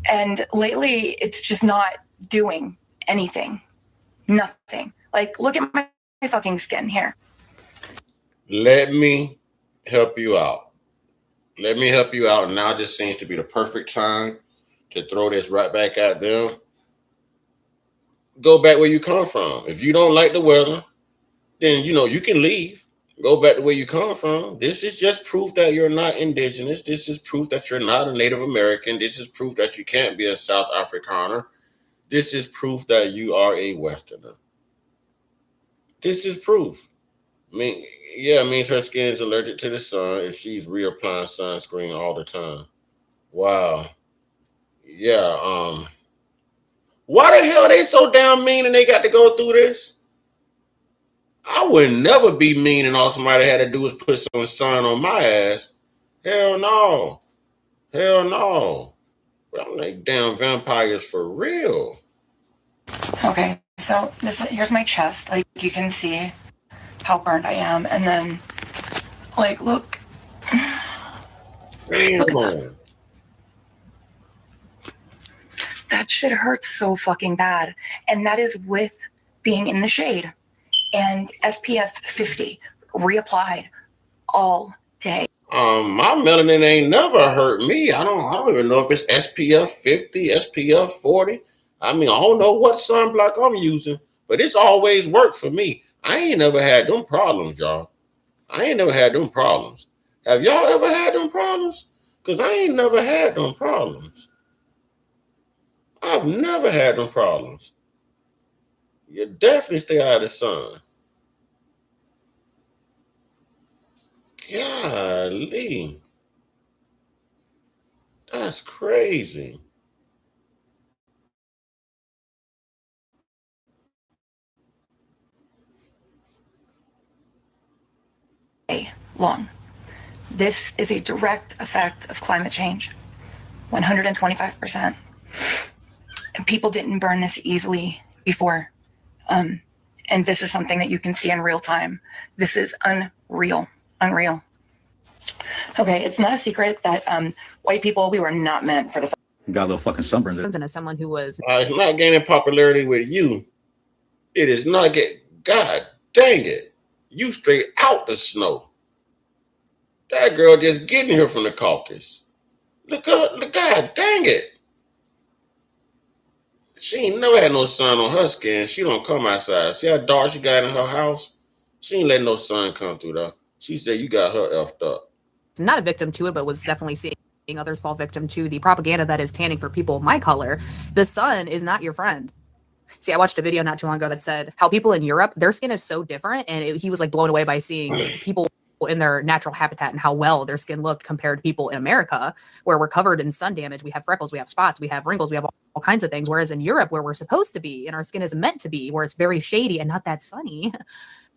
And lately it's just not doing anything. Nothing. Like, look at my fucking skin here. Let me help you out. Let me help you out. Now just seems to be the perfect time to throw this right back at them. Go back where you come from. If you don't like the weather, then, you can leave. Go back to where you come from. This is just proof that you're not indigenous. This is proof that you're not a Native American. This is proof that you can't be a South Afrikaner. This is proof that you are a Westerner. This is proof. It means her skin is allergic to the sun if she's reapplying sunscreen all the time. Wow. Yeah, why the hell are they so damn mean and they got to go through this? I would never be mean and all somebody had to do was put some sun on my ass. Hell no. Hell no. But I'm like damn vampires for real. Okay, so here's my chest. Like, you can see how burned I am. And then, like, look. Damn. That shit hurts so fucking bad. And that is with being in the shade. And SPF 50 reapplied all day. My melanin ain't never hurt me. I don't even know if it's SPF 50, SPF 40. I don't know what sunblock I'm using, but it's always worked for me. I ain't never had them problems, y'all. I ain't never had them problems. Have y'all ever had them problems? Because I ain't never had them problems. I've never had them problems. You definitely stay out of the sun. Golly. That's crazy. Long. This is a direct effect of climate change. 125%. And people didn't burn this easily before. And this is something that you can see in real time. This is unreal. Unreal. Okay, it's not a secret that white people, we were not meant for the... Got a little fucking sunburn there. And as someone who was... It's not gaining popularity with you. It is not getting... God dang it. You straight out the snow. That girl just getting here from the Caucasus. Look, God dang it. She ain't never had no sun on her skin. She don't come outside. See how dark she got in her house? She ain't letting no sun come through there. She said you got her effed up. Not a victim to it, but was definitely seeing others fall victim to the propaganda that is tanning for people of my color. The sun is not your friend. See, I watched a video not too long ago that said how people in Europe, their skin is so different. And he was like blown away by seeing people in their natural habitat and how well their skin looked compared to people in America, where we're covered in sun damage. We have freckles, we have spots, we have wrinkles, we have all kinds of things. Whereas in Europe, where we're supposed to be and our skin is meant to be, where it's very shady and not that sunny,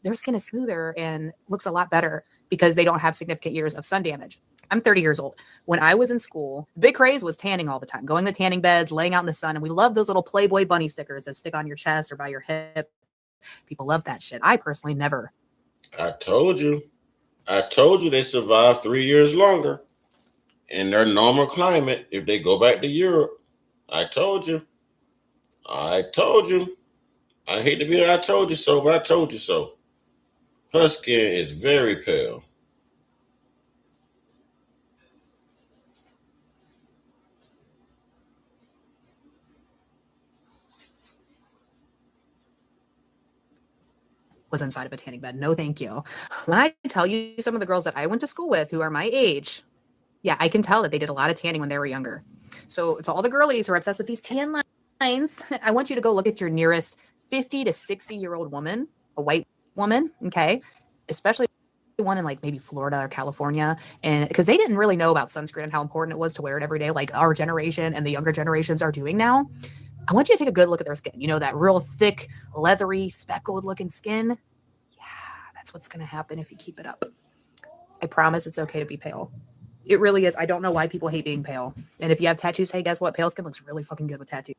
their skin is smoother and looks a lot better because they don't have significant years of sun damage. I'm 30 years old. When I was in school, the big craze was tanning all the time, going to tanning beds, laying out in the sun. And we love those little Playboy bunny stickers that stick on your chest or by your hip. People love that shit. I personally never. I told you they survive 3 years longer in their normal climate if they go back to Europe. I told you. I hate to be I told you so, but I told you so. Her skin is very pale. Was inside of a tanning bed. No, thank you. When I tell you some of the girls that I went to school with who are my age, yeah, I can tell that they did a lot of tanning when they were younger. So to all the girlies who are obsessed with these tan lines, I want you to go look at your nearest 50 to 60-year-old woman, a white woman, okay? Especially one in like maybe Florida or California, and because they didn't really know about sunscreen and how important it was to wear it every day, like our generation and the younger generations are doing now. I want you to take a good look at their skin. You know, that real thick, leathery, speckled looking skin. That's what's going to happen if you keep it up. I promise it's okay to be pale. It really is. I don't know why people hate being pale. And if you have tattoos, hey, guess what? Pale skin looks really fucking good with tattoos.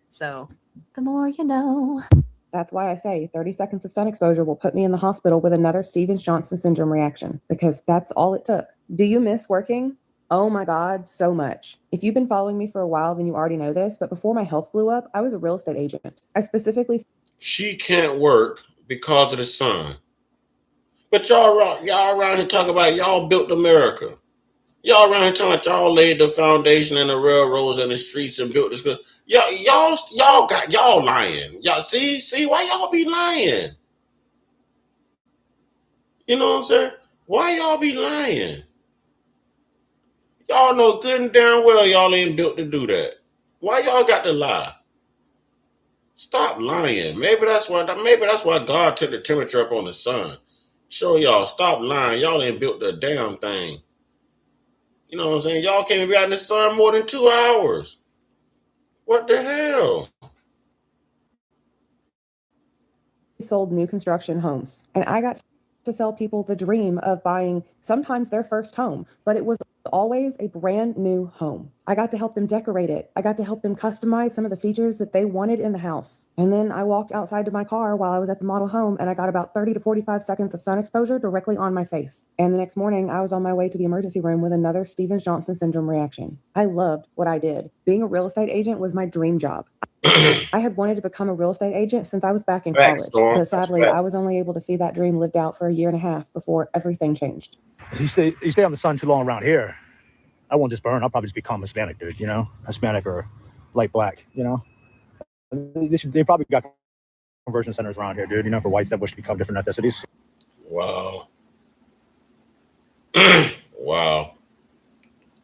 So the more you know. That's why I say 30 seconds of sun exposure will put me in the hospital with another Stevens-Johnson syndrome reaction, because that's all it took. Do you miss working? Oh my God, so much. If you've been following me for a while, then you already know this, but before my health blew up, I was a real estate agent. I specifically... She can't work because of the sun. But y'all around here talking about y'all built America. Y'all around here talking about y'all laid the foundation and the railroads and the streets and built this. Y'all lying. Y'all see why y'all be lying? You know what I'm saying? Why y'all be lying? Y'all know good and damn well y'all ain't built to do that. Why y'all got to lie? Stop lying. Maybe that's why God took the temperature up on the sun. Show y'all, stop lying. Y'all ain't built the damn thing. You know what I'm saying? Y'all can't be out in the sun more than 2 hours. What the hell? sold new construction homes, and I got to sell people the dream of buying sometimes their first home, but it was always a brand new home. I got to help them decorate it. I got to help them customize some of the features that they wanted in the house. And then I walked outside to my car while I was at the model home, and I got about 30 to 45 seconds of sun exposure directly on my face. And the next morning, I was on my way to the emergency room with another Stevens-Johnson syndrome reaction. I loved what I did. Being a real estate agent was my dream job. I had wanted to become a real estate agent since I was back in college, but sadly, I was only able to see that dream lived out for a year and a half before everything changed. You stay on the sun too long around here, I won't just burn. I'll probably just become Hispanic, dude, you know? Hispanic or light black, you know? They probably got conversion centers around here, dude, you know, for whites that wish to become different ethnicities. Wow. Wow.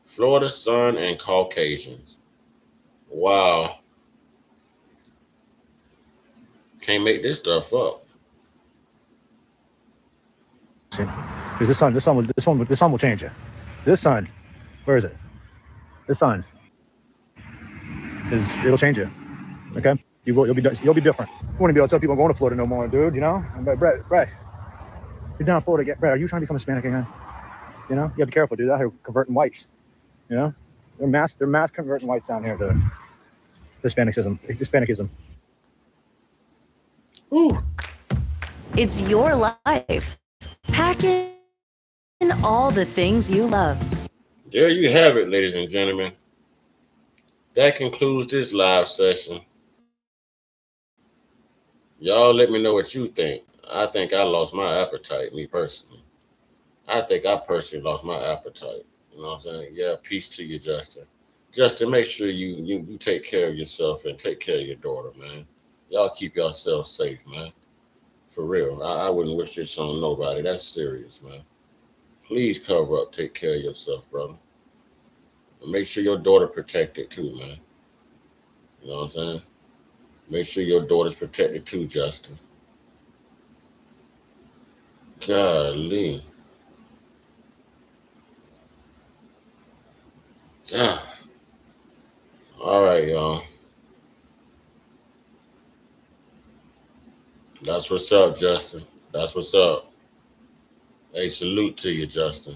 Florida sun and Caucasians. Wow. Can't make this stuff up. Because this sun will change you. This sun, where is it? This sun it'll change you. Okay? You'll be different. You wouldn't be able to tell people I'm going to Florida no more, dude, you know? But Brett, you're down in Florida. Brett, are you trying to become Hispanic again? You know? You have to be careful, dude. Out here converting whites. You know? They're mass converting whites down here to Hispanicism. Ooh. It's your life. Pack in all the things you love. There you have it, ladies and gentlemen. That concludes this live session. Y'all let me know what you think. I think I lost my appetite, me personally. I think I personally lost my appetite. You know what I'm saying? Yeah, peace to you, Justin. Justin, make sure you take care of yourself and take care of your daughter, man. Y'all keep yourselves safe, man. For real. I wouldn't wish this on nobody. That's serious, man. Please cover up. Take care of yourself, brother. And make sure your daughter protected too, man. You know what I'm saying? Make sure your daughter's protected too, Justin. Golly. God. All right, y'all. That's what's up, Justin. That's what's up. Hey, salute to you, Justin.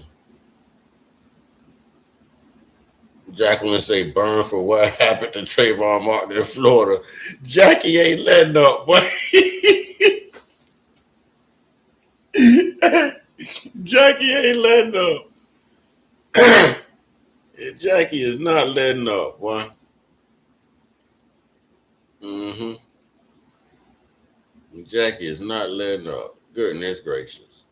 Jacqueline say burn for what happened to Trayvon Martin in Florida. Jackie ain't letting up, boy. Jackie ain't letting up. Jackie is not letting up, boy. Jackie is not letting up. Goodness gracious.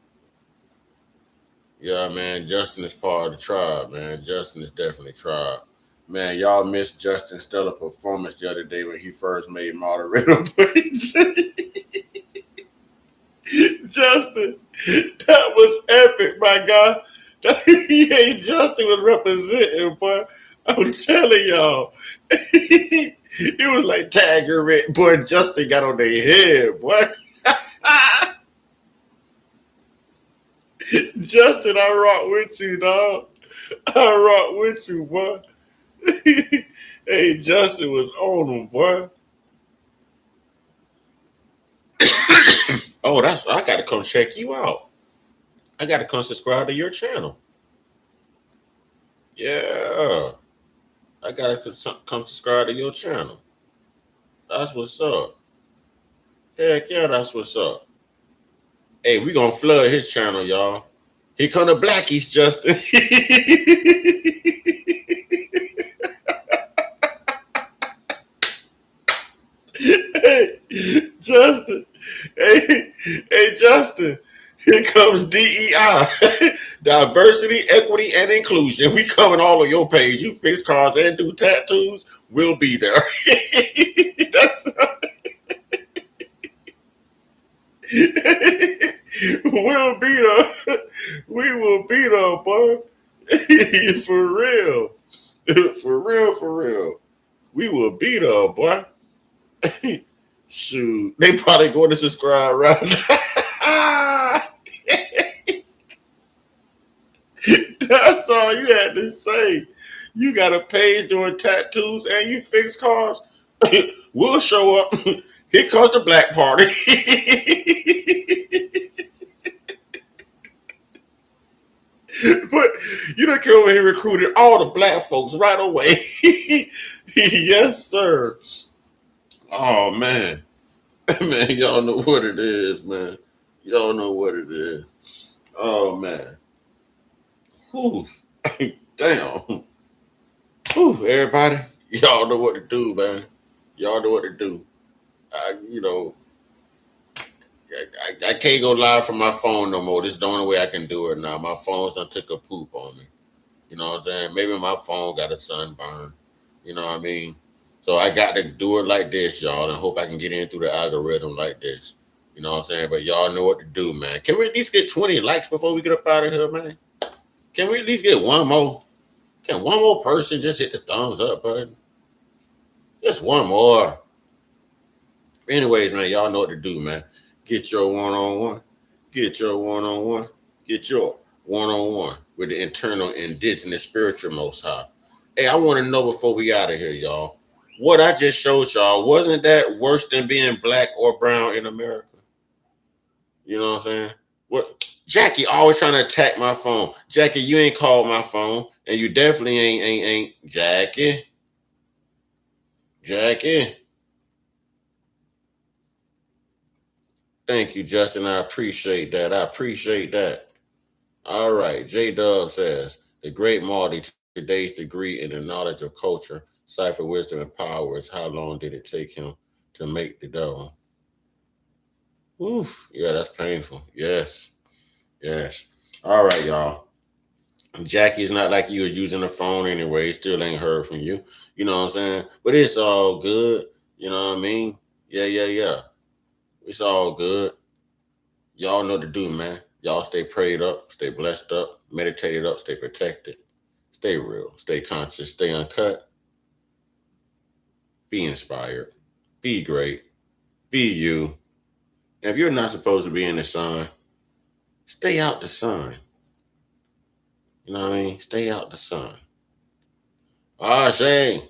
Yeah, man. Justin is part of the tribe, man. Justin is definitely tribe. Man, y'all missed Justin's stellar performance the other day when he first made moderator page. Justin, that was epic, my God. Yeah, Justin was representing, boy. I'm telling y'all. It was like Tiger Red. Boy, Justin got on their head, boy. Justin, I rock with you, dog. I rock with you, boy. Hey, Justin was on him, boy. Oh, I gotta come check you out. I gotta come subscribe to your channel. Yeah. I gotta come subscribe to your channel. That's what's up. Heck yeah, that's what's up. Hey, we gonna flood his channel, y'all. Here come the blackies, Justin. Hey, Justin. Hey, Justin. Here comes DEI. Diversity, equity, and inclusion. We coming all on your page. You fix cars and do tattoos, we'll be there. That's we'll be there. We will be there, boy. For real. For real, for real. We will be there, boy. Shoot. They probably going to subscribe right now. That's all you had to say. You got a page doing tattoos and you fix cars. We'll show up. Here comes the black party. But you done came over here and recruited all the black folks right away. Yes, sir. Oh, man. Man, y'all know what it is, man. Y'all know what it is. Oh, man. Whew. Damn. Whew, everybody. Y'all know what to do, man. Y'all know what to do. I can't go live from my phone no more. This is the only way I can do it now. My phone's done took a poop on me. You know what I'm saying? Maybe my phone got a sunburn. You know what I mean? So I got to do it like this, y'all, and hope I can get in through the algorithm like this. You know what I'm saying? But y'all know what to do, man. Can we at least get 20 likes before we get up out of here, man? Can we at least get one more? Can one more person just hit the thumbs up button? Just one more. Anyways, man, y'all know what to do, man. Get your one-on-one. Get your one-on-one. Get your one-on-one with the internal indigenous spiritual most high. Hey, I want to know before we out of here, y'all. What I just showed y'all, wasn't that worse than being black or brown in America? You know what I'm saying? What Jackie always trying to attack my phone. Jackie, you ain't called my phone, and you definitely ain't Jackie. Jackie. Thank you, Justin. I appreciate that. I appreciate that. All right. J Dub says the great Marty, today's degree in the knowledge of culture, cipher, wisdom, and power is how long did it take him to make the dough? Oof. Yeah, that's painful. Yes. Yes. All right, y'all. Jackie's not like you was using the phone anyway. Still ain't heard from you. You know what I'm saying? But it's all good. You know what I mean? Yeah. It's all good. Y'all know what to do, man. Y'all stay prayed up, stay blessed up, meditated up, stay protected, stay real, stay conscious, stay uncut, be inspired, be great, be you. And if you're not supposed to be in the sun, stay out the sun. You know what I mean? Stay out the sun. Ashe.